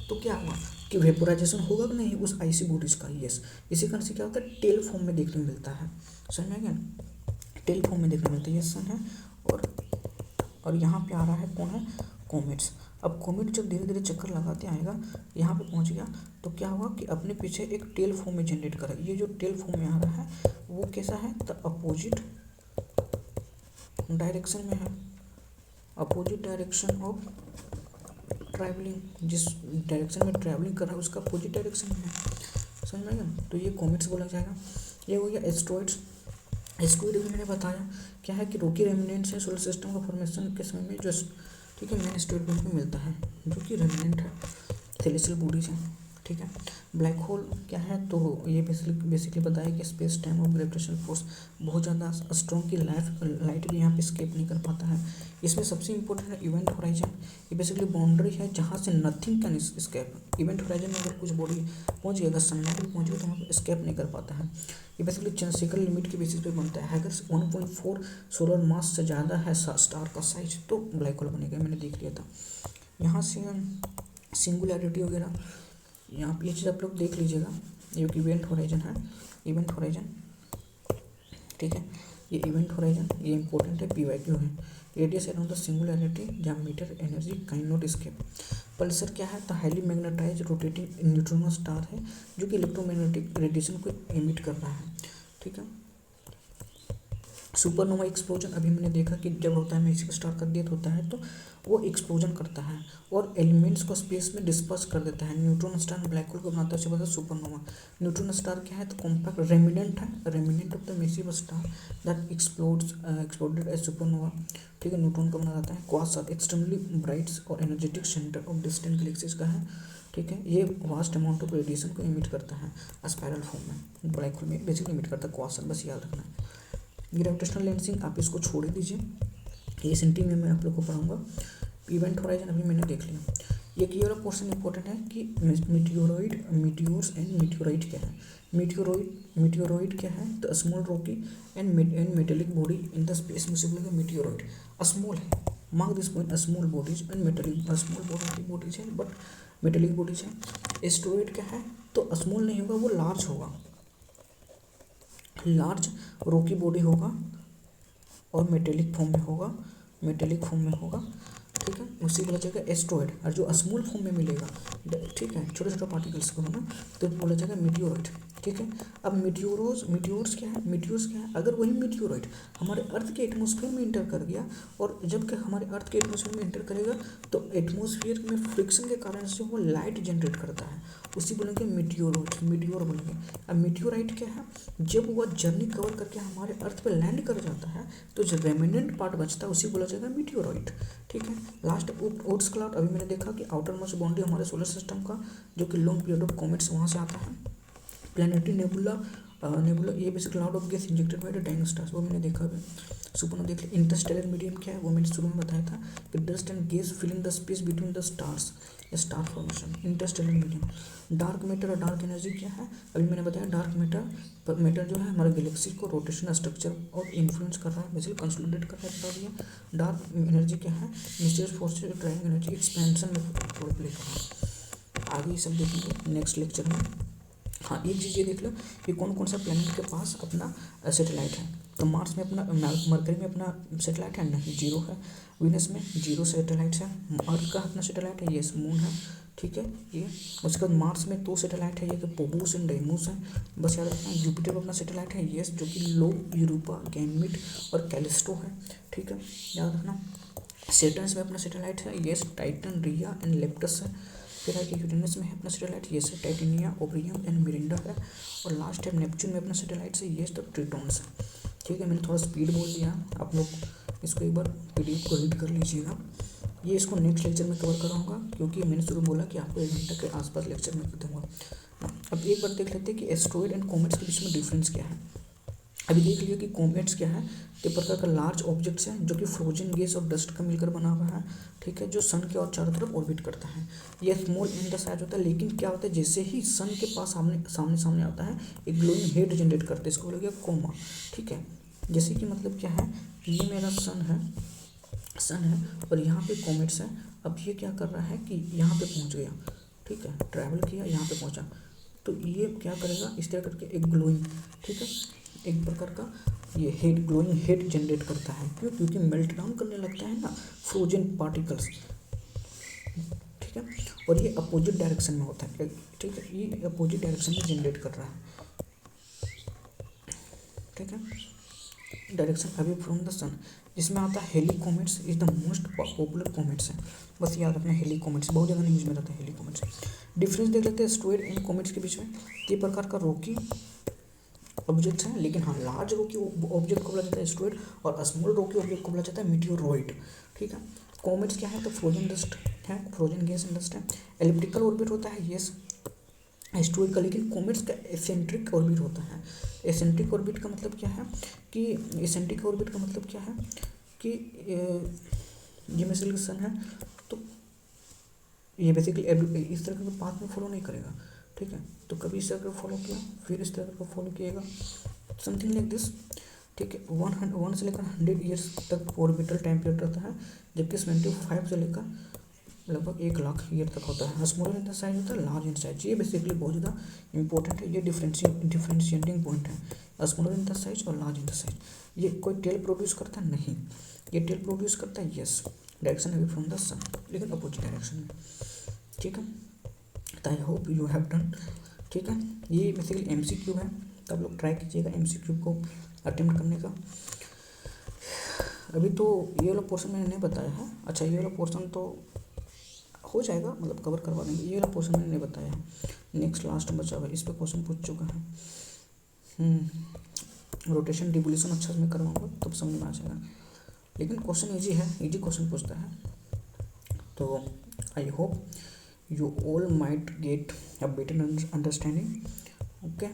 तो क्या हुआ कि वेपोराइजेशन होगा कि नहीं उस आइसी बॉडीज का। यस, इसी कारण से क्या होता है टेल फॉर्म में देखने को मिलता है। समझ में आ गया, टेल फॉर्म में देखने को मिलता है। ये सन है और यहाँ पे आ रहा है कौन है, कॉमेट्स। अब कॉमेट जब धीरे धीरे चक्कर लगाते आएगा यहाँ पे पहुँच गया तो क्या हुआ कि अपने पीछे एक टेल फॉर्म में जनरेट करा। ये जो टेल फॉर्म में आ रहा है वो कैसा है, द अपोजिट डायरेक्शन में है, अपोजिट डायरेक्शन ऑफ ट्रैवलिंग। जिस डायरेक्शन में ट्रैवलिंग कर रहा है उसका अपोजिट डायरेक्शन में है। समझ में आएगा। तो ये कॉमेट्स बोला जाएगा। ये हो गया एस्ट्रॉइड्स। एस्ट्रॉइड भी मैंने बताया क्या है कि रॉकी रेमिनेंट्स है सोलर सिस्टम का फॉर्मेशन के समय में जो, ठीक है, मेन एस्ट्रॉइड बेल्ट में मिलता है जो कि रेमिनेंट है, सेलेस्टियल बॉडीज है, ठीक है। ब्लैक होल क्या है, तो ये बेसिकली बताया कि स्पेस टाइम और ग्रेविटेशनल फोर्स बहुत ज़्यादा स्ट्रॉन्ग की लाइट भी यहाँ पे स्केप नहीं कर पाता है। इसमें सबसे इंपॉर्टेंट है इवेंट होराइजन। ये बेसिकली बाउंड्री है जहाँ से nothing can escape. Event horizon में अगर कुछ बॉडी पहुँच गया, अगर सनलाइट भी पहुँच गया तो वहाँ पर स्केप नहीं कर पाता है। ये बेसिकली चंद्रशेखर लिमिट के बेसिस पे बनता है। अगर 1.4 सोलर मास से ज़्यादा है स्टार का साइज तो ब्लैक होल बनेगा, मैंने देख लिया था। यहाँ से सिंगुलैरिटी वगैरह यहाँ पे ये चीज़ आप लोग देख लीजिएगा। ये इवेंट होराइजन है, इवेंट होराइजन, ठीक है। ये इवेंट होराइजन ये इंपॉर्टेंट है, PYQ है। Radius around the singularity diameter energy can not escape. Pulsar क्या है, तो highly magnetize rotating neutron star है जो कि इलेक्ट्रोमैग्नेटिक रेडिएशन को एमिट कर रहा है, ठीक है। सुपरनोवा एक्सप्लोजन अभी मैंने देखा कि जब होता है मैसिव स्टार का डेथ होता है तो वो एक्सप्लोजन करता है और एलिमेंट्स को स्पेस में डिस्पर्स कर देता है। न्यूट्रॉन स्टार ब्लैक होल को बनाता है, उसे बोलता है सुपरनोवा। न्यूट्रॉन स्टार क्या है, तो कॉम्पैक्ट रेमिनेंट है, remnant of the massive star that exploded as supernova, ठीक है। न्यूट्रॉन का बना जाता है। क्वासार एक्सट्रीमली ब्राइट और energetic centre of distant galaxies का है, ठीक है। ये वास्ट अमाउंट ऑफ रेडिएशन को इमिट करता है स्पाइरल फॉर्म में, ब्लैक होल में बेसिकली इमिट करता है क्वासार, बस याद रखना है। ग्रेविटेशनल लेंसिंग आप इसको छोड़ दीजिए, ये सेंटी में मैं आप लोग को पढ़ाऊंगा। इवेंट होराइजन अभी मैंने देख लिया। एक ये वाला पोर्शन इंपॉर्टेंट है कि मीटियोरॉइड, मीटियोर्स एंड मीटियोराइट क्या है। मीटियोरॉइड क्या है, तो small Rocky and metallic body in the space में से बोलेंगे मीटियोरॉइड स्मॉल है। Mark this point, small bodies and metallic, small bodies है बट मेटेलिक बॉडीज है। एस्टेरॉइड क्या है, तो स्मॉल नहीं होगा, वो लार्ज होगा, लार्ज रॉकी बॉडी होगा और मेटेलिक फॉर्म में होगा, ठीक है। उसी बोला जाएगा एस्ट्रॉइड। और जो स्मॉल फॉर्म में मिलेगा, ठीक है, छोटे छोटे पार्टिकल्स को होना, तो बोला जाएगा मीटियोरॉइड, ठीक है। अब मीटियोर्स क्या है, अगर वही मीटियोरॉइड हमारे अर्थ के एटमॉस्फेयर में इंटर कर गया और जब हमारे अर्थ के एटमॉस्फेयर में इंटर करेगा तो एटमॉस्फेयर में फ्रिक्शन के कारण से वो लाइट जनरेट करता है, उसी बोलेंगे मीटियोर बोलेंगे। अब मीटियोराइट क्या है, जब वह जर्नी कवर करके हमारे अर्थ पे लैंड कर जाता है तो जो रेमिनेंट पार्ट बचता है उसी बोला जाएगा मीटियोराइट, ठीक है। लास्ट ओट्स क्लाउड, अभी मैंने देखा कि आउटर मोस्ट बाउंड्री हमारे सोलर सिस्टम का जो कि लॉन्ग पीरियड ऑफ कॉमेट्स वहाँ से आता है। प्लैनेटरी नेबुला, ये basic cloud of gas injected by the dying stars, वो मैंने देखा है। सुपरनोवा देख लिया। इंटरस्टेलर मीडियम क्या है, वो मैंने शुरू में बताया था कि dust and gas filling the space between the stars, star formation, interstellar medium. Dark matter और डार्क एनर्जी क्या है, अभी मैंने बताया डार्क मैटर जो है हमारे गैलेक्सी को रोटेशन स्ट्रक्चर और इन्फ्लुएंस कर रहा है, बेसिकली कंसोलिडेट कर रहा है, बता दिया। डार्क एनर्जी क्या है, mysterious forces driving energy expansion में रोल प्ले कर रहा है। आगे ये सब देखेंगे नेक्स्ट लेक्चर में। हाँ, एक चीज़ ये देख लो कि कौन कौन सा प्लैनेट के पास अपना सैटेलाइट है। तो मार्स में अपना मरकरी में अपना सेटेलाइट है नहीं, जीरो है। वीनस में जीरो सेटेलाइट है। अर्थ का अपना सेटेलाइट है, ये मून है, ठीक है ये। उसके बाद मार्स में 2 सेटेलाइट है, ये कि फोबोस एंड डेमोस है, बस याद रखना। जुपिटर में अपना सेटेलाइट है ये, जो कि लो, यूरोपा, गैनमीड और कैलिस्टो है, ठीक है, याद रखना। सेटर्न्स में अपना सेटेलाइट है ये, टाइटन, रिया एंड लेप्टस है। फिर है कि यूरेनस में है अपना सेटेलाइट ये है, टाइटेनिया, ओब्रियम एंड मिरिंडा है। और लास्ट है नेपच्यून में अपना सेटेलाइट है ये, तो ट्रिटॉन्स है, ठीक है। मैंने थोड़ा स्पीड बोल दिया, आप लोग इसको एक बार पीडीएफ को रीड कर लीजिएगा। ये इसको नेक्स्ट लेक्चर में कवर कराऊंगा, क्योंकि मैंने शुरू बोला कि आपको 1 घंटे के आसपास लेक्चर में कर दूंगा। अब एक बार देख लेते हैं कि एस्ट्रॉइड एंड कॉमेट्स के बीच में डिफरेंस क्या है। अभी देख लिया कि कॉमेट्स क्या है, के प्रकार का लार्ज ऑब्जेक्ट्स हैं जो कि फ्रोजन गैस और डस्ट का मिलकर बना हुआ है, ठीक है, जो सन के और चारों तरफ ऑर्बिट करता है। ये स्मॉल इन द साइज होता है, लेकिन क्या होता है, जैसे ही सन के पास सामने आता है, एक ग्लोइंग हेड जनरेट करते हैं, इसको बोला गया कोमा, ठीक है। जैसे कि मतलब क्या है, ये मेरा सन है और यहाँ पे कॉमेट्स है। अब ये क्या कर रहा है कि यहाँ पे पहुँच गया, ठीक है, ट्रैवल किया, यहाँ पे पहुँचा, तो ये क्या करेगा, इस तरह करके एक ग्लोइंग, ठीक है, एक प्रकार का ये हेड, ग्लोइंग हेड जनरेट करता है। क्यों? क्योंकि मेल्ट डाउन करने लगता है ना फ्रोजन पार्टिकल्स, ठीक है। और ये अपोजिट डायरेक्शन में होता है, ठीक है, ये अपोजिट डायरेक्शन में जनरेट कर रहा है, ठीक है, direction away from the sun. जिसमें आता है Halley's comets is the most popular comets है, बस याद रखना हेलिकोमेट्स बहुत ज़्यादा न्यूज़ में रहता है हेलिकोमेट्स। डिफरेंस देख लेते हैं एस्ट्रॉइड एंड कॉमेट्स के बीच में। ये प्रकार का रॉकी ऑब्जेक्ट्स हैं, लेकिन हाँ लार्ज रॉकी ऑब्जेक्ट को बोला जाता है एस्ट्रॉइड और स्मॉल रॉकी ऑब्जेक्ट को बोला जाता है मीटियोरॉइड, ठीक है। कॉमेट्स क्या है, तो फ्रोजन डस्ट है, फ्रोजन गैस एंड डस्ट है। एलिप्टिकल ऑर्बिट होता है ये एस्ट्रॉइड का, लेकिन कॉमेट्स का एसेंट्रिक ऑर्बिट होता है। एसेंट्रिक ऑर्बिट का मतलब क्या है कि एसेंट्रिक ऑर्बिट का मतलब क्या है कि ये बेसिकली सन है, तो ये बेसिकली इस तरह का पाथ में फॉलो नहीं करेगा, ठीक है। तो कभी इस तरह का फॉलो किया, फिर इस तरह का फॉलो किएगा, समथिंग लाइक दिस, ठीक है। 1 से लेकर 100 ईयर्स तक ऑर्बिटल टाइम पीरियड रहता है, जबकि 75 से लेकर लगभग 1 लाख ईयर तक होता है। स्मॉलर इन द साइज होता है, लार्ज इन साइज। ये बेसिकली बहुत ज़्यादा इंपॉर्टेंट है, ये डिफ्रेंशिएटिंग पॉइंट है, स्मॉलर इन द साइज और लार्ज इन द साइज। ये कोई टेल प्रोड्यूस करता है नहीं, ये टेल प्रोड्यूस करता है yes, direction away from the sun, लेकिन अपोजिट डायरेक्शन में, ठीक है। तो I hope you have done, ठीक है। ये बेसिकली MCQ है, तो आप लोग ट्राई कीजिएगा MCQ को अटेम्प्ट करने का। अभी तो ये वाला पोर्शन मैंने नहीं बताया है, अच्छा ये वाला पोर्शन तो हो जाएगा, मतलब कवर करवा देंगे, ये वाला पोर्शन मैंने नहीं बताया है। नेक्स्ट लास्ट बचा हुआ है, इस पर क्वेश्चन पूछ चुका है। रोटेशन डिवोल्यूशन अच्छा से मैं करवाऊँगा तब समझ में आ जाएगा, लेकिन क्वेश्चन ईजी है, ईजी क्वेश्चन पूछता है। तो I hope you all might get a better understanding, okay.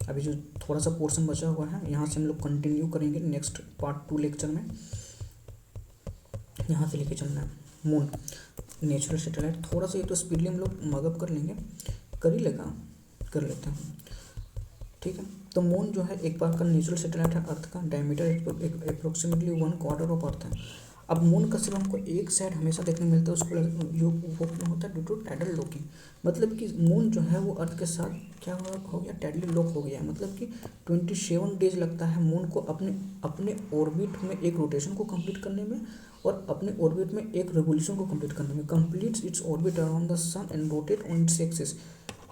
अभी जो थोड़ा सा पोर्शन बचा हुआ है, यहाँ से हम लोग कंटिन्यू करेंगे नेक्स्ट पार्ट 2 लेक्चर में। यहाँ से लेके चलना है मून नेचुरल सैटेलाइट, थोड़ा सा ये तो स्पीडली हम लोग मगअप कर लेंगे, कर लेते हैं, ठीक है। तो मून जो है एक बार का नेचुरल सैटेलाइट है, अर्थ का डायमीटर अप्रोक्सीमेटली 1/4 ऑफ अर्थ है। अब मून का सिर्फ हमको एक साइड हमेशा देखने मिलता है, उसको वो होता है ड्यू टू टाइडल लॉकिंग, मतलब कि मून जो है वो अर्थ के साथ क्या हो गया, टाइडली लॉक हो गया है, मतलब कि 27 डेज लगता है मून को अपने ऑर्बिट में एक रोटेशन को कंप्लीट करने में और अपने ऑर्बिट में एक रिवोल्यूशन को कंप्लीट करने में। Completes its orbit around the sun and rotate on its axis.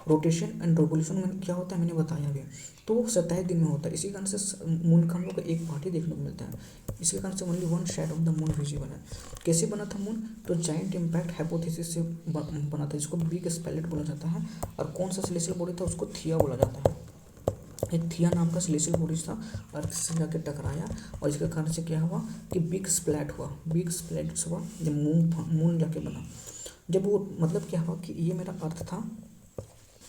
Rotation and revolution में क्या होता है मैंने बताया अभी, तो वो 27 दिन में होता है। इसी कारण से मून का हम लोग को एक पार्ट ही देखने को मिलता है, इसके कारण से only 1 side of the moon visible है। कैसे बना था मून, तो जाइंट इम्पैक्ट हाइपोथेसिस से बना था, जिसको बिग स्पेलेट बोला जाता है। और कौन सा सेलेस्टियल बॉडी था, उसको थिया बोला जाता है। एक थिया नाम का सेलेस्टियल बॉडी था, अर्थ से जाकर टकराया और इसके कारण से क्या हुआ कि बिग स्प्लैट हुआ जब मून जाके बना। जब वो मतलब क्या हुआ कि ये मेरा अर्थ था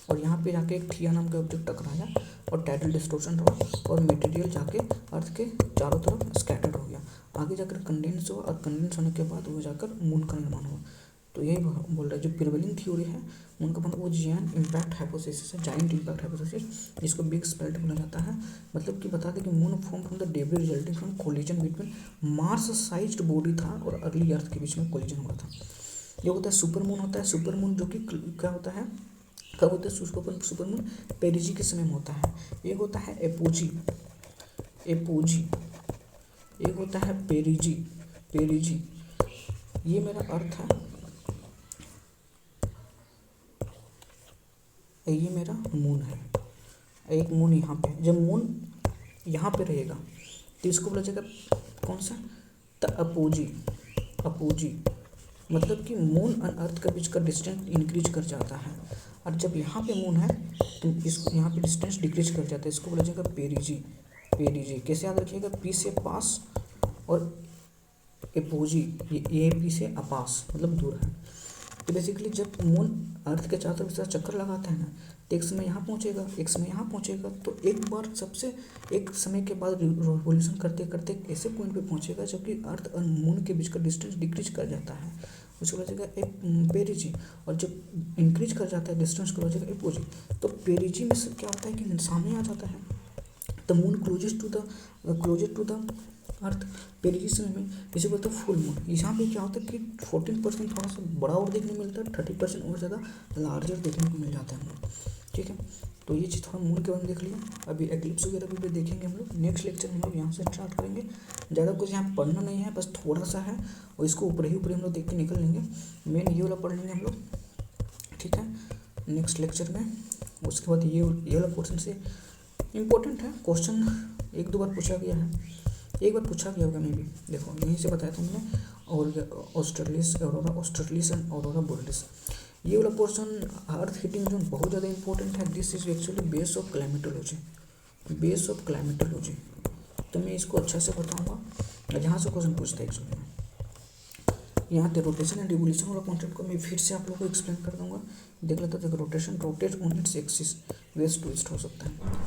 और यहाँ पे जाके एक थिया नाम का ऑब्जेक्ट टकराया और टाइडल डिस्टॉर्शन हुआ और मटेरियल जाके अर्थ के चारों तरफ स्कैटर्ड हो गया, आगे जाकर कंडेंस हुआ और कंडेंस होने के बाद वो जाकर मून का निर्माण हुआ। तो यही बोल रहा है, जो प्रिवेलिंग थ्योरी है मून का मतलब वो जाइंट इम्पैक्ट हाइपोथेसिस है, जाइंट इम्पैक्ट हाइपोथेसिस, जिसको बिग स्पेल्ट बोला जाता है। मतलब कि बता दें कि moon form from the debris resulting from collision between Mars sized body था और अर्ली अर्थ के बीच में कोलिजन हुआ था। ये होता है सुपर मून होता है, सुपर मून जो कि क्या होता है, कब होता है सुपर मून, पेरिजी के समय में होता है। एक होता है एपोजी एक होता है पेरिजी, पेरिजी ये मेरा अर्थ है, ये मेरा मून है। एक मून यहाँ पे, जब मून यहाँ पे रहेगा तो इसको बोला जाएगा कौन सा, द अपोजी, अपोजी मतलब कि मून और अर्थ के बीच का डिस्टेंस इंक्रीज कर जाता है। और जब यहाँ पे मून है तो इसको यहाँ पे डिस्टेंस डिक्रीज कर जाता है, इसको बोला जाएगा पेरिजी, पेरिजी। कैसे याद रखिएगा, पी से पास और एपोजी, ये पी से अपास मतलब दूर है। तो बेसिकली जब मून अर्थ के चारों तरफ इस तरह चक्कर लगाता है ना, तो एक समय यहाँ पहुँचेगा, एक समय यहाँ पहुँचेगा, तो एक बार सबसे एक समय के बाद रिवोल्यूशन करते करते एक ऐसे पॉइंट पे पहुँचेगा जबकि अर्थ और मून के बीच का डिस्टेंस डिक्रीज कर जाता है, उसको बोला जाएगा एक पेरिजी। और जब इंक्रीज कर जाता है डिस्टेंस को बोला जाएगा एपोजी। तो पेरिजी में से क्या होता है कि सामने आ जाता है, the moon closest to the earth. Perigee में इसे बोलते हैं फुल मून। यहाँ पे क्या होता है कि 14% थोड़ा सा बड़ा और देखने को मिलता है, 30% और ज़्यादा लार्जर देखने को मिल जाता है हम लोग, ठीक है। तो ये चीज़ थोड़ा मून के बारे में देख लिया। अभी एक्लिप्स वगैरह भी देखेंगे हम लोग नेक्स्ट लेक्चर में, हम लोग यहाँ से स्टार्ट करेंगे। ज़्यादा कुछ यहाँ पढ़ना नहीं है, बस थोड़ा सा है और इसको ऊपर ही हम लोग देख के निकल लेंगे। मेन ये वाला पढ़ लेंगे हम लोग, ठीक है, नेक्स्ट लेक्चर में। उसके बाद ये वाला पोर्शन से इम्पोर्टेंट है, क्वेश्चन एक दो बार पूछा गया है, एक बार पूछा गया होगा मे भी। देखो यहीं से बताया था हमने, और australis aurora, australis and aurora borealis, ये वाला पोर्शन अर्थ हीटिंग जोन बहुत ज़्यादा इंपॉर्टेंट है। This is actually base of climatology, base of climatology. तो मैं इसको अच्छा से बताऊंगा, जहाँ से क्वेश्चन पूछता है एक्चुअली में। यहाँ पे रोटेशन एंड रिवोल्यूशन वाला कॉन्सेप्ट को मैं फिर से आप लोगों को एक्सप्लेन कर दूंगा। देख लेते हैं, rotation rotate on its axis, west to east हो सकता है।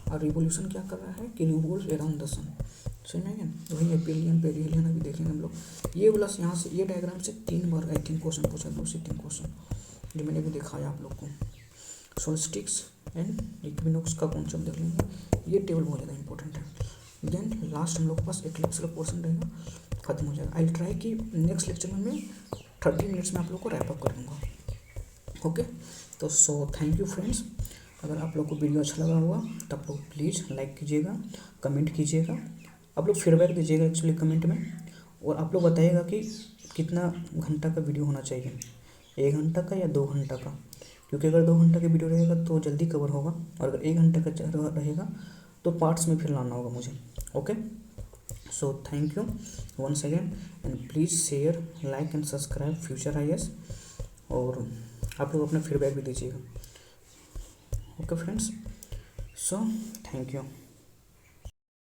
और रिवोल्यूशन क्या कर रहा है कि रिवोल्व अराउंड द सन, समझ में आएगा। वही एपिलियन पेरिलियन अभी देखेंगे हम लोग। ये वाला यहाँ से ये डायग्राम से 3 बार आई थिंक क्वेश्चन पूछा, 2 से 3 क्वेश्चन जो मैंने भी दिखाया आप लोग को। सोल्स्टिक्स एंड इक्विनॉक्स का कॉन्सेप्ट देख लेंगे, ये टेबल बहुत ज़्यादा इंपॉर्टेंट है। देन लास्ट हम लोग के पास एक्लिप्स का पोर्शन रहेगा, खत्म हो जाएगा। आई ट्राई कि नेक्स्ट लेक्चर में मैं 30 मिनट्स में आप लोग को रैप अप कर दूँगा, ओके। तो सो थैंक यू फ्रेंड्स। अगर आप लोग को वीडियो अच्छा लगा हुआ तो आप लोग प्लीज़ लाइक कीजिएगा, कमेंट कीजिएगा, आप लोग फीडबैक दीजिएगा एक्चुअली कमेंट में। और आप लोग बताइएगा कि कितना घंटा का वीडियो होना चाहिए, 1 घंटा का या 2 घंटा का, क्योंकि अगर 2 घंटा का वीडियो रहेगा तो जल्दी कवर होगा, और अगर 1 घंटे का रहेगा तो पार्ट्स में फिर लाना होगा मुझे, okay. So thank you once again and please share, like and subscribe future IAS, और आप लोग अपना फीडबैक भी दीजिएगा, okay friends. So thank you.